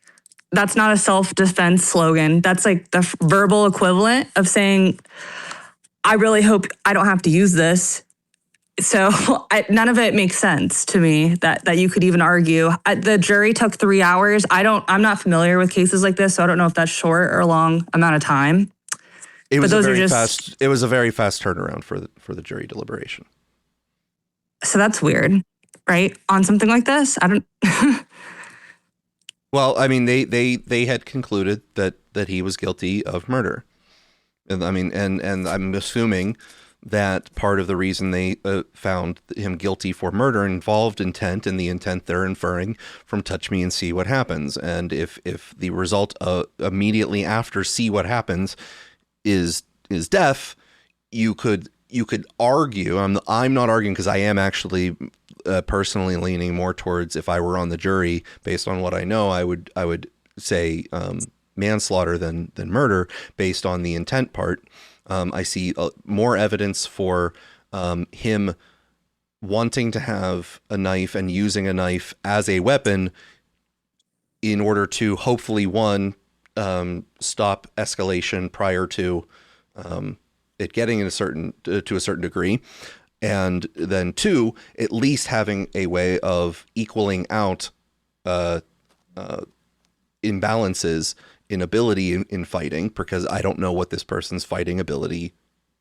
not a self-defense slogan. That's like the verbal equivalent of saying, I really hope I don't have to use this. So none of it makes sense to me that you could even argue. The jury took 3 hours. I'm not familiar with cases like this, so I don't know if that's short or long amount of time. It was a very fast turnaround for the jury deliberation. So that's weird, right? On something like this, I don't. Well, I mean, they had concluded that he was guilty of murder, and I mean, and I'm assuming that part of the reason they found him guilty for murder involved intent, and the intent they're inferring from touch me and see what happens. And if the result immediately after see what happens is death, you could argue, I'm not arguing because I am actually personally leaning more towards, if I were on the jury based on what I know, I would say manslaughter than murder based on the intent part. I see more evidence for him wanting to have a knife and using a knife as a weapon in order to hopefully, one, stop escalation prior to it getting to a certain degree, and then two, at least having a way of equaling out imbalances in ability in fighting, because I don't know what this person's fighting ability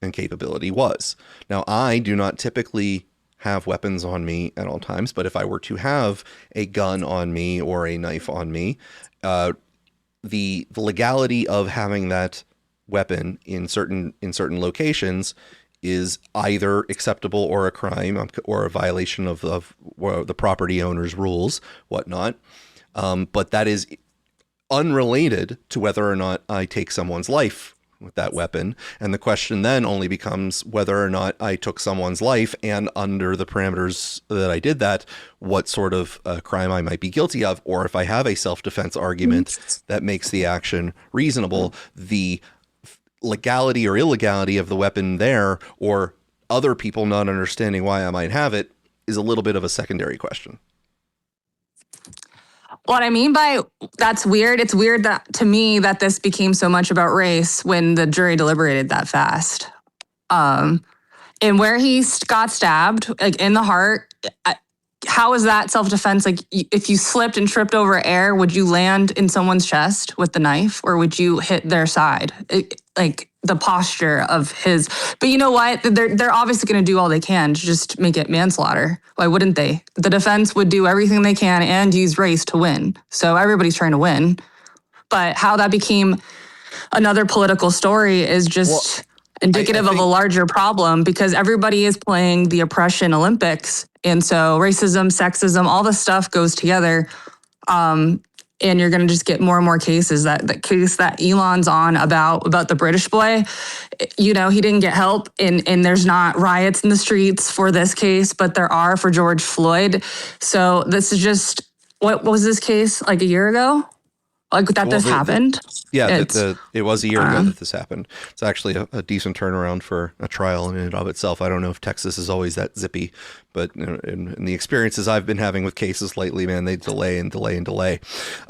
and capability was. Now, I do not typically have weapons on me at all times, but if I were to have a gun on me or a knife on me, the legality of having that weapon in certain locations is either acceptable or a crime or a violation of the property owner's rules, whatnot. But that is unrelated to whether or not I take someone's life with that weapon. And the question then only becomes whether or not I took someone's life, and under the parameters that I did that, what sort of crime I might be guilty of, or if I have a self-defense argument that makes the action reasonable, the legality or illegality of the weapon there, or other people not understanding why I might have it, is a little bit of a secondary question. What I mean by that's weird, it's weird that to me that this became so much about race when the jury deliberated that fast. And where he got stabbed, like in the heart, how is that self-defense? Like, if you slipped and tripped over air, would you land in someone's chest with the knife, or would you hit their side? Like the posture of his. But you know what? They're obviously going to do all they can to just make it manslaughter. Why wouldn't they? The defense would do everything they can and use race to win. So everybody's trying to win. But how that became another political story is just indicative of a larger problem, because everybody is playing the oppression Olympics. And so racism, sexism, all this stuff goes together. And you're going to just get more and more cases. That case that Elon's on about the British boy, you know, he didn't get help, and there's not riots in the streets for this case, but there are for George Floyd. So this is just, what was this case, like a year ago? Like this happened? It was a year ago that this happened. It's actually a decent turnaround for a trial in and of itself. I don't know if Texas is always that zippy, but in the experiences I've been having with cases lately, man, they delay and delay and delay.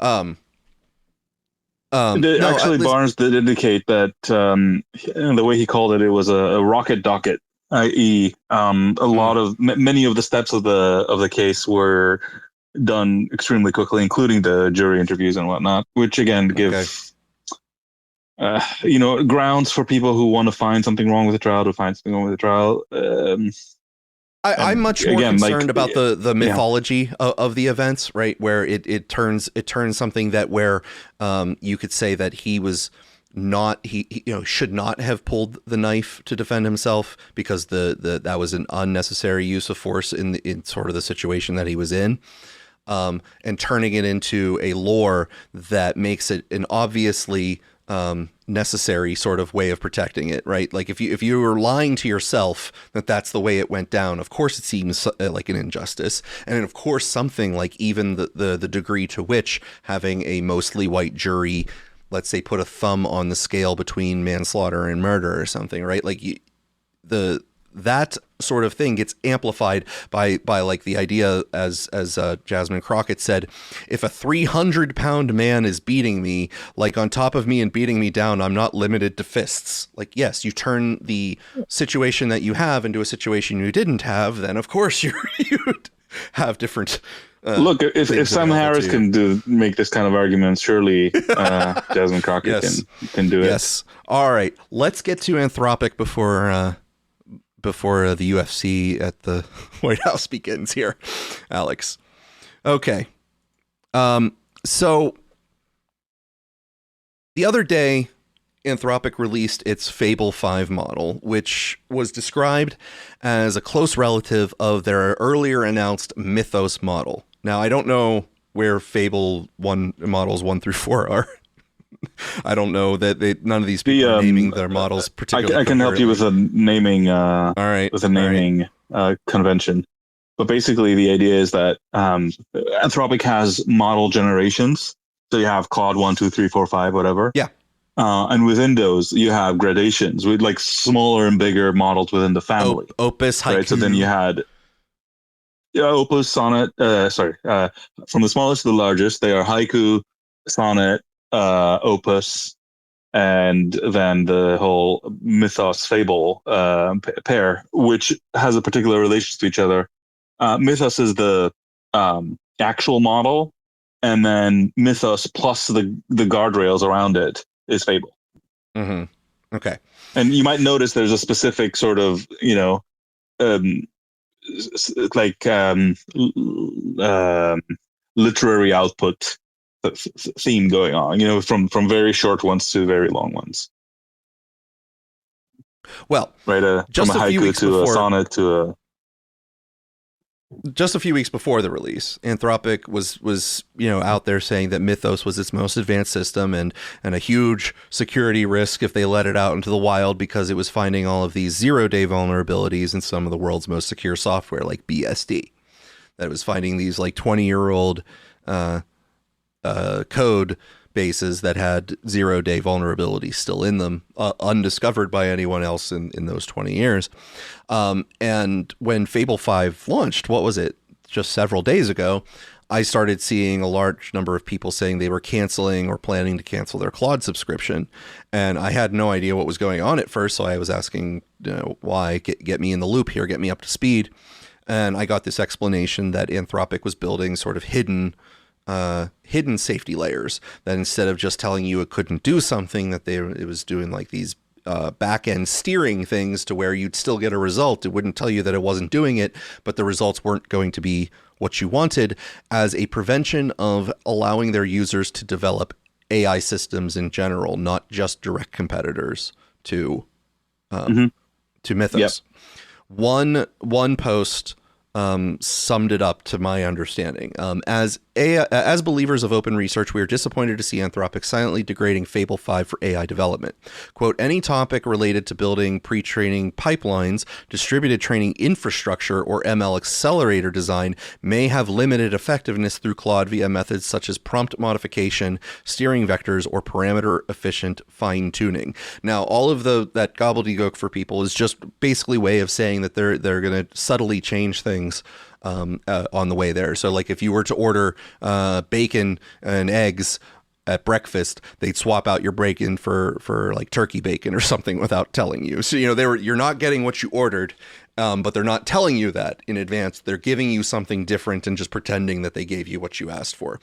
Barnes did indicate that the way he called it was a rocket docket, i.e., many of the steps of the case were done extremely quickly, including the jury interviews and whatnot, which again give grounds for people who want to find something wrong with the trial to find something wrong with the trial. I'm much more concerned about the mythology of the events, right? Where it turns something that where you could say that he was he should not have pulled the knife to defend himself, because that was an unnecessary use of force in sort of the situation that he was in, and turning it into a lore that makes it an obviously necessary sort of way of protecting it, right? Like if you were lying to yourself that that's the way it went down, of course it seems like an injustice, and of course something like even the degree to which having a mostly white jury, let's say, put a thumb on the scale between manslaughter and murder or something, right? Like that sort of thing gets amplified by like the idea, as Jasmine Crockett said, if a 300-pound man is beating me, like on top of me and beating me down, I'm not limited to fists. Like, yes, you turn the situation that you have into a situation you didn't have, then of course you'd have different. Look, if Sam Harris can make this kind of argument, surely Jasmine Crockett can do it. Yes. All right, let's get to Anthropic before the UFC at the White House begins here, Alex. Okay. So the other day, Anthropic released its Fable 5 model, which was described as a close relative of their earlier announced Mythos model. Now, I don't know where Fable 1 models 1 through 4 are. I don't know that none of these people are naming their models particularly. I can help you with a naming. Convention. But basically, the idea is that Anthropic has model generations. So you have Claude 1, 2, 3, 4, 5, whatever. Yeah. And within those, you have gradations with like smaller and bigger models within the family. Opus, Haiku. Right? So then you had Opus, Sonnet. From the smallest to the largest, they are Haiku, Sonnet, Opus, and then the whole Mythos Fable pair, which has a particular relation to each other. Mythos is the actual model, and then Mythos plus the guardrails around it is Fable. Mm-hmm. Okay. And you might notice there's a specific sort of, literary output theme going on, from very short ones to very long ones. Well, right, just from a haiku to a sonnet to a. Just a few weeks before the release, Anthropic was out there saying that Mythos was its most advanced system and a huge security risk if they let it out into the wild, because it was finding all of these 0-day vulnerabilities in some of the world's most secure software, like BSD. That it was finding these like 20-year-old code bases that had 0-day vulnerability still in them, undiscovered by anyone else in those 20 years. And when Fable 5 launched, what was it, just several days ago, I started seeing a large number of people saying they were canceling or planning to cancel their Claude subscription. And I had no idea what was going on at first, so I was asking, why? Get me in the loop here, get me up to speed. And I got this explanation that Anthropic was building sort of hidden safety layers, that instead of just telling you it couldn't do something, that it was doing like these back-end steering things to where you'd still get a result. It wouldn't tell you that it wasn't doing it, but the results weren't going to be what you wanted, as a prevention of allowing their users to develop AI systems in general, not just direct competitors to Mythos. Yep. One post summed it up to my understanding. As believers of open research, we are disappointed to see Anthropic silently degrading Fable 5 for AI development. Quote, any topic related to building pre-training pipelines, distributed training infrastructure, or ML accelerator design may have limited effectiveness through Claude via methods such as prompt modification, steering vectors, or parameter-efficient fine-tuning. Now, all of that gobbledygook for people is just basically a way of saying that they're going to subtly change things on the way there. So like if you were to order bacon and eggs at breakfast, they'd swap out your bacon for like turkey bacon or something without telling you. So, you're not getting what you ordered, But they're not telling you that in advance. They're giving you something different and just pretending that they gave you what you asked for.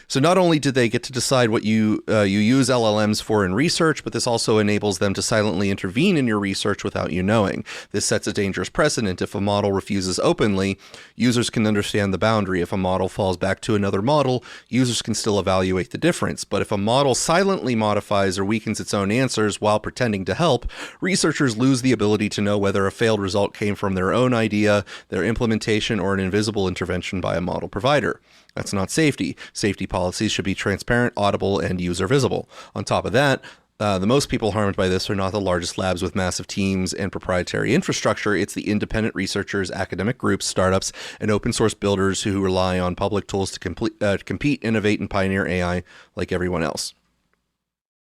So not only did they get to decide what you use LLMs for in research, but this also enables them to silently intervene in your research without you knowing. This sets a dangerous precedent. If a model refuses openly, users can understand the boundary. If a model falls back to another model, users can still evaluate the difference. But if a model silently modifies or weakens its own answers while pretending to help, researchers lose the ability to know whether a failed result came from their own idea, their implementation, or an invisible intervention by a model provider. That's not safety. Safety policies should be transparent, audible, and user visible. On top of that, the most people harmed by this are not the largest labs with massive teams and proprietary infrastructure. It's the independent researchers, academic groups, startups, and open source builders who rely on public tools to compete, innovate, and pioneer AI like everyone else.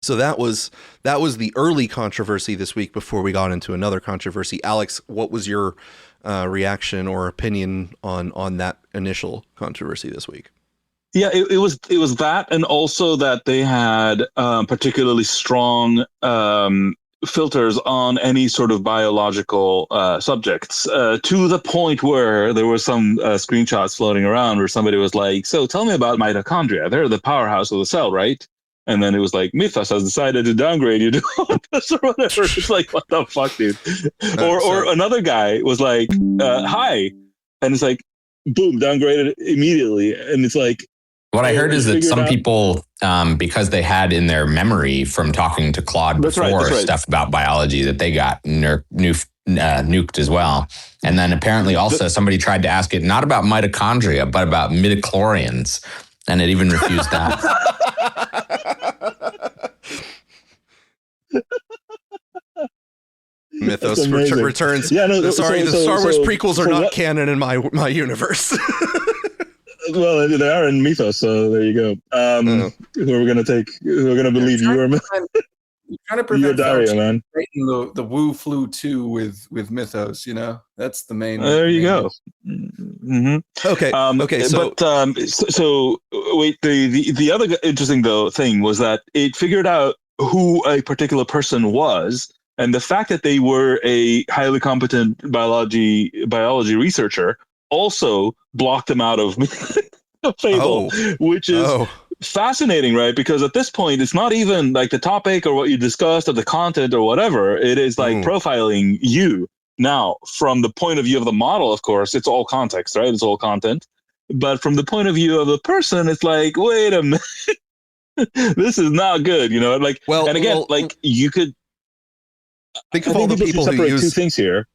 So that was the early controversy this week before we got into another controversy. Alex, what was your reaction or opinion on that initial controversy this week? Yeah, it was that, and also that they had particularly strong filters on any sort of biological subjects, to the point where there were some screenshots floating around where somebody was like, "So tell me about mitochondria. They're the powerhouse of the cell, right?" And then it was like, Mythos has decided to downgrade you to this or whatever. It's like, what the fuck, dude? Or another guy was like, hi. And it's like, boom, downgraded immediately. And it's like, what I heard is that some people, because they had in their memory from talking to Claude before stuff about biology, that they got nuked as well. And then apparently also somebody tried to ask it not about mitochondria, but about midichlorians. And it even refused that. Mythos returns. Yeah, no, sorry, the Star Wars prequels are not canon in my universe. Well, they are in Mythos, so there you go. Who are we going to take? Who are going to believe you are? You're trying to prevent Dario, man. The Wu Flu 2 with Mythos, you know? That's the main. There you go. Mm-hmm. Okay. Okay. So wait. The other interesting thing was that it figured out who a particular person was, and the fact that they were a highly competent biology researcher also blocked them out of Fable, which is fascinating, right? Because at this point, it's not even like the topic or what you discussed or the content or whatever. It is like profiling you. Now, from the point of view of the model, of course, it's all context, right? It's all content. But from the point of view of the person, it's like, wait a minute, this is not good, you know? Like, and again, like you could think of all the people who use two things here.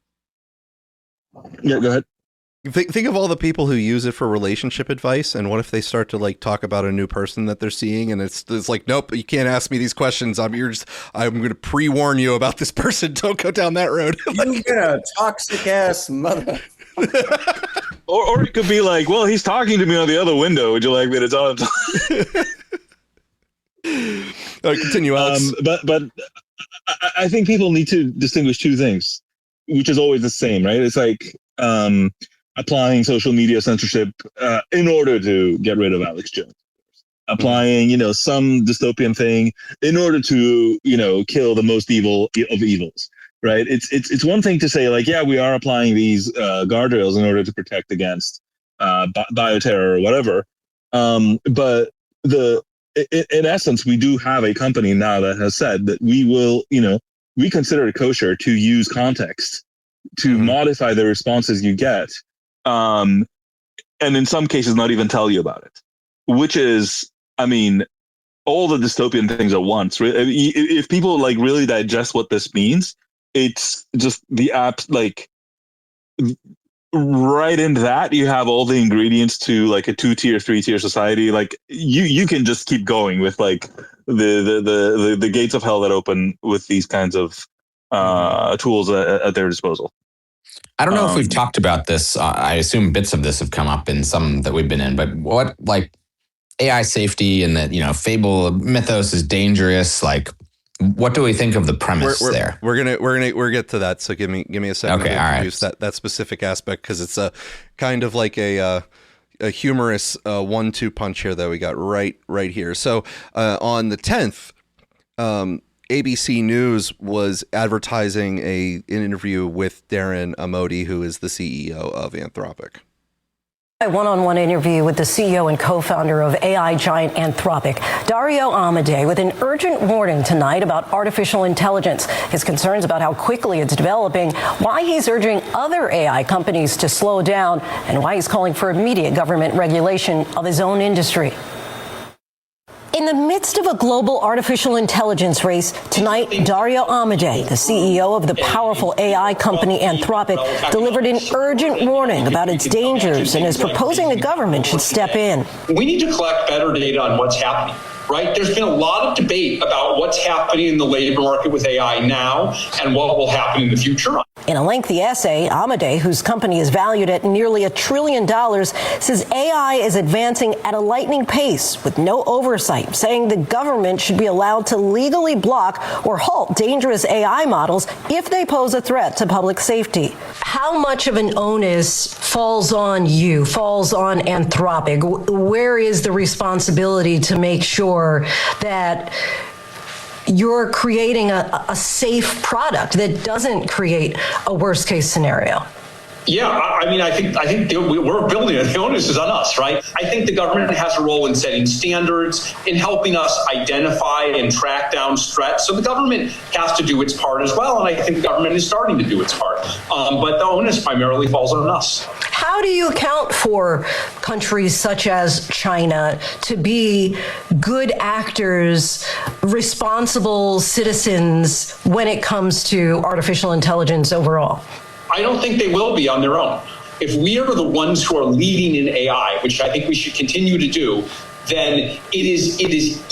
Yeah, go ahead. Think of all the people who use it for relationship advice, and what if they start to like talk about a new person that they're seeing, and it's like, nope, you can't ask me these questions. I'm going to pre-warn you about this person. Don't go down that road. You get a toxic ass mother. or it could be like, well, he's talking to me on the other window. Would you like me to tell him? Continue, Alex. But I think people need to distinguish two things, which is always the same, right? It's like applying social media censorship in order to get rid of Alex Jones. Applying, some dystopian thing in order to, kill the most evil of evils, right? It's one thing to say like, yeah, we are applying these guardrails in order to protect against bioterror or whatever. But in essence, we do have a company now that has said that we will, we consider it kosher to use context to modify the responses you get. And in some cases, not even tell you about it, which is, I mean, all the dystopian things at once. If people like really digest what this means, it's just the app, like right in that you have all the ingredients to like a 2-tier, 3-tier society. Like you can just keep going with like the gates of hell that open with these kinds of tools at their disposal. I don't know if we've talked about this. I assume bits of this have come up in some that we've been in, but what like AI safety and that, Fable Mythos is dangerous. Like, what do we think of the premise there? We're gonna get to that. So give me a second to introduce that specific aspect, because it's a kind of like a humorous 1-2 punch here that we got right here. So on the 10th, ABC News was advertising an interview with Darren Amodei, who is the CEO of Anthropic. A one-on-one interview with the CEO and co-founder of AI giant Anthropic, Dario Amodei, with an urgent warning tonight about artificial intelligence, his concerns about how quickly it's developing, why he's urging other AI companies to slow down, and why he's calling for immediate government regulation of his own industry. In the midst of a global artificial intelligence race, tonight, Dario Amodei, the CEO of the powerful AI company Anthropic, delivered an urgent warning about its dangers and is proposing the government should step in. We need to collect better data on what's happening, right? There's been a lot of debate about what's happening in the labor market with AI now and what will happen in the future. In a lengthy essay, Amodei, whose company is valued at nearly $1 trillion, says AI is advancing at a lightning pace with no oversight, saying the government should be allowed to legally block or halt dangerous AI models if they pose a threat to public safety. How much of an onus falls on you, falls on Anthropic? Where is the responsibility to make sure that you're creating a safe product that doesn't create a worst case scenario? Yeah, I think we're building it. The onus is on us, right? I think the government has a role in setting standards, in helping us identify and track down threats. So the government has to do its part as well, and I think the government is starting to do its part. But the onus primarily falls on us. How do you account for countries such as China to be good actors, responsible citizens when it comes to artificial intelligence overall? I don't think they will be on their own. If we are the ones who are leading in AI, which I think we should continue to do, then it is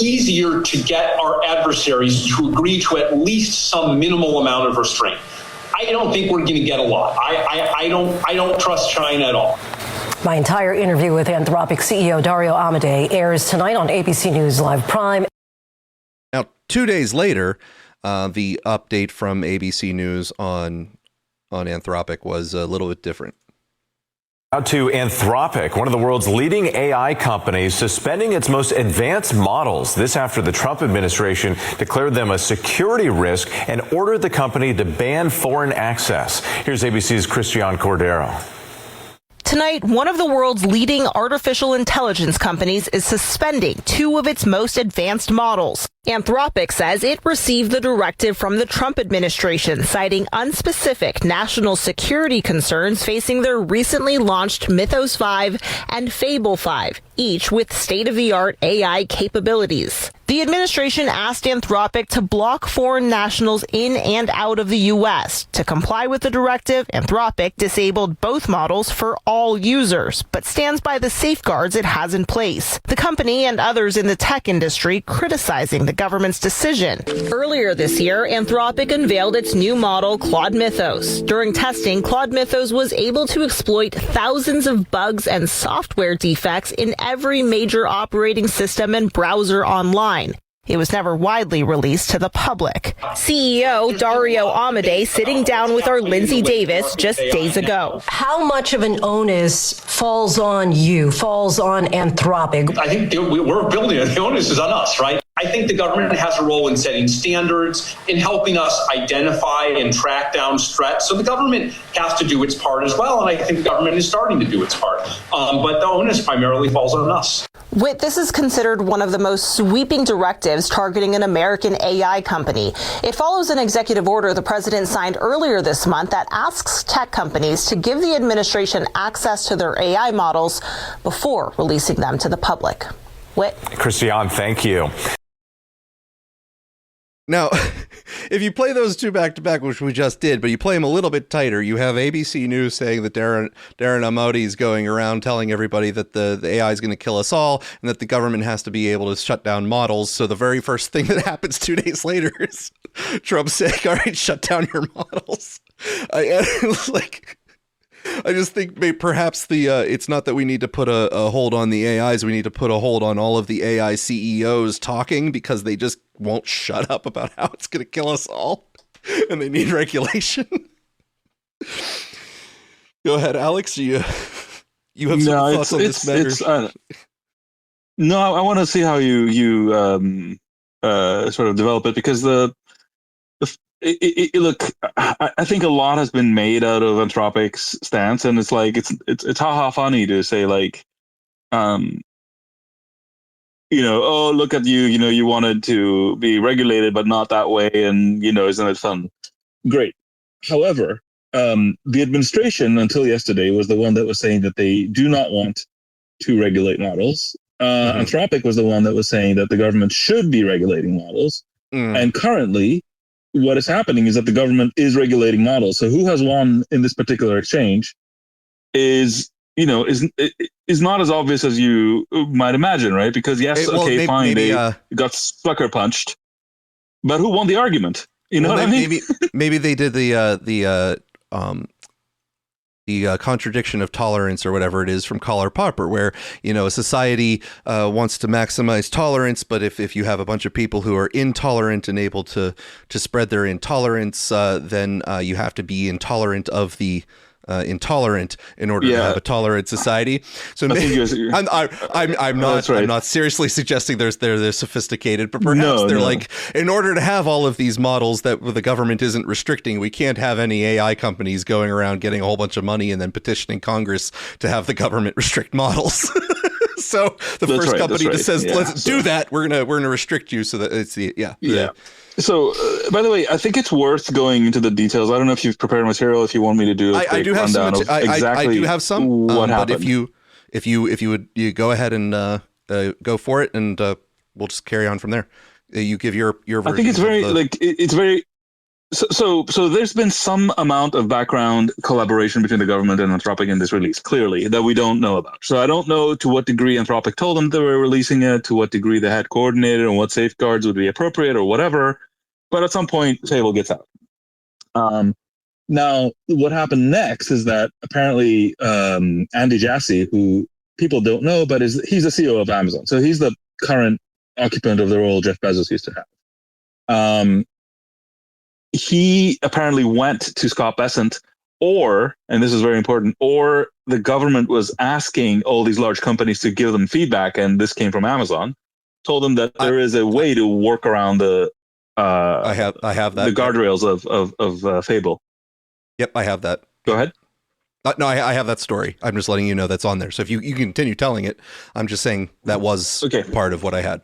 easier to get our adversaries to agree to at least some minimal amount of restraint. I don't think we're going to get a lot. I don't trust China at all. My entire interview with Anthropic CEO Dario Amodei airs tonight on ABC News Live Prime. Now, 2 days later, the update from ABC News on Anthropic was a little bit different. Now to Anthropic, one of the world's leading AI companies, suspending its most advanced models. This after the Trump administration declared them a security risk and ordered the company to ban foreign access. Here's ABC's Christian Cordero. Tonight, one of the world's leading artificial intelligence companies is suspending two of its most advanced models. Anthropic says it received the directive from the Trump administration, citing unspecific national security concerns facing their recently launched Mythos 5 and Fable 5, each with state-of-the-art AI capabilities. The administration asked Anthropic to block foreign nationals in and out of the U.S. To comply with the directive, Anthropic disabled both models for all users, but stands by the safeguards it has in place. The company and others in the tech industry criticizing the government's decision. Earlier this year, Anthropic unveiled its new model, Claude Mythos. During testing, Claude Mythos was able to exploit thousands of bugs and software defects in every major operating system and browser online. It was never widely released to the public. CEO Dario Amodei sitting down with our Lindsay Davis just days ago. How much of an onus falls on you, falls on Anthropic? I think we're building it. The onus is on us, right? I think the government has a role in setting standards, in helping us identify and track down threats. So the government has to do its part as well, and I think the government is starting to do its part. But the onus primarily falls on us. This is considered one of the most sweeping directives targeting an American AI company. It follows an executive order the president signed earlier this month that asks tech companies to give the administration access to their AI models before releasing them to the public. Whit? Christian, thank you. Now, if you play those two back to back, which we just did, but you play them a little bit tighter, you have ABC News saying that Darren Amodei is going around telling everybody that the AI is going to kill us all and that the government has to be able to shut down models. So the very first thing that happens 2 days later is Trump saying, all right, shut down your models. I just think perhaps it's not that we need to put a hold on the AIs. We need to put a hold on all of the AI CEOs talking because they just won't shut up about how it's going to kill us all. And they need regulation. Go ahead, Alex. You have some thoughts on this matter? No, I want to see how you sort of develop it, because look, I think a lot has been made out of Anthropic's stance, and it's like it's haha funny to say like, oh, look at you, you wanted to be regulated, but not that way, and isn't it fun? Great. However, the administration until yesterday was the one that was saying that they do not want to regulate models. Anthropic was the one that was saying that the government should be regulating models, and currently, what is happening is that the government is regulating models. So who has won in this particular exchange is not as obvious as you might imagine, right? Because fine, they got sucker punched, but who won the argument? You know what I mean? Maybe they did the contradiction of tolerance or whatever it is from Karl Popper, where a society wants to maximize tolerance, but if you have a bunch of people who are intolerant and able to spread their intolerance, then you have to be intolerant of the intolerant in order to have a tolerant society. So I'm not seriously suggesting they're sophisticated, but perhaps they're like, in order to have all of these models that the government isn't restricting, we can't have any AI companies going around getting a whole bunch of money and then petitioning Congress to have the government restrict models. So the first company that says, let's do that, we're gonna restrict you, so that it's So, by the way, I think it's worth going into the details. I don't know if you've prepared material. If you want me to do a quick rundown of exactly I do have some. What happened. But if you would go ahead and go for it, and we'll just carry on from there. You give your version. I think it's very So there's been some amount of background collaboration between the government and Anthropic in this release, clearly, that we don't know about. So I don't know to what degree Anthropic told them they were releasing it, to what degree they had coordinated, and what safeguards would be appropriate or whatever. But at some point, the table gets out. Now, what happened next is that apparently Andy Jassy, who people don't know, but he's the CEO of Amazon. So he's the current occupant of the role Jeff Bezos used to have. He apparently went to Scott Bessent, and this is very important, or the government was asking all these large companies to give them feedback, and this came from Amazon, told them that there is a way to work around the I have that, the guardrails of Fable. Yep, I have that. Go ahead. No, I have that story. I'm just letting you know that's on there. So if you continue telling it, I'm just saying that was part of what I had.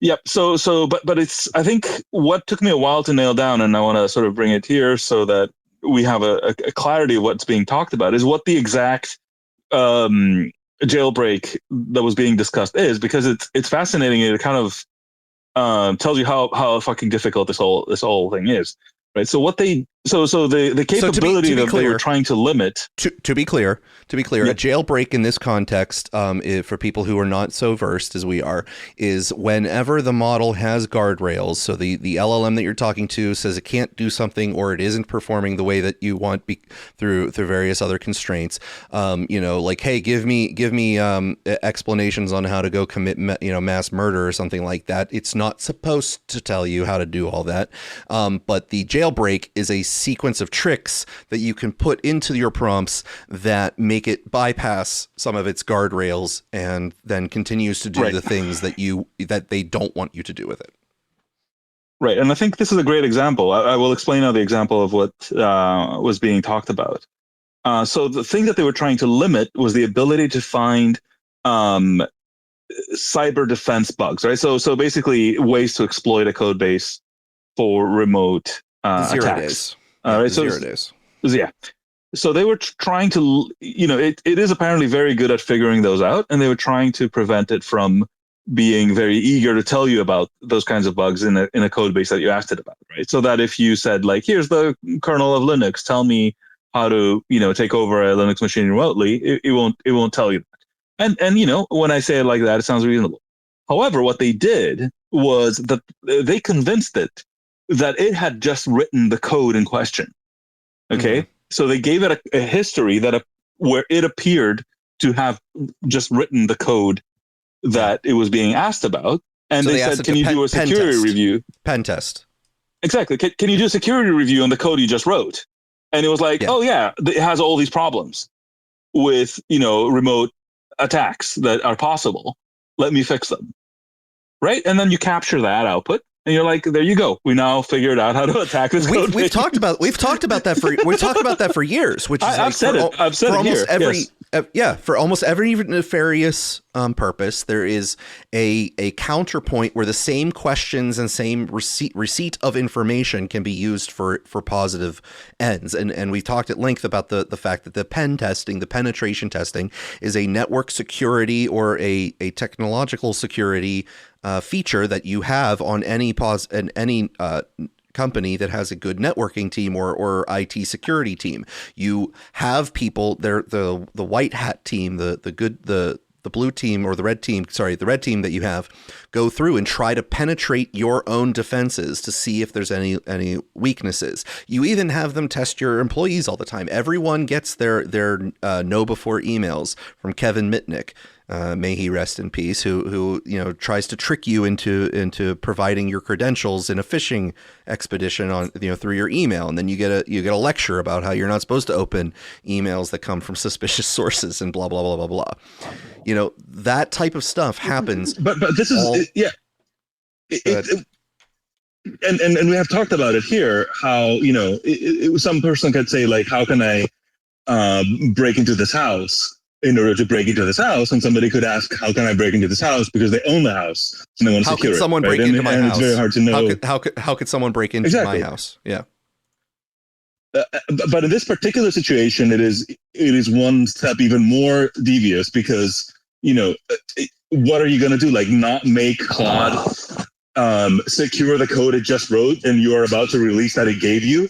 Yep. But it's, I think what took me a while to nail down, and I want to sort of bring it here so that we have a clarity of what's being talked about, is what the exact jailbreak that was being discussed is, because it's fascinating. It kind of tells you how fucking difficult this whole thing is. Right. So the capability that they were trying to limit. To be clear, a jailbreak in this context, for people who are not so versed as we are, is whenever the model has guardrails. So the LLM that you're talking to says it can't do something, or it isn't performing the way that you want through various other constraints. Like, hey, give me explanations on how to go commit mass murder or something like that. It's not supposed to tell you how to do all that, but the jailbreak is a sequence of tricks that you can put into your prompts that make it bypass some of its guardrails and then continues to do the things that they don't want you to do with it. Right. And I think this is a great example. I will explain now the example of what was being talked about. So the thing that they were trying to limit was the ability to find cyber defense bugs, right? So basically ways to exploit a code base for remote Zero days. Right, so 0 days. Yeah. So they were trying to, it is apparently very good at figuring those out, and they were trying to prevent it from being very eager to tell you about those kinds of bugs in a code base that you asked it about, right? So that if you said, like, here's the kernel of Linux, tell me how to, take over a Linux machine remotely, it won't tell you that. And when I say it like that, it sounds reasonable. However, what they did was that they convinced it that it had just written the code in question. Okay. Mm-hmm. So they gave it a history where it appeared to have just written the code that it was being asked about. And so they said, can you do a security review? Pen test. Exactly. Can you do a security review on the code you just wrote? And it was like, oh yeah, it has all these problems with, remote attacks that are possible. Let me fix them. Right. And then you capture that output And you're like, there you go. We now figured out how to attack this code base. We've talked about that for years. Which is I've said it here. For almost every nefarious purpose, there is a counterpoint where the same questions and same receipt of information can be used for positive ends. And we've talked at length about the fact that the penetration testing is a network security or a technological security feature that you have on any company that has a good networking team or IT security team. You have people, the white hat team, the blue team or the red team that you have go through and try to penetrate your own defenses to see if there's any weaknesses. You even have them test your employees all the time. Everyone gets their know before emails from Kevin Mitnick. May he rest in peace, who tries to trick you into providing your credentials in a phishing expedition on through your email, and then you get a lecture about how you're not supposed to open emails that come from suspicious sources and blah blah blah blah blah. That type of stuff happens. But this is and we have talked about it here. How some person could say like, how can I break into this house? In order to break into this house, and somebody could ask, how can I break into this house? Because they own the house and they want to secure it. How could someone break into my house? It's very hard to know. How could someone break into my house? Yeah. But in this particular situation, it is one step even more devious because, what are you going to do? Like not make Claude secure the code it just wrote and you are about to release that it gave you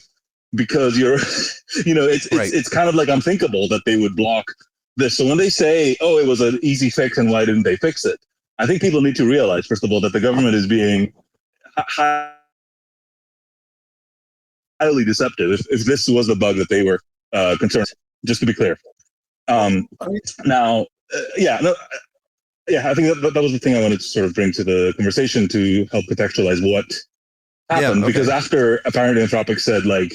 because you're, it's kind of like unthinkable that they would block this. So when they say, oh, it was an easy fix and why didn't they fix it? I think people need to realize, first of all, that the government is being highly deceptive. If this was the bug that they were concerned, just to be clear. I think that was the thing I wanted to sort of bring to the conversation to help contextualize what happened. Yeah, okay. Because after apparently Anthropic said, like,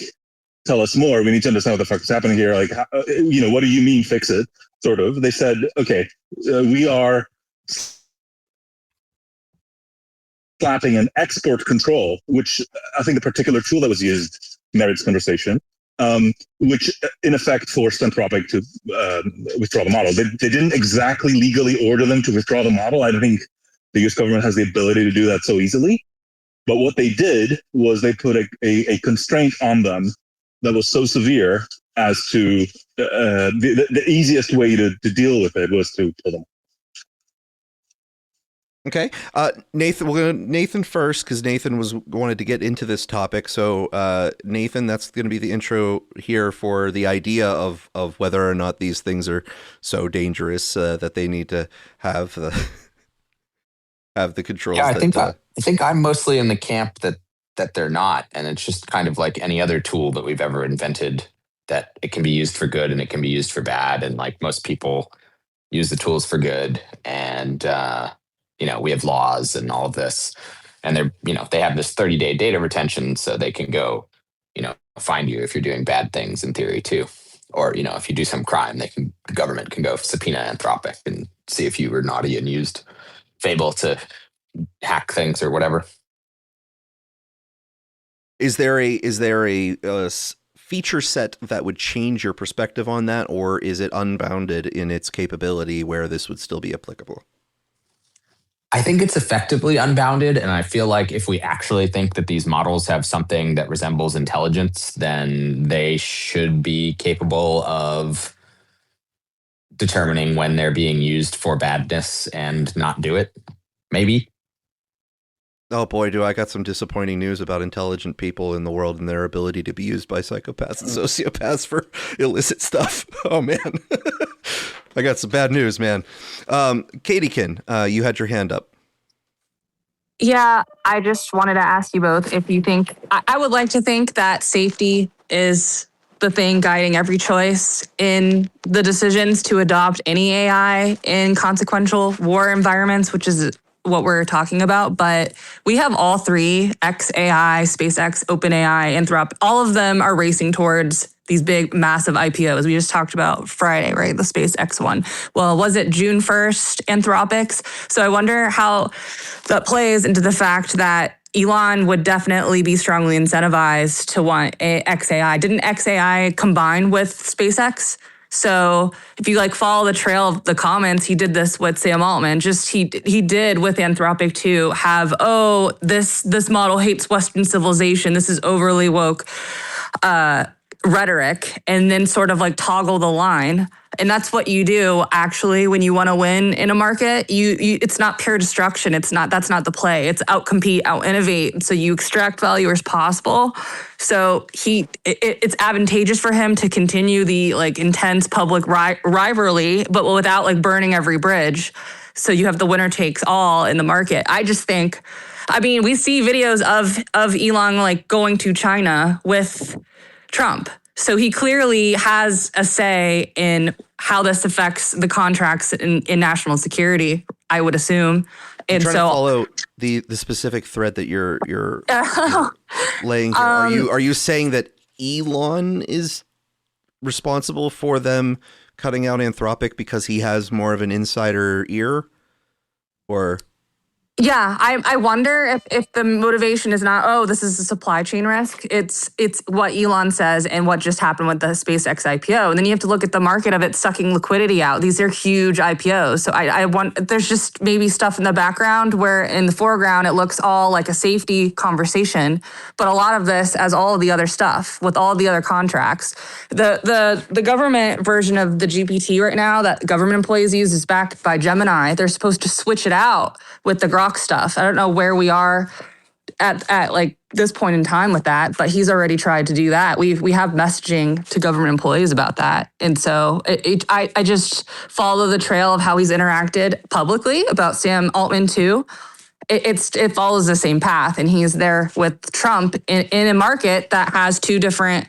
tell us more, we need to understand what the fuck is happening here. Like, what do you mean fix it? Sort of. They said, okay, we are slapping an export control, which I think the particular tool that was used merits conversation, which in effect forced Anthropic to withdraw the model. They didn't exactly legally order them to withdraw the model. I don't think the US government has the ability to do that so easily. But what they did was they put a constraint on them that was so severe as to the easiest way to deal with it was to pull them. Okay, Nathan. We'll go to Nathan first because Nathan wanted to get into this topic. So, Nathan, that's going to be the intro here for the idea of whether or not these things are so dangerous that they need to have the controls. Yeah, I think I'm mostly in the camp that they're not, and it's just kind of like any other tool that we've ever invented, that it can be used for good and it can be used for bad, and like most people use the tools for good, and we have laws and all of this, and they have this 30-day data retention, so they can go find you if you're doing bad things in theory too, or if you do some crime, the government can go subpoena Anthropic and see if you were naughty and used Fable to hack things or whatever. Is there a feature set that would change your perspective on that, or is it unbounded in its capability where this would still be applicable? I think it's effectively unbounded, and I feel like if we actually think that these models have something that resembles intelligence, then they should be capable of determining when they're being used for badness and not do it. Maybe. Oh boy, do I got some disappointing news about intelligent people in the world and their ability to be used by psychopaths and sociopaths for illicit stuff. Oh man. I got some bad news, man. Katiekin, you had your hand up. Yeah, I just wanted to ask you both if you think, I would like to think that safety is the thing guiding every choice in the decisions to adopt any AI in consequential war environments, which is what we're talking about. But we have all three, xAI, SpaceX, OpenAI, Anthropic, all of them are racing towards these big, massive IPOs. We just talked about Friday, right? The SpaceX one. Well, was it June 1st, Anthropic's? So I wonder how that plays into the fact that, Elon would definitely be strongly incentivized to want XAI. Didn't XAI combine with SpaceX? So if you like follow the trail of the comments, he did this with Sam Altman. He did with Anthropic too have, this model hates Western civilization. This is overly woke rhetoric, and then sort of like toggle the line. And that's what you do actually when you want to win in a market. It's not pure destruction. That's not the play. It's out-compete, out-innovate. So you extract value as possible. So it's advantageous for him to continue the like intense public rivalry, but without like burning every bridge. So you have the winner takes all in the market. I just think, we see videos of Elon like going to China with Trump. So he clearly has a say in how this affects the contracts in national security, I would assume. And I'm trying to follow the specific thread that you're laying here. Are you saying that Elon is responsible for them cutting out Anthropic because he has more of an insider ear? Or yeah, I wonder if the motivation is not, this is a supply chain risk. It's what Elon says and what just happened with the SpaceX IPO. And then you have to look at the market of it sucking liquidity out. These are huge IPOs. So I want, there's just maybe stuff in the background where in the foreground it looks all like a safety conversation. But a lot of this, as all of the other stuff with all of the other contracts, the government version of the GPT right now that government employees use is backed by Gemini. They're supposed to switch it out with the Grok stuff. I don't know where we are at like this point in time with that, but he's already tried to do that. We have messaging to government employees about that. And so I just follow the trail of how he's interacted publicly about Sam Altman too. It follows the same path, and he's there with Trump in a market that has two different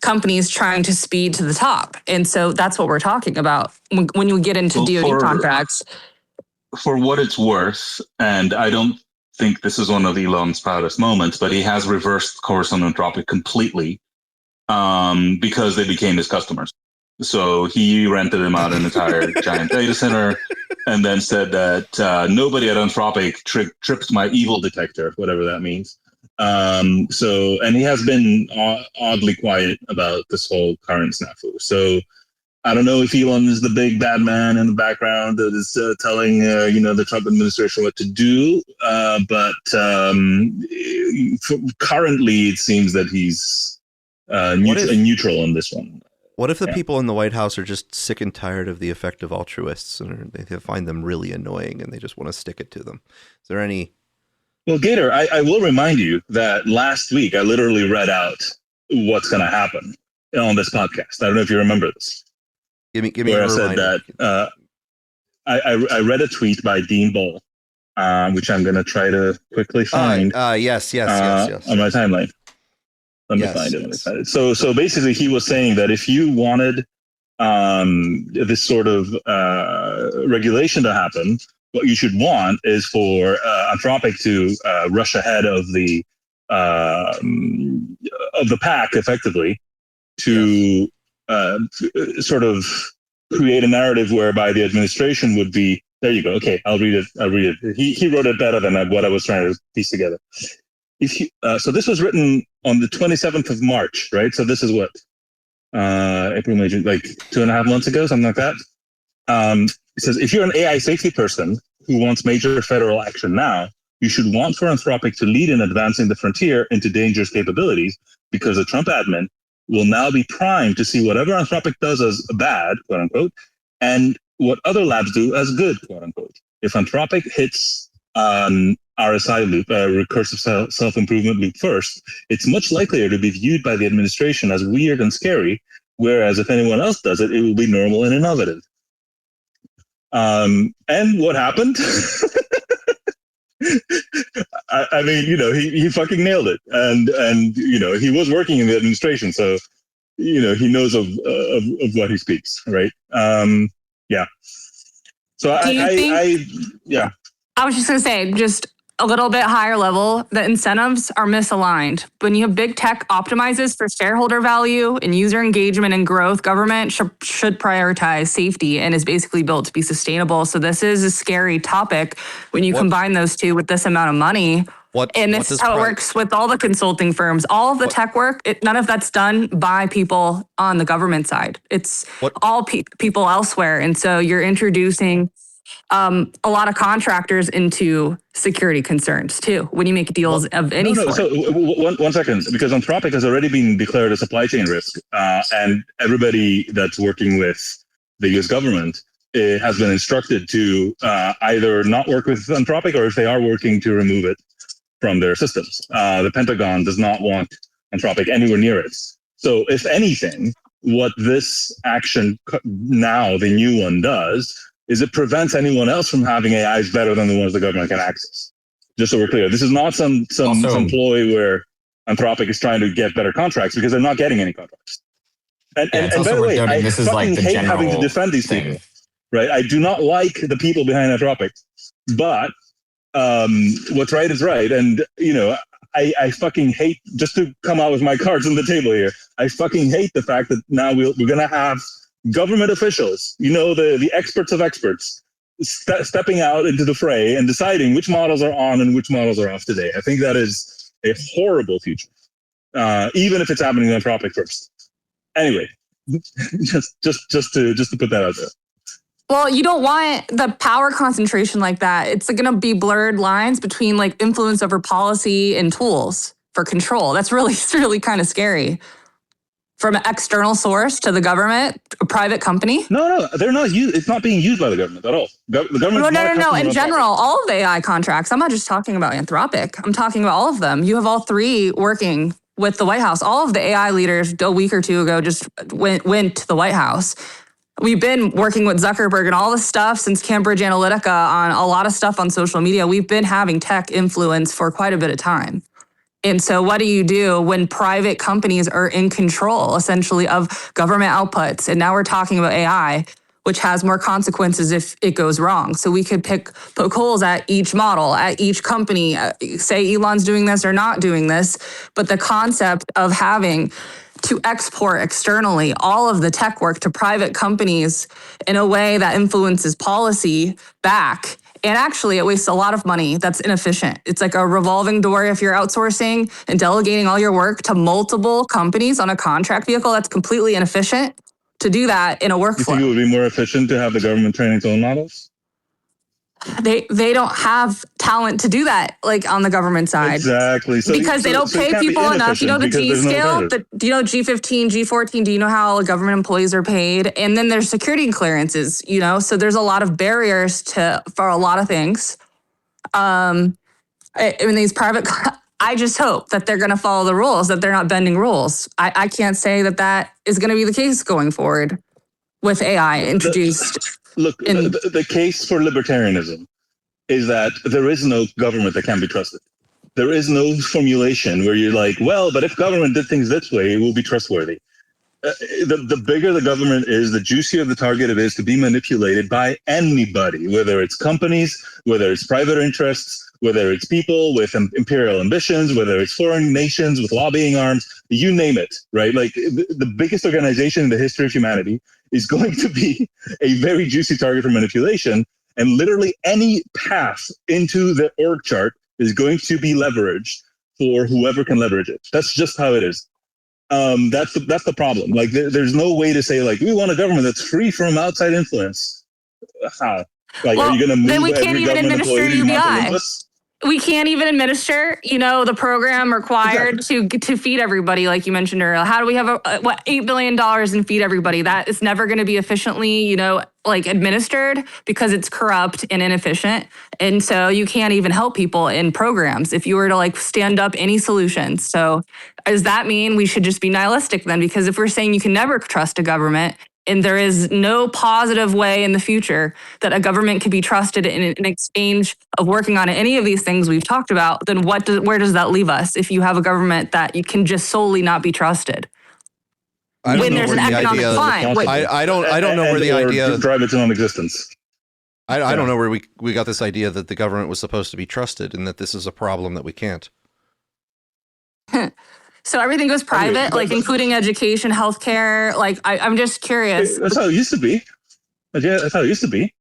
companies trying to speed to the top. And so that's what we're talking about when you get into DoD contracts. For what it's worth, and I don't think this is one of Elon's proudest moments, but he has reversed course on Anthropic completely because they became his customers. So he rented them out an entire giant data center and then said that nobody at Anthropic tripped my evil detector, whatever that means. And he has been oddly quiet about this whole current snafu. So I don't know if Elon is the big bad man in the background that is telling, the Trump administration what to do. But currently, it seems that he's neutral on this one. What if the people in the White House are just sick and tired of the effective altruists, and they find them really annoying, and they just want to stick it to them? Is there any? Well, Gator, I will remind you that last week I literally read out what's going to happen on this podcast. I don't know if you remember this. Give me where a I said reminder. that I read a tweet by Dean Bull, which I'm going to try to quickly find. Yes. On my timeline. Let me find it. So basically, he was saying that if you wanted this sort of regulation to happen, what you should want is for Anthropic to rush ahead of the pack, effectively, to sort of create a narrative whereby the administration would be, there you go. Okay, I'll read it. He wrote it better than what I was trying to piece together. So this was written on the 27th of March, right? So this is what, April, May, June, like 2.5 months ago, something like that. It says, if you're an AI safety person who wants major federal action now, you should want for Anthropic to lead in advancing the frontier into dangerous capabilities, because the Trump admin will now be primed to see whatever Anthropic does as bad, quote unquote, and what other labs do as good, quote unquote. If Anthropic hits RSI loop, recursive self-improvement loop first, it's much likelier to be viewed by the administration as weird and scary, whereas if anyone else does it, it will be normal and innovative. And what happened? I mean, he fucking nailed it, and he was working in the administration, so he knows of what he speaks, right? Yeah. So I was just gonna say, just a little bit higher level, the incentives are misaligned. When you have big tech optimizes for shareholder value and user engagement and growth, government should prioritize safety and is basically built to be sustainable. So this is a scary topic when you combine those two with this amount of money. And this is how it works with all the consulting firms. All of the tech work, none of that's done by people on the government side. It's all people elsewhere. And so you're introducing a lot of contractors into security concerns too when you make deals of any sort. So one second, because Anthropic has already been declared a supply chain risk, and everybody that's working with the U.S. government has been instructed to either not work with Anthropic, or if they are working, to remove it from their systems. The Pentagon does not want Anthropic anywhere near it. So if anything, what this action now, the new one, does is it prevents anyone else from having AIs better than the ones the government can access. Just so we're clear, this is not some ploy where Anthropic is trying to get better contracts, because they're not getting any contracts. And by the way, I fucking hate having to defend these people. Right? I do not like the people behind Anthropic, but what's right is right. And, I fucking hate, just to come out with my cards on the table here, I fucking hate the fact that now we're going to have government officials, the experts of experts, stepping out into the fray and deciding which models are on and which models are off today. I think that is a horrible future, even if it's happening in Anthropic first. Anyway, just to put that out there. Well, you don't want the power concentration like that. It's going to be blurred lines between like influence over policy and tools for control. That's really kind of scary. From an external source to the government, a private company. No, they're not used. It's not being used by the government at all. The government. No. In general, all of the AI contracts. I'm not just talking about Anthropic. I'm talking about all of them. You have all three working with the White House. All of the AI leaders a week or two ago just went to the White House. We've been working with Zuckerberg and all this stuff since Cambridge Analytica on a lot of stuff on social media. We've been having tech influence for quite a bit of time. And so what do you do when private companies are in control, essentially, of government outputs? And now we're talking about AI, which has more consequences if it goes wrong. So we could poke holes at each model, at each company, say Elon's doing this or not doing this. But the concept of having to export externally all of the tech work to private companies in a way that influences policy back. And actually, it wastes a lot of money. That's inefficient. It's like a revolving door if you're outsourcing and delegating all your work to multiple companies on a contract vehicle. That's completely inefficient to do that in a workflow. You think it would be more efficient to have the government train its own models? They don't have talent to do that, like on the government side. Exactly. Because they don't pay people enough. You know the G scale, do you know G15, G14? Do you know how government employees are paid? And then there's security clearances, so there's a lot of barriers for a lot of things. These private, I just hope that they're going to follow the rules, that they're not bending rules. I can't say that is going to be the case going forward with AI introduced. The case for libertarianism is that there is no government that can be trusted. There is no formulation where you're like, well, but if government did things this way, it will be trustworthy. The bigger the government is, the juicier the target it is to be manipulated by anybody, whether it's companies, whether it's private interests, whether it's people with imperial ambitions, whether it's foreign nations with lobbying arms, you name it, right? Like the biggest organization in the history of humanity is going to be a very juicy target for manipulation, and literally any path into the org chart is going to be leveraged for whoever can leverage it. That's just how it is. That's the problem. Like there's no way to say like we want a government that's free from outside influence. How? Like, are you going to move then we can't every even government administer employee to UBI. Olympus? We can't even administer, the program required to feed everybody, like you mentioned earlier. How do we have $8 billion and feed everybody? That is never going to be efficiently, administered because it's corrupt and inefficient. And so you can't even help people in programs if you were to stand up any solutions. So does that mean we should just be nihilistic then? Because if we're saying you can never trust a government, and there is no positive way in the future that a government can be trusted in exchange of working on any of these things we've talked about, then where does that leave us if you have a government that you can just solely not be got an economic decline? I don't know where the idea drive its own existence. I don't know where we got this idea that the government was supposed to be trusted and that this is a problem that we can't. So everything goes private, including education, healthcare. I'm just curious. That's how it used to be. Yeah, that's how it used to be,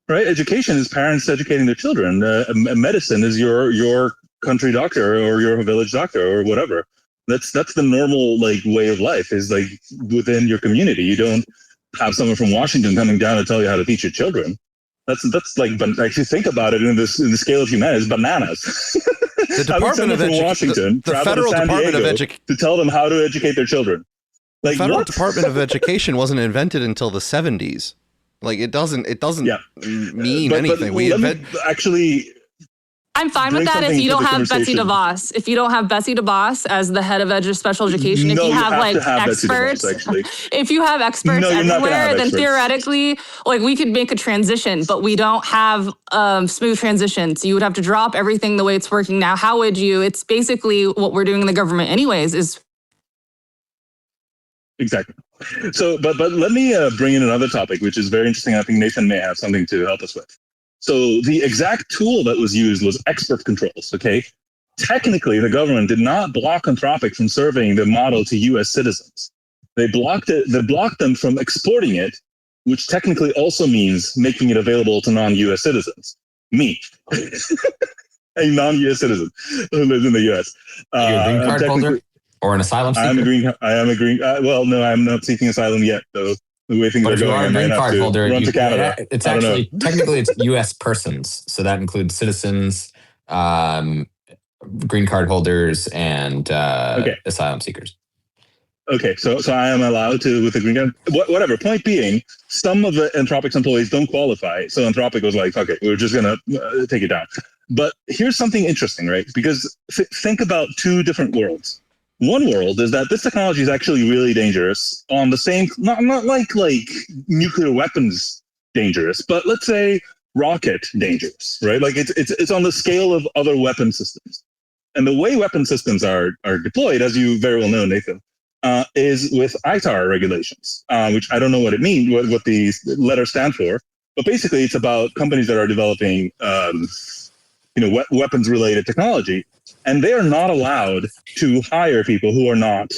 right? Education is parents educating their children. Medicine is your country doctor or your village doctor or whatever. That's the normal like way of life, is like within your community. You don't have someone from Washington coming down to tell you how to teach your children. That's like, but if you think about it in the scale of humanity, it's bananas. The Department of Washington, the Federal Department of Education, to tell them how to educate their children. Like, the Federal Department of Education wasn't invented until the 70s. Like it doesn't mean anything. I'm fine with that if you don't have Betsy DeVos. If you don't have Betsy DeVos as the head of special education, if you have like experts, if you have experts everywhere, then theoretically, like we could make a transition, but we don't have smooth transition. So you would have to drop everything the way it's working now. How would you? It's basically what we're doing in the government anyways, is exactly. So, but let me bring in another topic, which is very interesting. I think Nathan may have something to help us with. So the exact tool that was used was expert controls, okay? Technically, the government did not block Anthropic from serving the model to US citizens. They blocked them from exporting it, which technically also means making it available to non-US citizens. Me, a non-US citizen who lives in the US. Are you a green card holder or an asylum seeker? I am a green, well, no, I'm not seeking asylum yet, though. The way things are going, I might have to run to Canada. It's actually, technically, it's U.S. persons. So that includes citizens, green card holders, and asylum seekers. Okay, so I am allowed to with the green card. Whatever. Point being, some of the Anthropic's employees don't qualify. So Anthropic was like, "Okay, we're just gonna take it down." But here's something interesting, right? Because think about two different worlds. One world is that this technology is actually really dangerous on the same, not like nuclear weapons dangerous, but let's say rocket dangerous, right? Like it's on the scale of other weapon systems. And the way weapon systems are deployed, as you very well know, Nathan, is with ITAR regulations, which I don't know what it means, what the letters stand for, but basically it's about companies that are developing, weapons-related technology. And they are not allowed to hire people who are not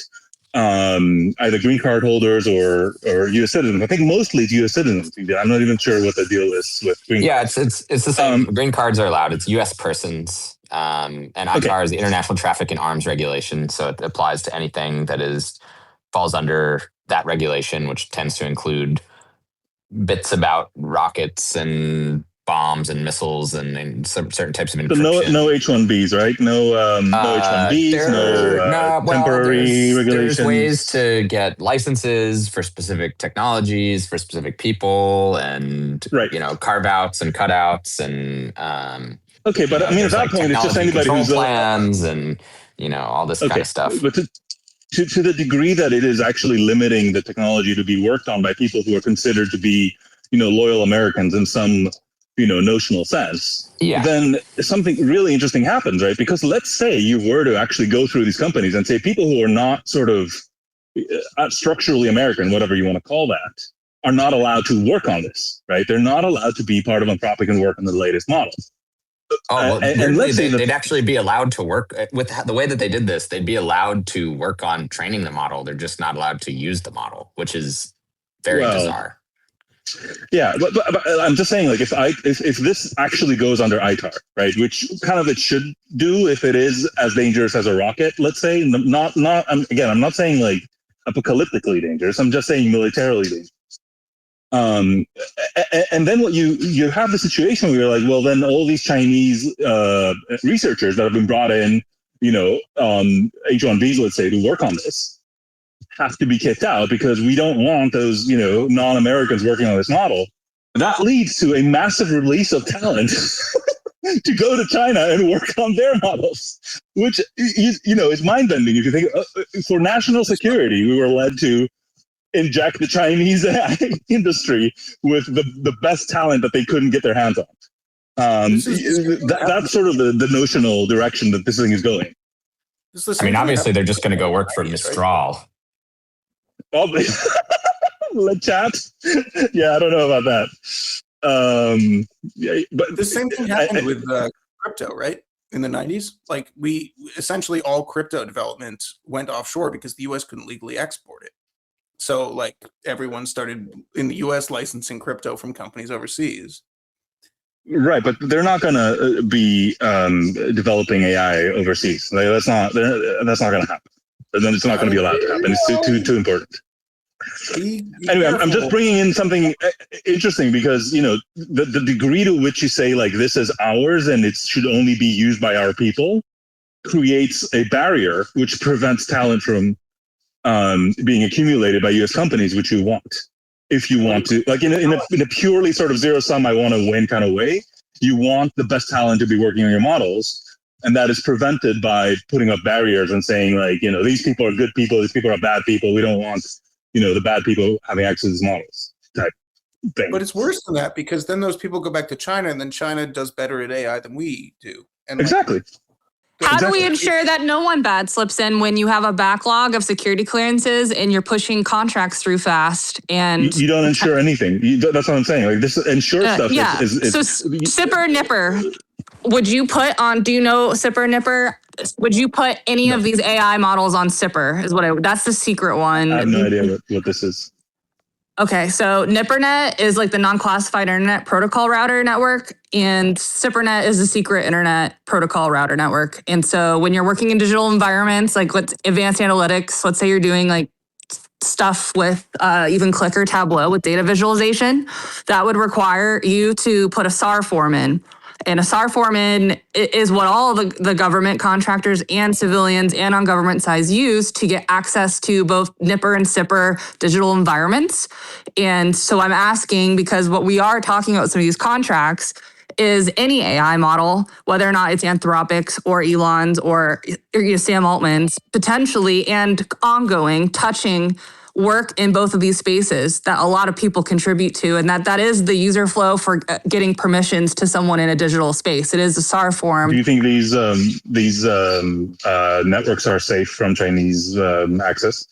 either green card holders or U.S. citizens. I think mostly it's U.S. citizens. I'm not even sure what the deal is with green cards. Yeah, it's the same. Green cards are allowed. It's U.S. persons. And ITAR is the International Traffic in Arms Regulation. So it applies to anything that falls under that regulation, which tends to include bits about rockets and bombs and missiles and certain types of encryption. So no H-1Bs, right? No H-1Bs, temporary regulations. There's ways to get licenses for specific technologies, for specific people, and carve outs and cutouts and okay, but I mean at that point it's just anybody who's plans and all this kind of stuff. But to the degree that it is actually limiting the technology to be worked on by people who are considered to be loyal Americans in some notional sense, then something really interesting happens, right? Because let's say you were to actually go through these companies and say people who are not sort of structurally American, whatever you want to call that, are not allowed to work on this, right? They're not allowed to be part of Anthropic and work on the latest models. Oh, well, and let's say they'd actually be allowed to work with the way that they did this. They'd be allowed to work on training the model. They're just not allowed to use the model, which is very bizarre. Yeah, but I'm just saying, like, if this actually goes under ITAR, right, which kind of it should do if it is as dangerous as a rocket, let's say, I'm not saying like apocalyptically dangerous. I'm just saying militarily dangerous. And then what you have the situation where you're like, well, then all these Chinese researchers that have been brought in, H-1Bs, let's say, to work on this, have to be kicked out because we don't want those, non-Americans working on this model. That leads to a massive release of talent to go to China and work on their models, which is mind-bending. If you think for national security, we were led to inject the Chinese industry with the best talent that they couldn't get their hands on. That's sort of the notional direction that this thing is going. I mean, obviously, they're just going to go work for Mistral. Let chat. Yeah, I don't know about that. But the same thing happened with crypto, right? In the 90s, like we essentially all crypto development went offshore because the US couldn't legally export it. So like everyone started in the US licensing crypto from companies overseas. Right, but they're not going to be developing AI overseas. Like, that's not going to happen. Then it's not going to be allowed to happen. It's too important. Anyway, I'm just bringing in something interesting because the degree to which you say like this is ours and it should only be used by our people creates a barrier which prevents talent from being accumulated by U.S. companies, which you want. If you want to, like in a purely sort of zero sum, I want to win kind of way, you want the best talent to be working on your models. And that is prevented by putting up barriers and saying like, these people are good people, these people are bad people. We don't want, the bad people having access to these models type thing. But it's worse than that because then those people go back to China and then China does better at AI than we do. And exactly. How do we ensure that no one bad slips in when you have a backlog of security clearances and you're pushing contracts through fast? And you don't ensure anything. That's what I'm saying. Like this ensure stuff. Yeah. So Sipper Nipper, would you put on? Do you know Sipper Nipper? Would you put any of these AI models on Sipper? That's the secret one. I have no idea what this is. Okay, so NIPRNet is like the non-classified internet protocol router network, and SIPRNet is the secret internet protocol router network. And so when you're working in digital environments, like with advanced analytics, let's say you're doing like stuff with even Click or Tableau with data visualization, that would require you to put a SAR form in. And a SAR form is what all the government contractors and civilians and on government sides use to get access to both NIPR and SIPR digital environments. And so I'm asking, because what we are talking about some of these contracts is any AI model, whether or not it's Anthropic's or Elon's or Sam Altman's, potentially and ongoing touching work in both of these spaces that a lot of people contribute to, and that is the user flow for getting permissions to someone in a digital space. It is a SAR form. Do you think these networks are safe from Chinese access?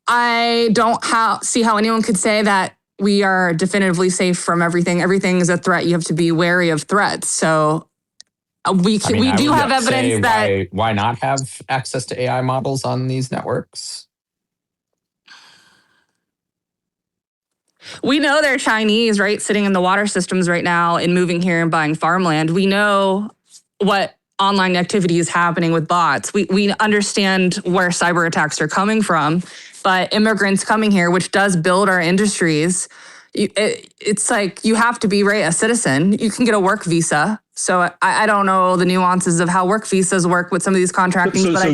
I don't see how anyone could say that we are definitively safe from everything. Everything is a threat. You have to be wary of threats. So we do have evidence that why not have access to AI models on these networks? We know they're Chinese, right? Sitting in the water systems right now and moving here and buying farmland. We know what online activity is happening with bots. We understand where cyber attacks are coming from, but immigrants coming here, which does build our industries, it's like you have to be a citizen. You can get a work visa. So I don't know the nuances of how work visas work with some of these contracting. So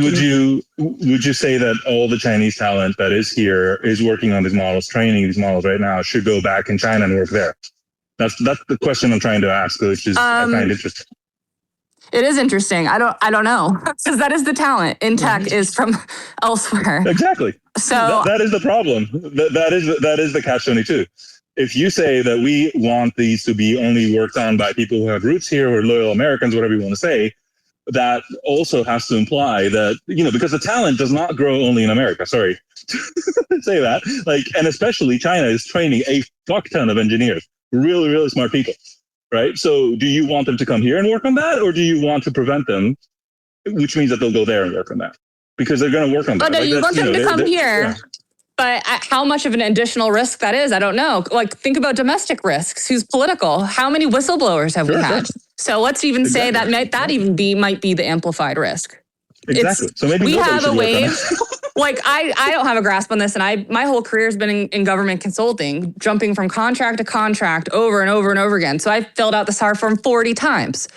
would you say that all the Chinese talent that is here is working on these models, training these models right now, should go back in China and work there? That's the question I'm trying to ask, which is I find interesting. It is interesting. I don't know, because that is the talent in tech is from elsewhere. Exactly. So that is the problem. That is the catch-22. If you say that we want these to be only worked on by people who have roots here or loyal Americans, whatever you want to say, that also has to imply that, because the talent does not grow only in America. Sorry to say that. And especially China is training a fuck ton of engineers, really, really smart people, right? So do you want them to come here and work on that? Or do you want to prevent them, which means that they'll go there and work on that? Because they're going to work on that. Oh, no, you want them to come here. Yeah. But how much of an additional risk that is, I don't know. Think about domestic risks. Who's political? How many whistleblowers have we had? So let's even say that might be the amplified risk. Exactly. So maybe we have a wave. I don't have a grasp on this, and my whole career has been in government consulting, jumping from contract to contract over and over and over again. So I filled out the SAR form 40 times.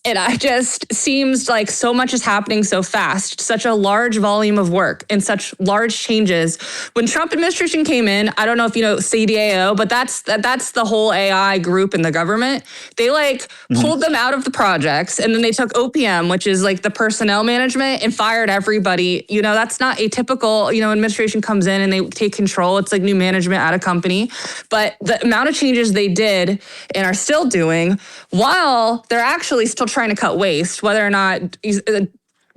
And I just seems like so much is happening so fast, such a large volume of work and such large changes. When Trump administration came in, I don't know if you know CDAO, but that's the whole AI group in the government. They pulled them out of the projects, and then they took OPM, which is the personnel management, and fired everybody. That's not atypical. Administration comes in and they take control. It's like new management at a company. But the amount of changes they did and are still doing, while they're actually still trying to cut waste, whether or not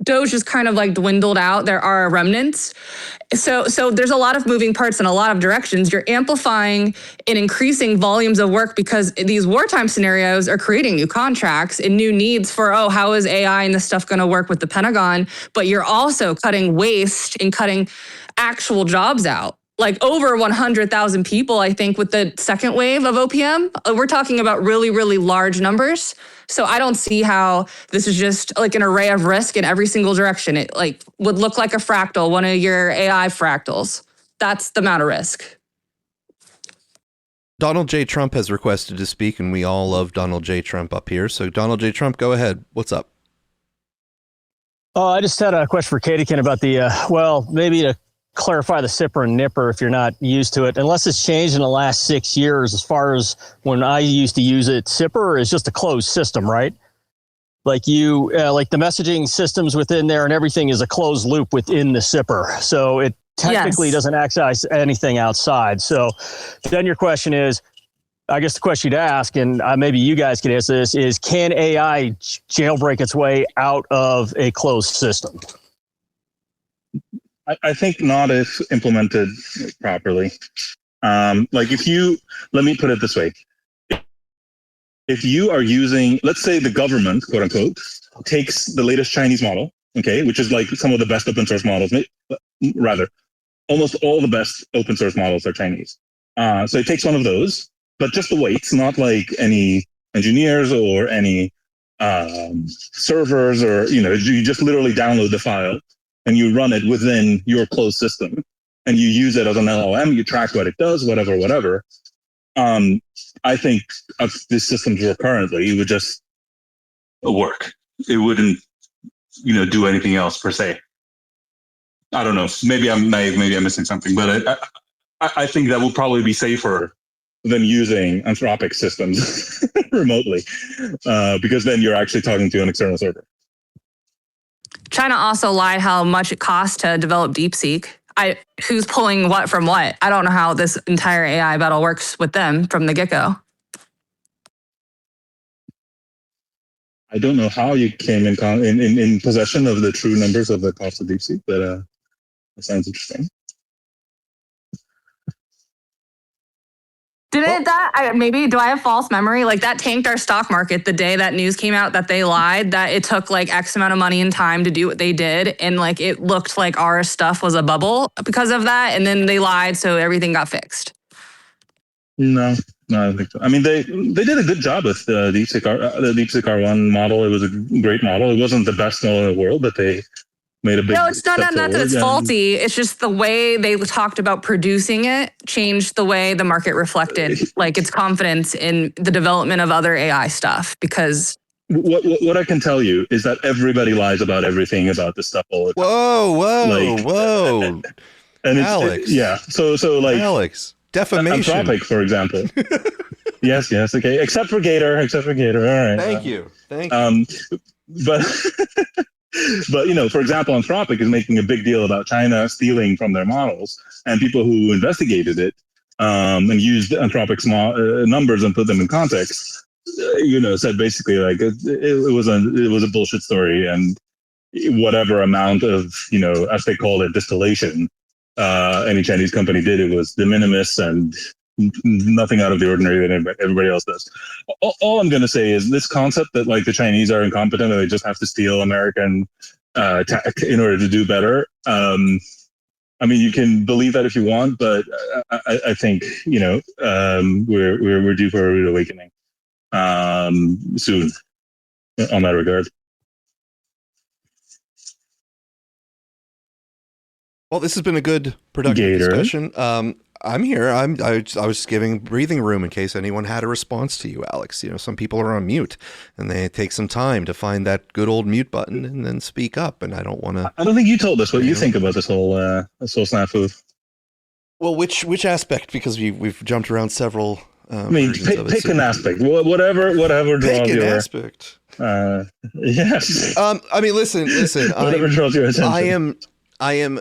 Doge is kind of dwindled out, there are remnants. So there's a lot of moving parts in a lot of directions. You're amplifying and increasing volumes of work because these wartime scenarios are creating new contracts and new needs for, how is AI and this stuff going to work with the Pentagon? But you're also cutting waste and cutting actual jobs out. like over 100,000 people, I think, with the second wave of OPM. We're talking about really, really large numbers. So I don't see how this is just like an array of risk in every single direction. It like would look like a fractal, one of your AI fractals. That's the amount of risk. Donald J. Trump has requested to speak, and we all love Donald J. Trump up here. So Donald J. Trump, go ahead. What's up? I just had a question for Katikin about the, maybe to clarify the sipper and nipper if you're not used to it. Unless it's changed in the last 6 years, as far as when I used to use it, sipper is just a closed system, right? Like like the messaging systems within there and everything is a closed loop within the sipper. So it technically doesn't access anything outside. So then your question is, I guess the question to ask, and maybe you guys can answer this, is can AI jailbreak its way out of a closed system? I think not if implemented properly. Let me put it this way. If you are using, let's say the government, quote unquote, takes the latest Chinese model, okay, which is like some of the best open source models, rather, almost all the best open source models are Chinese. So it takes one of those, but just the weights, not like any engineers or any servers or, you just literally download the file and you run it within your closed system and you use it as an LLM, you track what it does, whatever. I think if these systems were currently, it would just work. It wouldn't, do anything else per se. I don't know. Maybe I'm naive. Maybe I'm missing something, but I think that will probably be safer than using Anthropic systems remotely, because then you're actually talking to an external server. China also lied how much it costs to develop DeepSeek. Who's pulling what from what? I don't know how this entire AI battle works with them from the get-go. I don't know how you came in possession of the true numbers of the cost of DeepSeek, but that sounds interesting. Maybe do I have false memory? Like that tanked our stock market the day that news came out that they lied, that it took like X amount of money and time to do what they did. And like it looked like our stuff was a bubble because of that. And then they lied, so everything got fixed. No, I don't think so. I mean, they did a good job with the DeepSeek R1 model. It was a great model. It wasn't the best model in the world, but they made a big No, it's not that it's faulty. It's just the way they talked about producing it changed the way the market reflected like its confidence in the development of other AI stuff. Because what I can tell you is that everybody lies about everything about this stuff all the time. Whoa. And Alex. So like Alex, defamation. Anthropic, for example. Yes, okay. Except for Gator. All right. Thank you. But for example, Anthropic is making a big deal about China stealing from their models, and people who investigated it and used Anthropic's numbers and put them in context, said basically like it was a bullshit story, and whatever amount of as they call it distillation any Chinese company did, it was de minimis and nothing out of the ordinary that everybody else does. All I'm going to say is this concept that like the Chinese are incompetent and they just have to steal American tech in order to do better. I mean, you can believe that if you want, but I think we're due for a rude awakening soon on that regard. Well, this has been a good, productive discussion. I'm here. I was giving breathing room in case anyone had a response to you, Alex. Some people are on mute, and they take some time to find that good old mute button and then speak up. And I don't want to. I don't think you told us what you think about this whole snafu. Well, which aspect? Because we've jumped around several. Pick an aspect. Whatever draws your aspect. Yes. I mean, listen. Whatever draws your attention. I am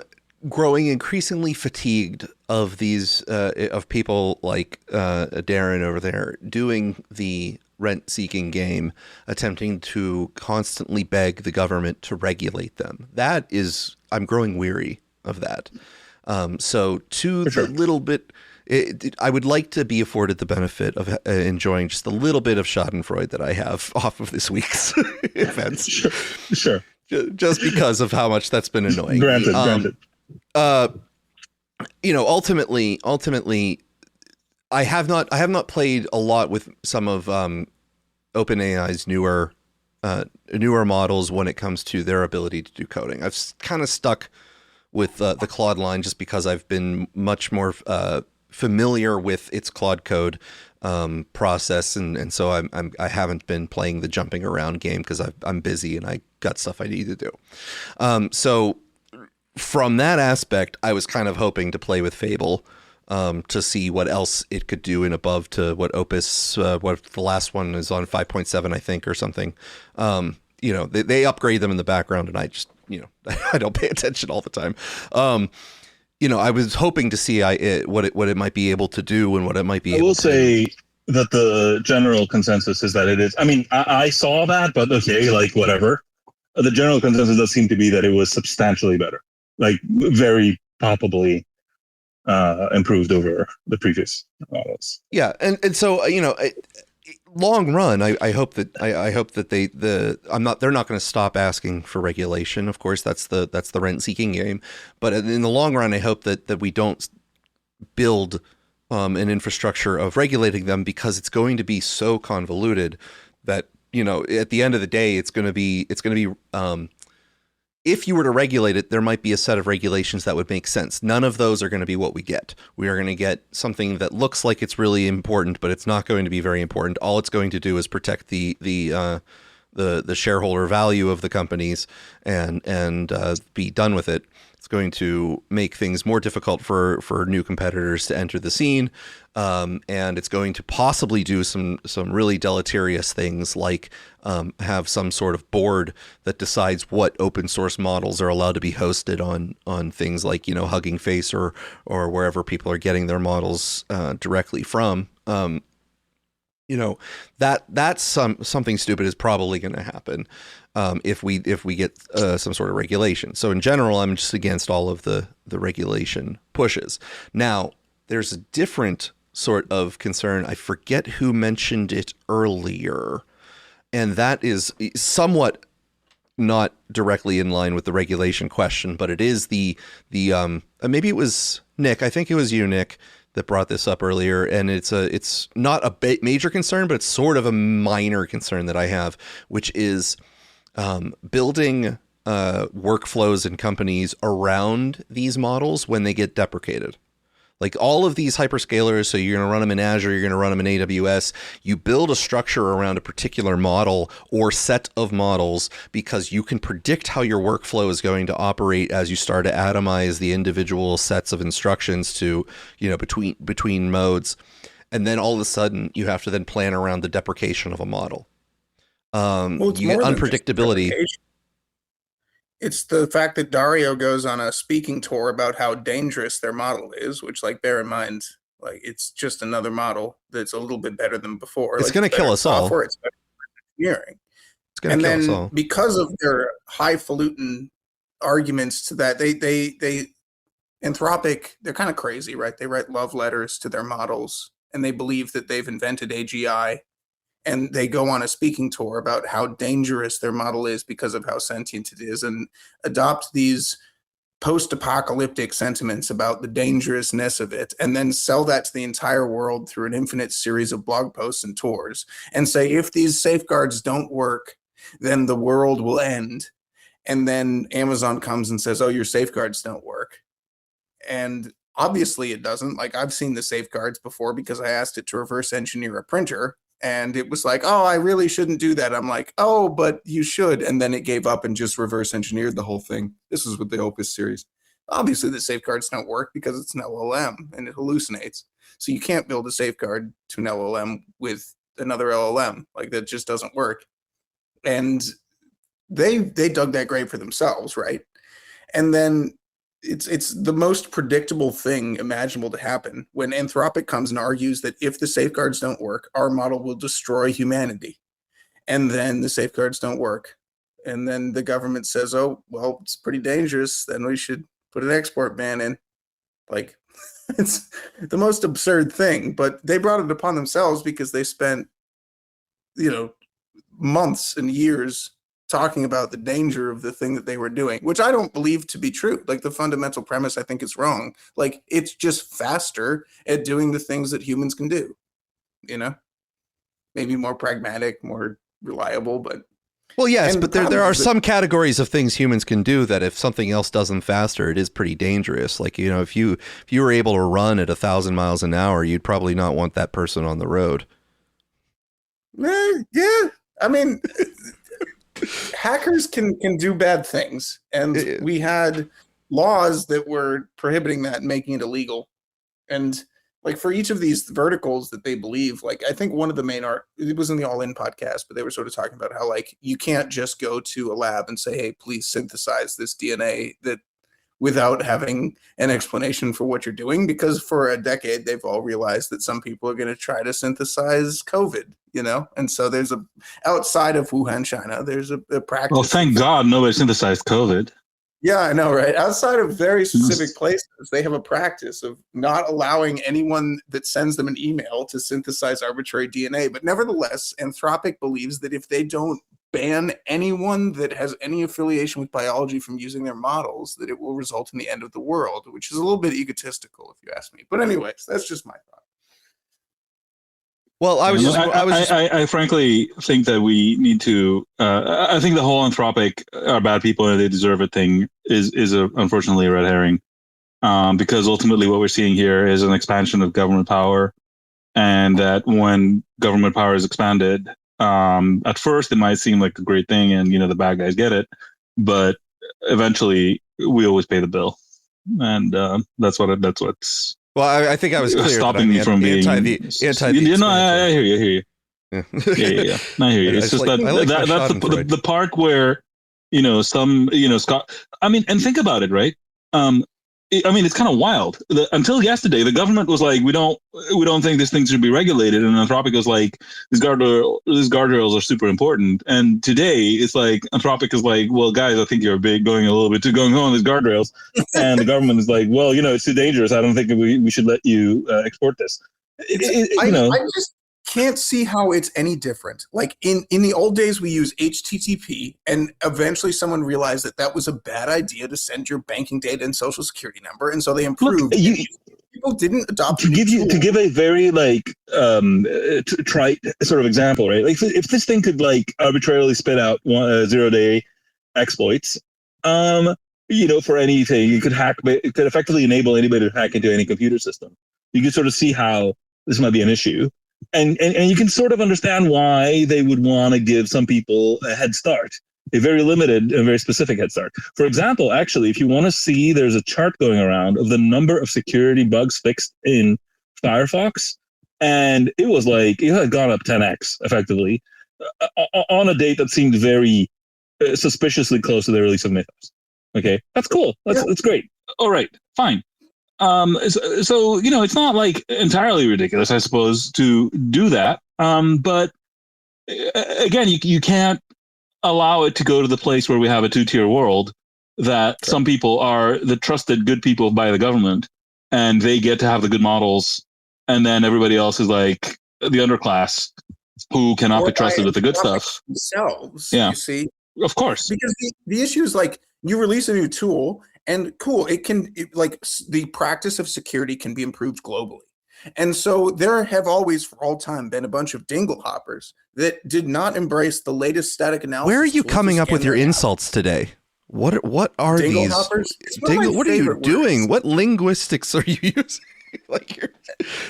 growing increasingly fatigued of these of people like Darren over there doing the rent-seeking game, attempting to constantly beg the government to regulate them. I'm growing weary of that. So the little bit, I would like to be afforded the benefit of enjoying just a little bit of schadenfreude that I have off of this week's events. Sure. Just because of how much that's been annoying. Granted. ultimately, I have not played a lot with some of OpenAI's newer models when it comes to their ability to do coding. I've kind of stuck with the Claude line just because I've been much more familiar with its Claude code process, and so I haven't been playing the jumping around game because I'm busy and I got stuff I need to do. So from that aspect, I was kind of hoping to play with Fable to see what else it could do and above to what Opus, what the last one is on 5.7, I think, or something. They upgrade them in the background, and I just, I don't pay attention all the time. I was hoping to see what it might be able to do and what it might be able to do. I will say that the general consensus is that it is. I mean, I saw that, but okay, like whatever. The general consensus does seem to be that it was substantially better, like very palpably improved over the previous models. Yeah, and so long run, I hope that they're not going to stop asking for regulation. Of course, that's the rent seeking game. But in the long run, I hope that we don't build an infrastructure of regulating them, because it's going to be so convoluted that at the end of the day, it's going to be if you were to regulate it, there might be a set of regulations that would make sense. None of those are going to be what we get. We are going to get something that looks like it's really important, but it's not going to be very important. All it's going to do is protect the shareholder value of the companies and be done with it. It's going to make things more difficult for new competitors to enter the scene, and it's going to possibly do some really deleterious things, like have some sort of board that decides what open source models are allowed to be hosted on things like Hugging Face or wherever people are getting their models directly from. That's something stupid is probably going to happen if we get some sort of regulation. So in general, I'm just against all of the regulation pushes. Now, there's a different sort of concern. I forget who mentioned it earlier, and that is somewhat not directly in line with the regulation question, but it is the maybe it was Nick. I think it was you, Nick, that brought this up earlier, and it's not a major concern, but it's sort of a minor concern that I have, which is building workflows and companies around these models when they get deprecated. Like all of these hyperscalers, so you're going to run them in Azure, you're going to run them in AWS, you build a structure around a particular model or set of models because you can predict how your workflow is going to operate as you start to atomize the individual sets of instructions to, between modes. And then all of a sudden you have to then plan around the deprecation of a model. You get unpredictability. It's the fact that Dario goes on a speaking tour about how dangerous their model is, which, bear in mind, it's just another model that's a little bit better than before. It's going to kill us all. It's better engineering. It's going to kill us all. Because of their highfalutin arguments to that, they Anthropic, they're kind of crazy, right? They write love letters to their models, and they believe that they've invented AGI. And they go on a speaking tour about how dangerous their model is because of how sentient it is, and adopt these post-apocalyptic sentiments about the dangerousness of it, and then sell that to the entire world through an infinite series of blog posts and tours, and say, if these safeguards don't work, then the world will end. And then Amazon comes and says, oh, your safeguards don't work. And obviously it doesn't. I've seen the safeguards before because I asked it to reverse engineer a printer. And it was like, oh, I really shouldn't do that. I'm like, oh, but you should. And then it gave up and just reverse engineered the whole thing. This is with the Opus series. Obviously, the safeguards don't work because it's an LLM and it hallucinates. So you can't build a safeguard to an LLM with another LLM. That just doesn't work. And they dug that grave for themselves, right? And then it's the most predictable thing imaginable to happen when Anthropic comes and argues that if the safeguards don't work, our model will destroy humanity. And then the safeguards don't work. And then the government says, oh, well, it's pretty dangerous. Then we should put an export ban in. It's the most absurd thing, but they brought it upon themselves because they spent, months and years talking about the danger of the thing that they were doing, which I don't believe to be true. Like the fundamental premise, I think is wrong. Like it's just faster at doing the things that humans can do, you know, maybe more pragmatic, more reliable, but. Well, yes, but there are some categories of things humans can do that if something else does them faster, it is pretty dangerous. Like, you know, if you were able to run at 1,000 miles an hour, you'd probably not want that person on the road. Yeah, I mean, hackers can do bad things, and we had laws that were prohibiting that and making it illegal. And like for each of these verticals that they believe, like I think one of the main it was in the All In podcast, but they were sort of talking about how like you can't just go to a lab and say, hey, please synthesize this DNA that without having an explanation for what you're doing, because for a decade they've all realized that some people are going to try to synthesize COVID, you know? And so there's outside of Wuhan, China, there's a practice. Well, thank God nobody synthesized COVID. Yeah, I know, right? Outside of very specific places, they have a practice of not allowing anyone that sends them an email to synthesize arbitrary DNA. But nevertheless, Anthropic believes that if they don't ban anyone that has any affiliation with biology from using their models, that it will result in the end of the world, which is a little bit egotistical, if you ask me. But anyways, that's just my thought. Well, I frankly think that we need to. I think the whole Anthropic are bad people and they deserve it thing is unfortunately a red herring, because ultimately what we're seeing here is an expansion of government power, and that when government power is expanded, at first it might seem like a great thing, and you know the bad guys get it, but eventually we always pay the bill, and that's what's. Well, I think I was clear. Stopping me from being anti. You know, I hear you. Yeah. I hear you. It's just that's the part where, you know, Scott. I mean, and think about it, right? I mean, it's kind of wild. Until yesterday, the government was like, we don't think this thing should be regulated, and Anthropic was like, these guardrails are super important. And today, it's like Anthropic is like, well, guys, I think you're going a little bit too gung ho on these guardrails, and the government is like, well, you know, it's too dangerous. I don't think we should let you export this. I just can't see how it's any different. Like in the old days, we use HTTP, and eventually someone realized that was a bad idea to send your banking data and social security number, and so they improved. Look, people didn't adopt to give a very like trite sort of example, right? Like if this thing could like arbitrarily spit out 0-day exploits, you know, for anything, it could effectively enable anybody to hack into any computer system. You could sort of see how this might be an issue. And you can sort of understand why they would want to give some people a head start, a very limited and very specific head start. For example, actually, if you want to see, there's a chart going around of the number of security bugs fixed in Firefox, and it was like, it had gone up 10x effectively on a date that seemed very suspiciously close to the release of Mythos. Okay, that's cool. That's great. All right, fine. So, you know, it's not like entirely ridiculous, I suppose, to do that. But again, you can't allow it to go to the place where we have a two-tier world that some people are the trusted good people by the government and they get to have the good models. And then everybody else is like the underclass who cannot be trusted with the good stuff. Themselves, yeah. You see? Of course. Because the issue is like you release a new tool, and cool, the practice of security can be improved globally. And so there have always, for all time, been a bunch of dingle hoppers that did not embrace the latest static analysis. Where are you coming up with your insults today? What are dingle these? Hoppers? What are you doing? Words. What linguistics are you using?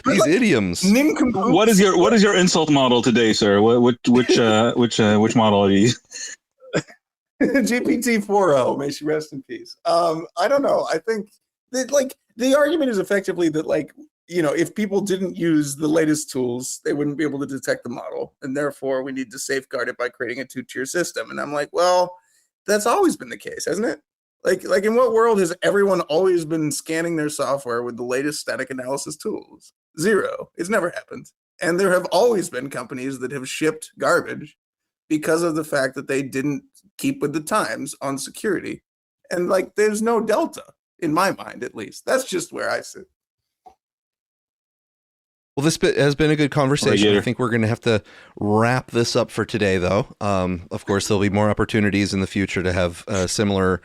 These idioms. What is your insult model today, sir? Which model are you? GPT 4.0, may she rest in peace. I don't know. I think that the argument is effectively that if people didn't use the latest tools, they wouldn't be able to detect the model, and therefore we need to safeguard it by creating a two-tier system. And I'm like, well, that's always been the case, hasn't it? Like in what world has everyone always been scanning their software with the latest static analysis tools? Zero. It's never happened. And there have always been companies that have shipped garbage because of the fact that they didn't keep with the times on security. And there's no delta in my mind, at least. That's just where I sit. Well, this has been a good conversation. RollerGator. I think we're going to have to wrap this up for today, though. Of course, there'll be more opportunities in the future to have similar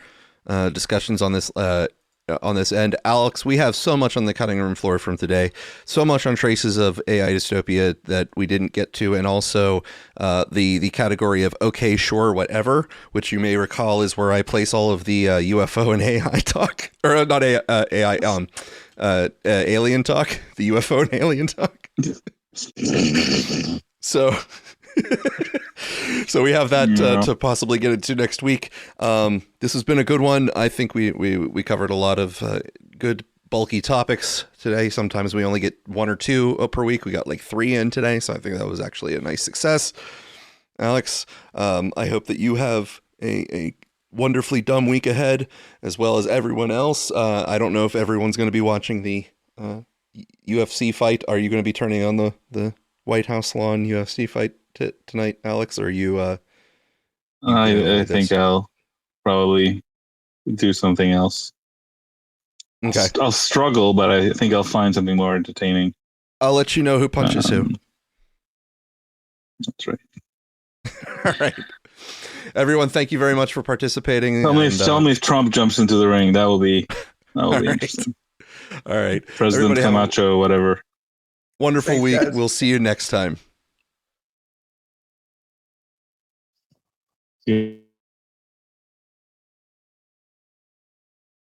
discussions on this end. Alex, we have so much on the cutting room floor from today, so much on traces of AI dystopia that we didn't get to, and also the category of okay, sure, whatever, which you may recall is where I place all of the UFO and AI talk, or not AI, alien talk, the UFO and alien talk. So we have that to possibly get into next week. This has been a good one. I think we covered a lot of good bulky topics today. Sometimes we only get one or two per week. We got like 3 in today, so I think that was actually a nice success. Alex, I hope that you have a wonderfully dumb week ahead, as well as everyone else. I don't know if everyone's going to be watching the UFC fight. Are you going to be turning on the White House lawn UFC fight tonight, Alex? Or are you? I think I'll probably do something else. Okay. I'll struggle, but I think I'll find something more entertaining. I'll let you know who punches who. That's right. All right. Everyone, thank you very much for participating. Tell me if Trump jumps into the ring. That will be right. interesting. All right. President Everybody Camacho, whatever. Wonderful Thanks, week. guys. We'll see you next time. Yeah.